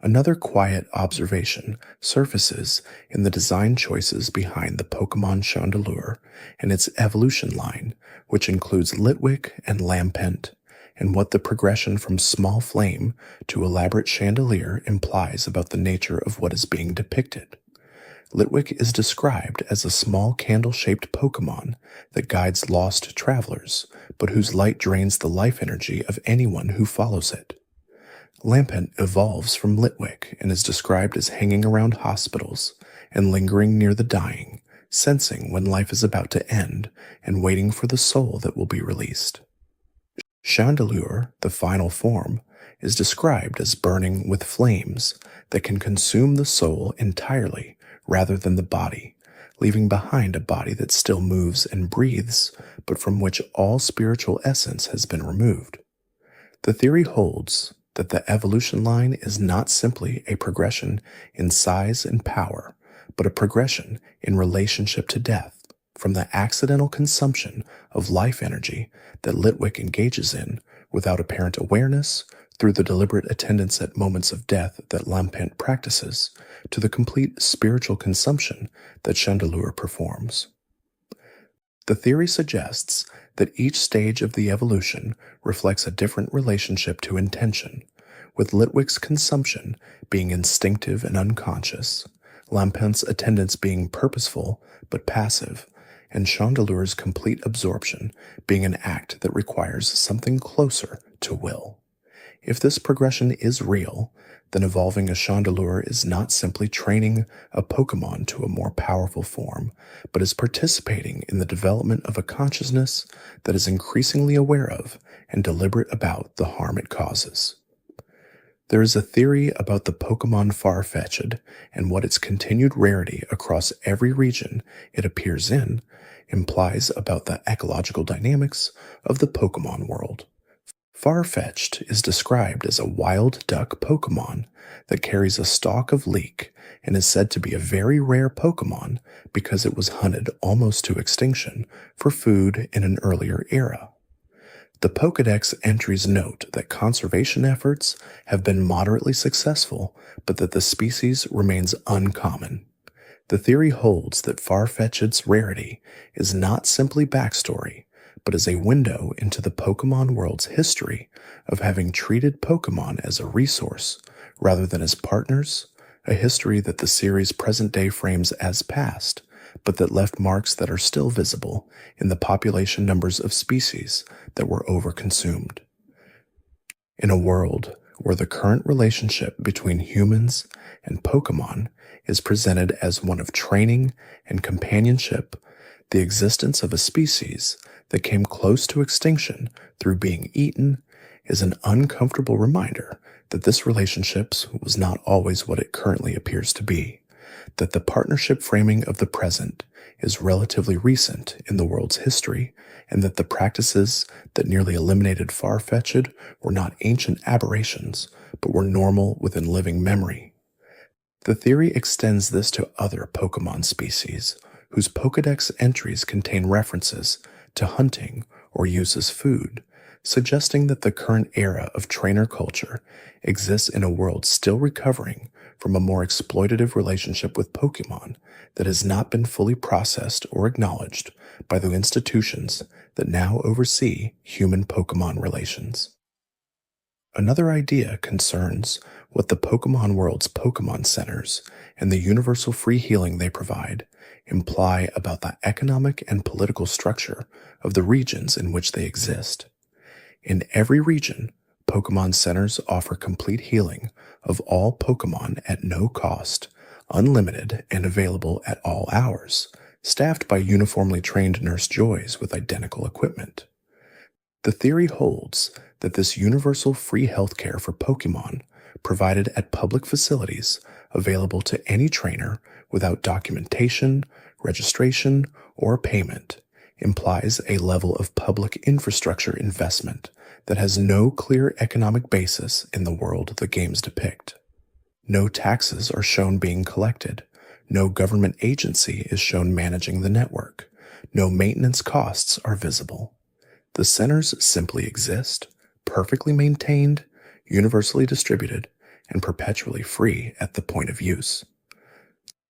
Another quiet observation surfaces in the design choices behind the Pokémon Chandelure and its evolution line, which includes Litwick and Lampent, and what the progression from small flame to elaborate chandelier implies about the nature of what is being depicted. Litwick is described as a small candle-shaped Pokémon that guides lost travelers, but whose light drains the life energy of anyone who follows it. Lampent evolves from Litwick and is described as hanging around hospitals and lingering near the dying, sensing when life is about to end and waiting for the soul that will be released. Chandelure, the final form, is described as burning with flames that can consume the soul entirely rather than the body, leaving behind a body that still moves and breathes, but from which all spiritual essence has been removed. The theory holds that the evolution line is not simply a progression in size and power, but a progression in relationship to death, from the accidental consumption of life energy that Litwick engages in without apparent awareness, through the deliberate attendance at moments of death that Lampent practices, to the complete spiritual consumption that Chandelure performs. The theory suggests that each stage of the evolution reflects a different relationship to intention, with Litwick's consumption being instinctive and unconscious, Lampent's attendance being purposeful but passive, and Chandelure's complete absorption being an act that requires something closer to will. If this progression is real, then evolving a Chandelure is not simply training a Pokémon to a more powerful form, but is participating in the development of a consciousness that is increasingly aware of and deliberate about the harm it causes. There is a theory about the Pokémon Farfetch'd and what its continued rarity across every region it appears in implies about the ecological dynamics of the Pokémon world. Farfetch'd is described as a wild duck Pokémon that carries a stalk of leek and is said to be a very rare Pokémon because it was hunted almost to extinction for food in an earlier era. The Pokédex entries note that conservation efforts have been moderately successful, but that the species remains uncommon. The theory holds that Farfetch'd's rarity is not simply backstory, but is a window into the Pokémon world's history of having treated Pokémon as a resource rather than as partners, a history that the series' present day frames as past, but that left marks that are still visible in the population numbers of species that were overconsumed. In a world where the current relationship between humans and Pokémon is presented as one of training and companionship, the existence of a species that came close to extinction through being eaten is an uncomfortable reminder that this relationship was not always what it currently appears to be, that the partnership framing of the present is relatively recent in the world's history, and that the practices that nearly eliminated Farfetch'd were not ancient aberrations, but were normal within living memory. The theory extends this to other Pokémon species, whose Pokédex entries contain references to hunting or use as food, suggesting that the current era of trainer culture exists in a world still recovering from a more exploitative relationship with Pokémon that has not been fully processed or acknowledged by the institutions that now oversee human Pokémon relations. Another idea concerns what the Pokémon world's Pokémon centers and the universal free healing they provide imply about the economic and political structure of the regions in which they exist. In every region, Pokémon centers offer complete healing of all Pokémon at no cost, unlimited and available at all hours, staffed by uniformly trained Nurse Joys with identical equipment. The theory holds that this universal free healthcare for Pokémon, provided at public facilities available to any trainer without documentation, registration, or payment, implies a level of public infrastructure investment that has no clear economic basis in the world the games depict. No taxes are shown being collected, no government agency is shown managing the network, no maintenance costs are visible. The centers simply exist, perfectly maintained, universally distributed, and perpetually free at the point of use.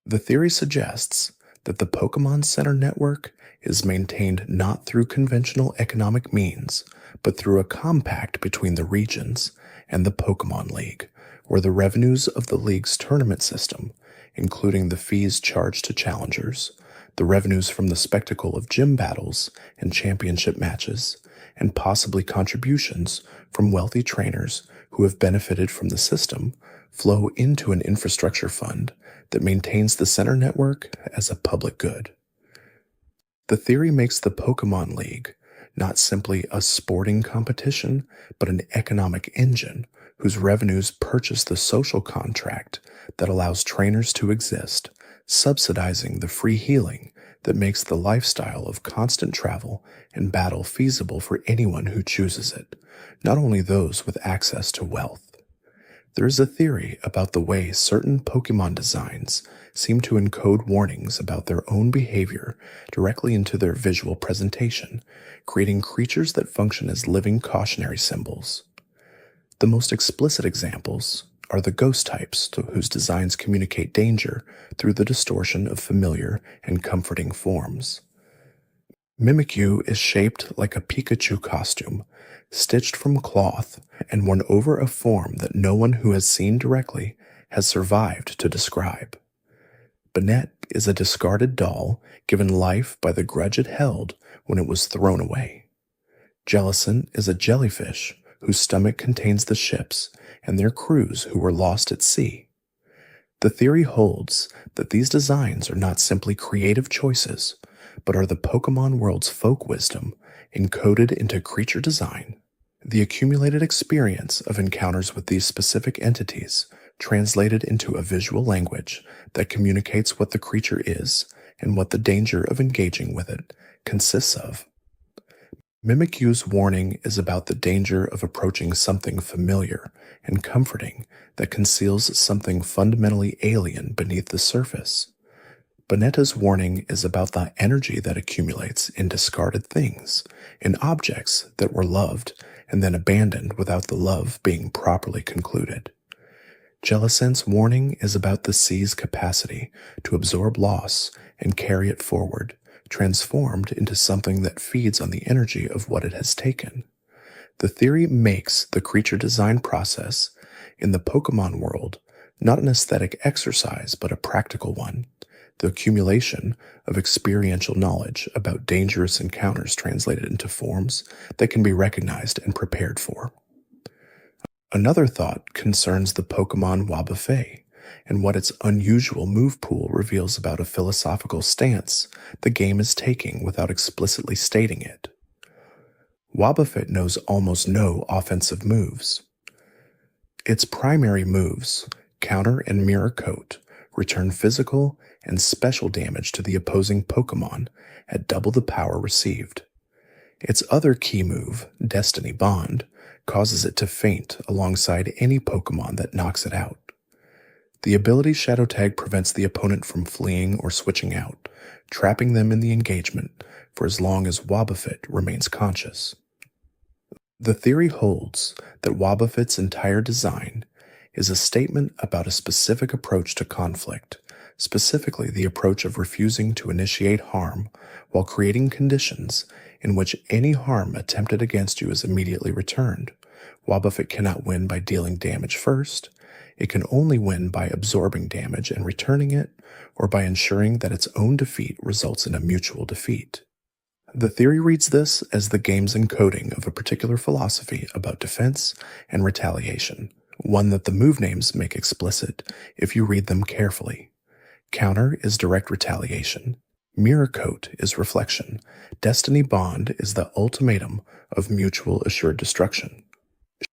The theory suggests that the Pokémon Center network is maintained not through conventional economic means, but through a compact between the regions and the Pokémon League, where the revenues of the league's tournament system, including the fees charged to challengers, the revenues from the spectacle of gym battles and championship matches, and possibly contributions from wealthy trainers who have benefited from the system, flow into an infrastructure fund that maintains the center network as a public good. The theory makes the Pokémon League not simply a sporting competition, but an economic engine whose revenues purchase the social contract that allows trainers to exist, subsidizing the free healing that makes the lifestyle of constant travel and battle feasible for anyone who chooses it, not only those with access to wealth. There is a theory about the way certain Pokemon designs seem to encode warnings about their own behavior directly into their visual presentation, creating creatures that function as living cautionary symbols. The most explicit examples are the ghost types, whose designs communicate danger through the distortion of familiar and comforting forms. Mimikyu is shaped like a Pikachu costume, stitched from cloth and worn over a form that no one who has seen directly has survived to describe. Banette is a discarded doll given life by the grudge it held when it was thrown away. Jellicent is a jellyfish whose stomach contains the ships and their crews who were lost at sea. The theory holds that these designs are not simply creative choices, but are the Pokemon world's folk wisdom encoded into creature design. The accumulated experience of encounters with these specific entities translated into a visual language that communicates what the creature is and what the danger of engaging with it consists of. Mimikyu's warning is about the danger of approaching something familiar and comforting that conceals something fundamentally alien beneath the surface. Banetta's warning is about the energy that accumulates in discarded things, in objects that were loved and then abandoned without the love being properly concluded. Jellicent's warning is about the sea's capacity to absorb loss and carry it forward, transformed into something that feeds on the energy of what it has taken. The theory makes the creature design process in the Pokemon world not an aesthetic exercise but a practical one, the accumulation of experiential knowledge about dangerous encounters translated into forms that can be recognized and prepared for. Another thought concerns the Pokemon Wobbuffet and what its unusual move pool reveals about a philosophical stance the game is taking without explicitly stating it. Wobbuffet knows almost no offensive moves. Its primary moves, Counter and Mirror Coat, return physical and special damage to the opposing Pokemon at double the power received. Its other key move, Destiny Bond, causes it to faint alongside any Pokemon that knocks it out. The ability Shadow Tag prevents the opponent from fleeing or switching out, trapping them in the engagement for as long as Wobbuffet remains conscious. The theory holds that Wobbuffet's entire design is a statement about a specific approach to conflict, specifically the approach of refusing to initiate harm while creating conditions in which any harm attempted against you is immediately returned. Wobbuffet cannot win by dealing damage first. It can only win by absorbing damage and returning it, or by ensuring that its own defeat results in a mutual defeat. The theory reads this as the game's encoding of a particular philosophy about defense and retaliation, one that the move names make explicit if you read them carefully. Counter is direct retaliation. Mirror Coat is reflection. Destiny Bond is the ultimatum of mutual assured destruction.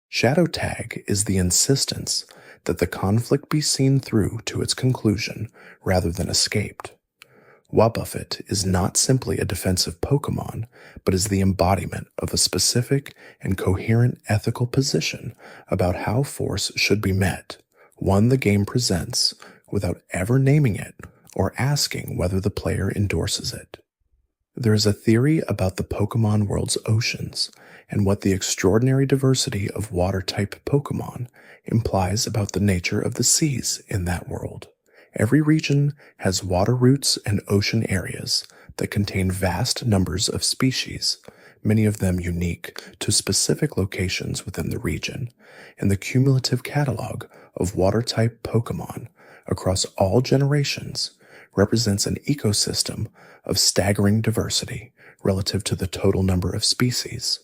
Shadow Tag is the insistence that the conflict be seen through to its conclusion rather than escaped. Wobbuffet is not simply a defensive Pokemon, but is the embodiment of a specific and coherent ethical position about how force should be met, one the game presents without ever naming it or asking whether the player endorses it. There is a theory about the Pokemon world's oceans and what the extraordinary diversity of water-type Pokemon implies about the nature of the seas in that world. Every region has water routes and ocean areas that contain vast numbers of species, many of them unique to specific locations within the region, and the cumulative catalog of water-type Pokemon across all generations represents an ecosystem of staggering diversity relative to the total number of species.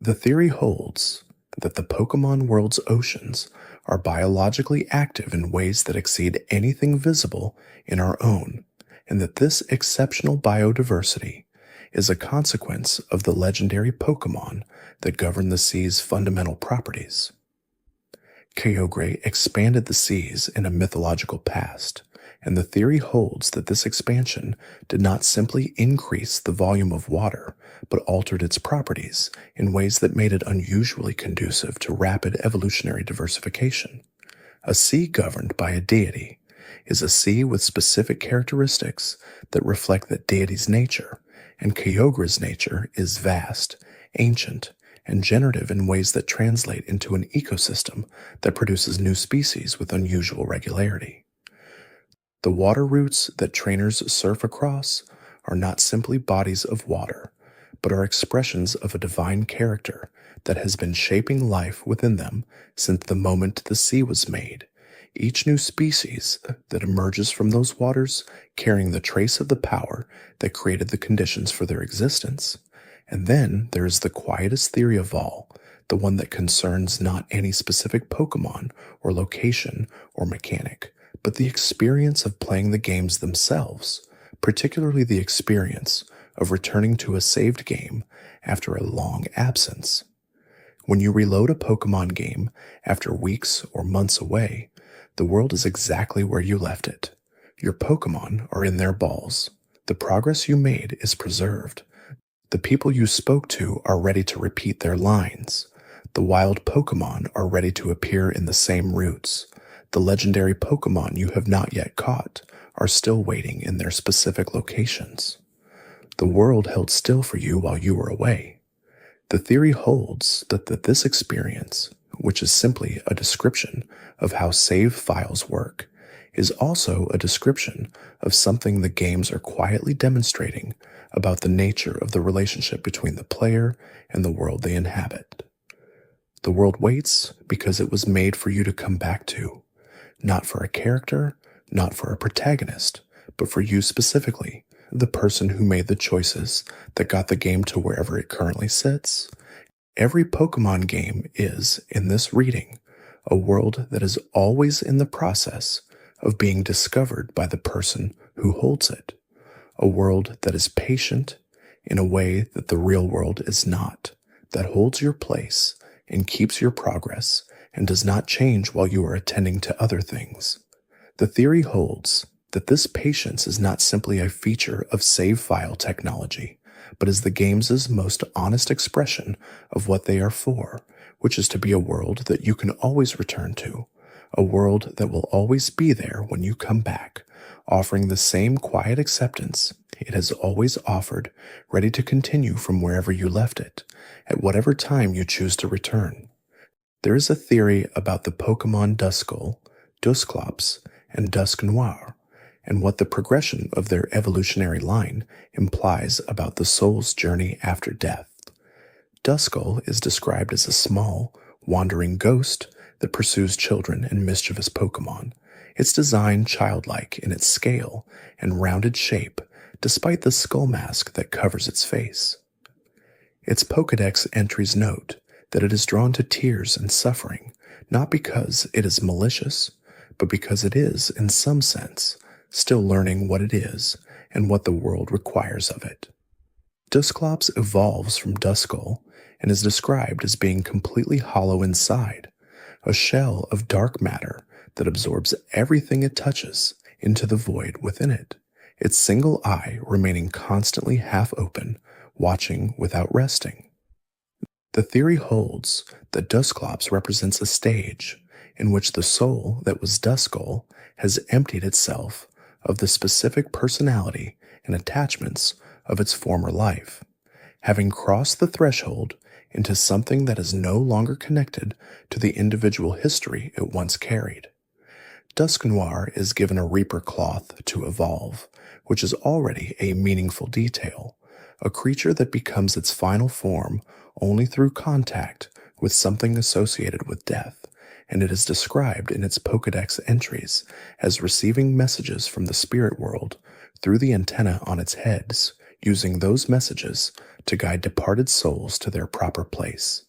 The theory holds that the Pokemon world's oceans are biologically active in ways that exceed anything visible in our own, and that this exceptional biodiversity is a consequence of the legendary Pokemon that govern the sea's fundamental properties. Kyogre expanded the seas in a mythological past, and the theory holds that this expansion did not simply increase the volume of water, but altered its properties in ways that made it unusually conducive to rapid evolutionary diversification. A sea governed by a deity is a sea with specific characteristics that reflect that deity's nature, and Kyogre's nature is vast, ancient, and generative in ways that translate into an ecosystem that produces new species with unusual regularity. The water routes that trainers surf across are not simply bodies of water, but are expressions of a divine character that has been shaping life within them since the moment the sea was made. Each new species that emerges from those waters carrying the trace of the power that created the conditions for their existence. And then there is the quietest theory of all, the one that concerns not any specific Pokemon or location or mechanic, but the experience of playing the games themselves, particularly the experience of returning to a saved game after a long absence. When you reload a Pokemon game after weeks or months away, the world is exactly where you left it. Your Pokemon are in their balls. The progress you made is preserved. The people you spoke to are ready to repeat their lines. The wild Pokemon are ready to appear in the same routes. The legendary Pokemon you have not yet caught are still waiting in their specific locations. The world held still for you while you were away. The theory holds that this experience, which is simply a description of how save files work, is also a description of something the games are quietly demonstrating about the nature of the relationship between the player and the world they inhabit. The world waits because it was made for you to come back to, not for a character, not for a protagonist, but for you specifically, the person who made the choices that got the game to wherever it currently sits. Every Pokemon game is, in this reading, a world that is always in the process of being discovered by the person who holds it, a world that is patient in a way that the real world is not, that holds your place and keeps your progress and does not change while you are attending to other things. The theory holds that this patience is not simply a feature of save file technology, but is the game's most honest expression of what they are for, which is to be a world that you can always return to, a world that will always be there when you come back, offering the same quiet acceptance it has always offered, ready to continue from wherever you left it, at whatever time you choose to return. There is a theory about the Pokemon Duskull, Dusclops, and Dusknoir, and what the progression of their evolutionary line implies about the soul's journey after death. Duskull is described as a small, wandering ghost that pursues children and mischievous Pokemon, its design childlike in its scale and rounded shape, despite the skull mask that covers its face. Its Pokédex entries note that it is drawn to tears and suffering, not because it is malicious, but because it is, in some sense, still learning what it is and what the world requires of it. Dusclops evolves from Duskull and is described as being completely hollow inside, a shell of dark matter that absorbs everything it touches into the void within it, its single eye remaining constantly half open, watching without resting. The theory holds that Dusclops represents a stage in which the soul that was Duskull has emptied itself of the specific personality and attachments of its former life, having crossed the threshold into something that is no longer connected to the individual history it once carried. Dusknoir is given a Reaper cloth to evolve, which is already a meaningful detail, a creature that becomes its final form only through contact with something associated with death, and it is described in its Pokédex entries as receiving messages from the spirit world through the antenna on its heads, using those messages to guide departed souls to their proper place.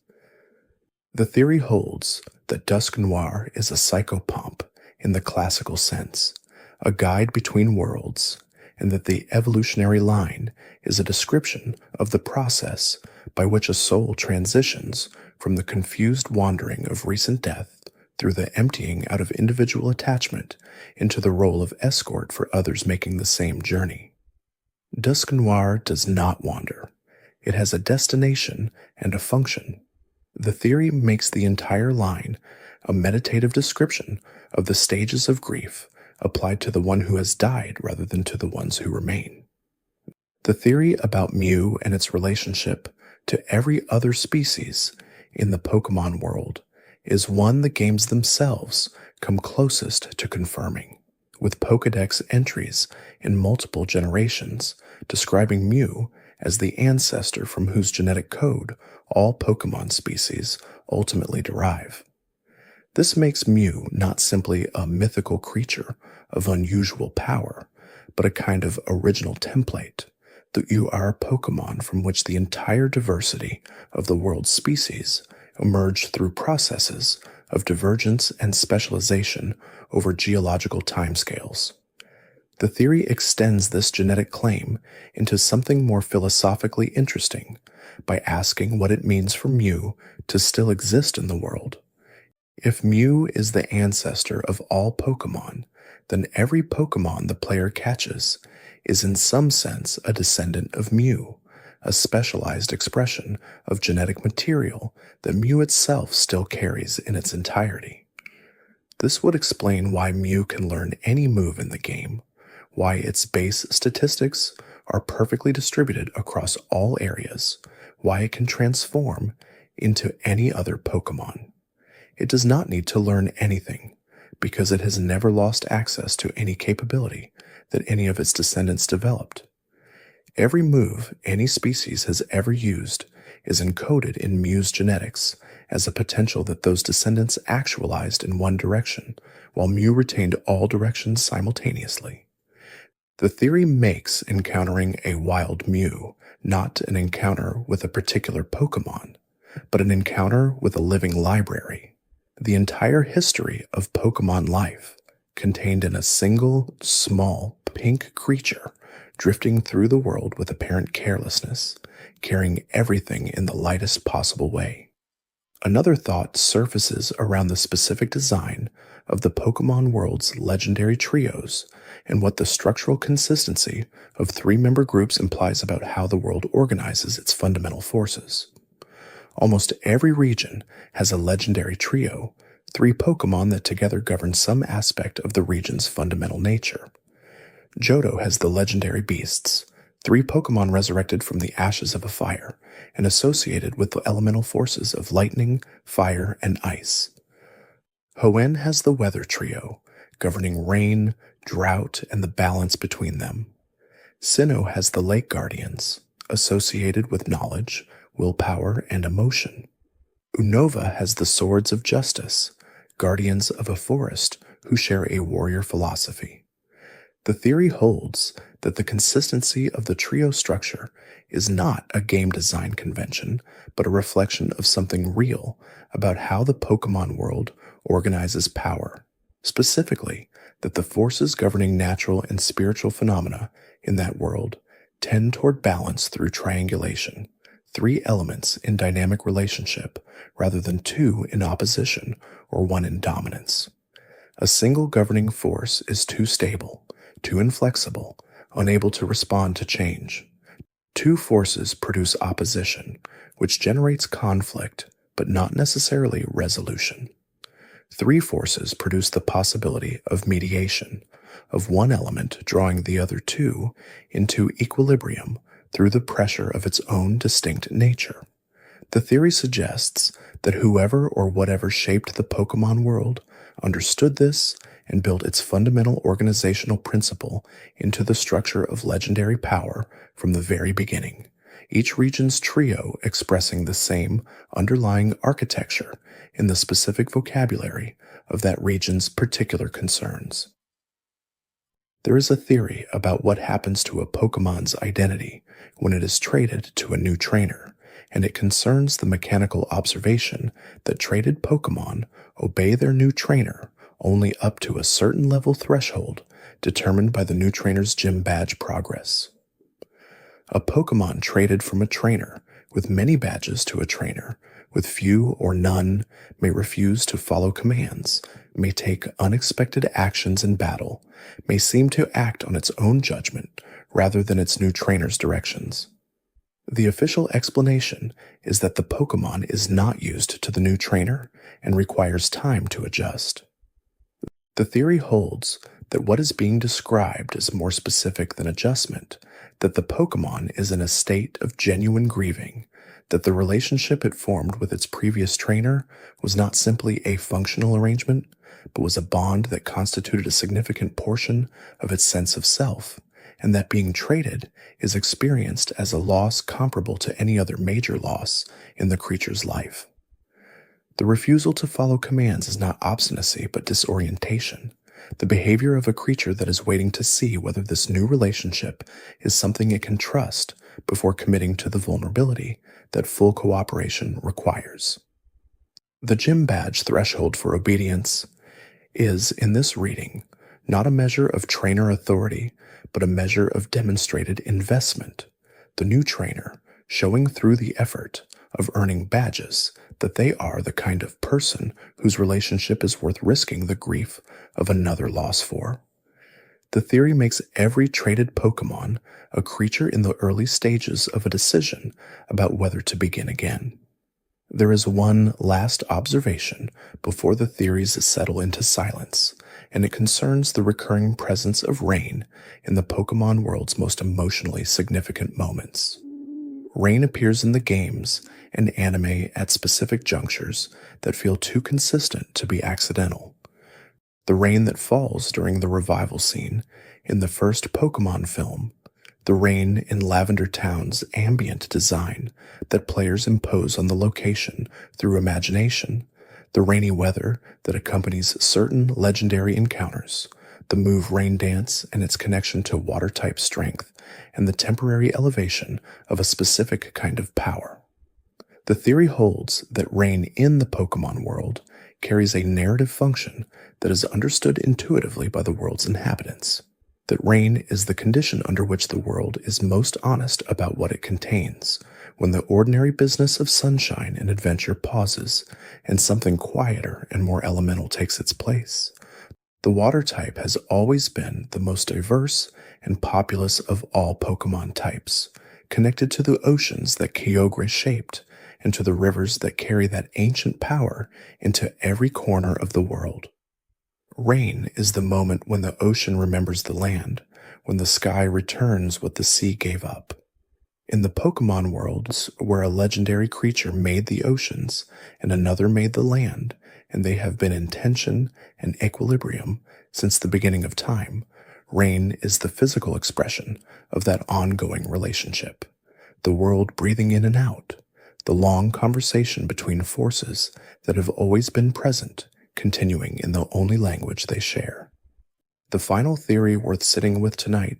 The theory holds that Dusknoir is a psychopomp in the classical sense, a guide between worlds, and that the evolutionary line is a description of the process by which a soul transitions from the confused wandering of recent death through the emptying out of individual attachment into the role of escort for others making the same journey. Dusknoir does not wander. It has a destination and a function. The theory makes the entire line a meditative description of the stages of grief applied to the one who has died rather than to the ones who remain. The theory about Mew and its relationship to every other species in the Pokemon world is one the games themselves come closest to confirming, with Pokédex entries in multiple generations describing Mew as the ancestor from whose genetic code all Pokemon species ultimately derive. This makes Mew not simply a mythical creature of unusual power, but a kind of original template, that you are a Pokemon from which the entire diversity of the world's species emerged through processes of divergence and specialization over geological timescales. The theory extends this genetic claim into something more philosophically interesting by asking what it means for Mew to still exist in the world. If Mew is the ancestor of all Pokemon, then every Pokemon the player catches is in some sense a descendant of Mew, a specialized expression of genetic material that Mew itself still carries in its entirety. This would explain why Mew can learn any move in the game, why its base statistics are perfectly distributed across all areas, why it can transform into any other Pokemon. It does not need to learn anything, because it has never lost access to any capability that any of its descendants developed. Every move any species has ever used is encoded in Mew's genetics as a potential that those descendants actualized in one direction, while Mew retained all directions simultaneously. The theory makes encountering a wild Mew not an encounter with a particular Pokemon, but an encounter with a living library. The entire history of Pokemon life contained in a single, small, pink creature drifting through the world with apparent carelessness, carrying everything in the lightest possible way. Another thought surfaces around the specific design of the Pokemon world's legendary trios and what the structural consistency of three-member groups implies about how the world organizes its fundamental forces. Almost every region has a legendary trio, three Pokemon that together govern some aspect of the region's fundamental nature. Johto has the legendary beasts, three Pokemon resurrected from the ashes of a fire and associated with the elemental forces of lightning, fire, and ice. Hoenn has the weather trio, governing rain, drought, and the balance between them. Sinnoh has the lake guardians, associated with knowledge, willpower, and emotion. Unova has the swords of justice, guardians of a forest who share a warrior philosophy. The theory holds that the consistency of the trio structure is not a game design convention, but a reflection of something real about how the Pokemon world organizes power. Specifically, that the forces governing natural and spiritual phenomena in that world tend toward balance through triangulation, three elements in dynamic relationship rather than two in opposition or one in dominance. A single governing force is too stable, too inflexible, unable to respond to change. Two forces produce opposition, which generates conflict, but not necessarily resolution. Three forces produce the possibility of mediation, of one element drawing the other two into equilibrium through the pressure of its own distinct nature. The theory suggests that whoever or whatever shaped the Pokemon world understood this and built its fundamental organizational principle into the structure of legendary power from the very beginning, each region's trio expressing the same underlying architecture in the specific vocabulary of that region's particular concerns. There is a theory about what happens to a Pokemon's identity when it is traded to a new trainer, and it concerns the mechanical observation that traded Pokemon obey their new trainer only up to a certain level threshold determined by the new trainer's gym badge progress. A Pokemon traded from a trainer with many badges to a trainer with few or none, may refuse to follow commands, may take unexpected actions in battle, may seem to act on its own judgment rather than its new trainer's directions. The official explanation is that the Pokémon is not used to the new trainer and requires time to adjust. The theory holds that what is being described is more specific than adjustment, that the Pokémon is in a state of genuine grieving, that the relationship it formed with its previous trainer was not simply a functional arrangement, but was a bond that constituted a significant portion of its sense of self, and that being traded is experienced as a loss comparable to any other major loss in the creature's life. The refusal to follow commands is not obstinacy but disorientation, the behavior of a creature that is waiting to see whether this new relationship is something it can trust before committing to the vulnerability that full cooperation requires. The gym badge threshold for obedience is, in this reading, not a measure of trainer authority, but a measure of demonstrated investment. The new trainer showing through the effort of earning badges that they are the kind of person whose relationship is worth risking the grief of another loss for. The theory makes every traded Pokémon a creature in the early stages of a decision about whether to begin again. There is one last observation before the theories settle into silence, and it concerns the recurring presence of rain in the Pokémon world's most emotionally significant moments. Rain appears in the games and anime at specific junctures that feel too consistent to be accidental. The rain that falls during the revival scene in the first Pokémon film, the rain in Lavender Town's ambient design that players impose on the location through imagination, the rainy weather that accompanies certain legendary encounters, the move Rain Dance and its connection to water-type strength, and the temporary elevation of a specific kind of power. The theory holds that rain in the Pokémon world carries a narrative function that is understood intuitively by the world's inhabitants, that rain is the condition under which the world is most honest about what it contains, when the ordinary business of sunshine and adventure pauses and something quieter and more elemental takes its place. The water type has always been the most diverse and populous of all Pokémon types, connected to the oceans that Kyogre shaped and to the rivers that carry that ancient power into every corner of the world. Rain is the moment when the ocean remembers the land, when the sky returns what the sea gave up. In the Pokémon worlds, where a legendary creature made the oceans and another made the land, and they have been in tension and equilibrium since the beginning of time, rain is the physical expression of that ongoing relationship, the world breathing in and out, the long conversation between forces that have always been present, continuing in the only language they share. The final theory worth sitting with tonight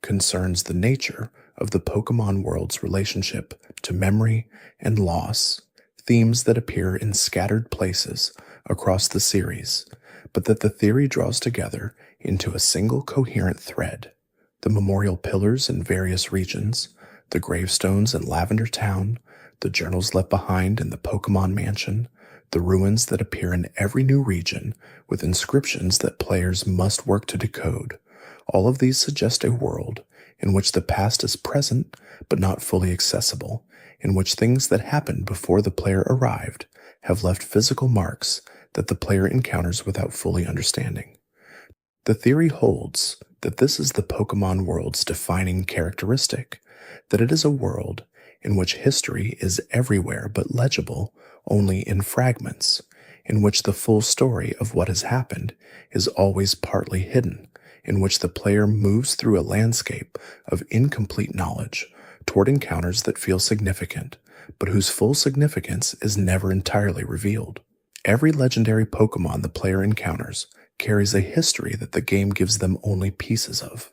concerns the nature of the Pokémon world's relationship to memory and loss, themes that appear in scattered places across the series, but that the theory draws together into a single coherent thread. The memorial pillars in various regions, the gravestones in Lavender Town, the journals left behind in the Pokémon Mansion, the ruins that appear in every new region with inscriptions that players must work to decode. All of these suggest a world in which the past is present but not fully accessible, in which things that happened before the player arrived have left physical marks that the player encounters without fully understanding. The theory holds that this is the Pokémon world's defining characteristic, that it is a world in which history is everywhere but legible only in fragments, in which the full story of what has happened is always partly hidden, in which the player moves through a landscape of incomplete knowledge toward encounters that feel significant, but whose full significance is never entirely revealed. Every legendary Pokémon the player encounters carries a history that the game gives them only pieces of.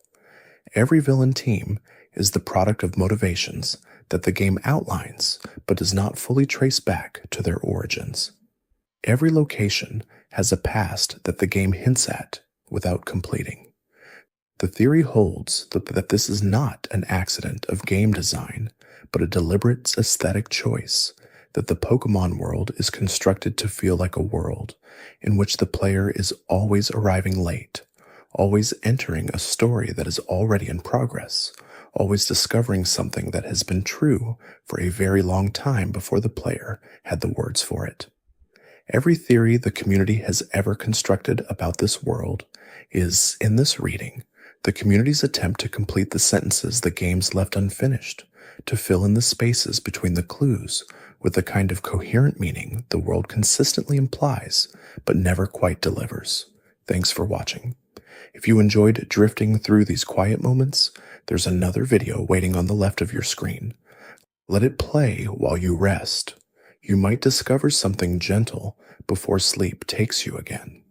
Every villain team is the product of motivations that the game outlines but does not fully trace back to their origins. Every location has a past that the game hints at without completing. The theory holds that this is not an accident of game design, but a deliberate aesthetic choice, that the Pokemon world is constructed to feel like a world in which the player is always arriving late, always entering a story that is already in progress, always discovering something that has been true for a very long time before the player had the words for it. Every theory the community has ever constructed about this world is, in this reading, the community's attempt to complete the sentences the games left unfinished, to fill in the spaces between the clues with the kind of coherent meaning the world consistently implies but never quite delivers. Thanks for watching. If you enjoyed drifting through these quiet moments, there's another video waiting on the left of your screen. Let it play while you rest. You might discover something gentle before sleep takes you again.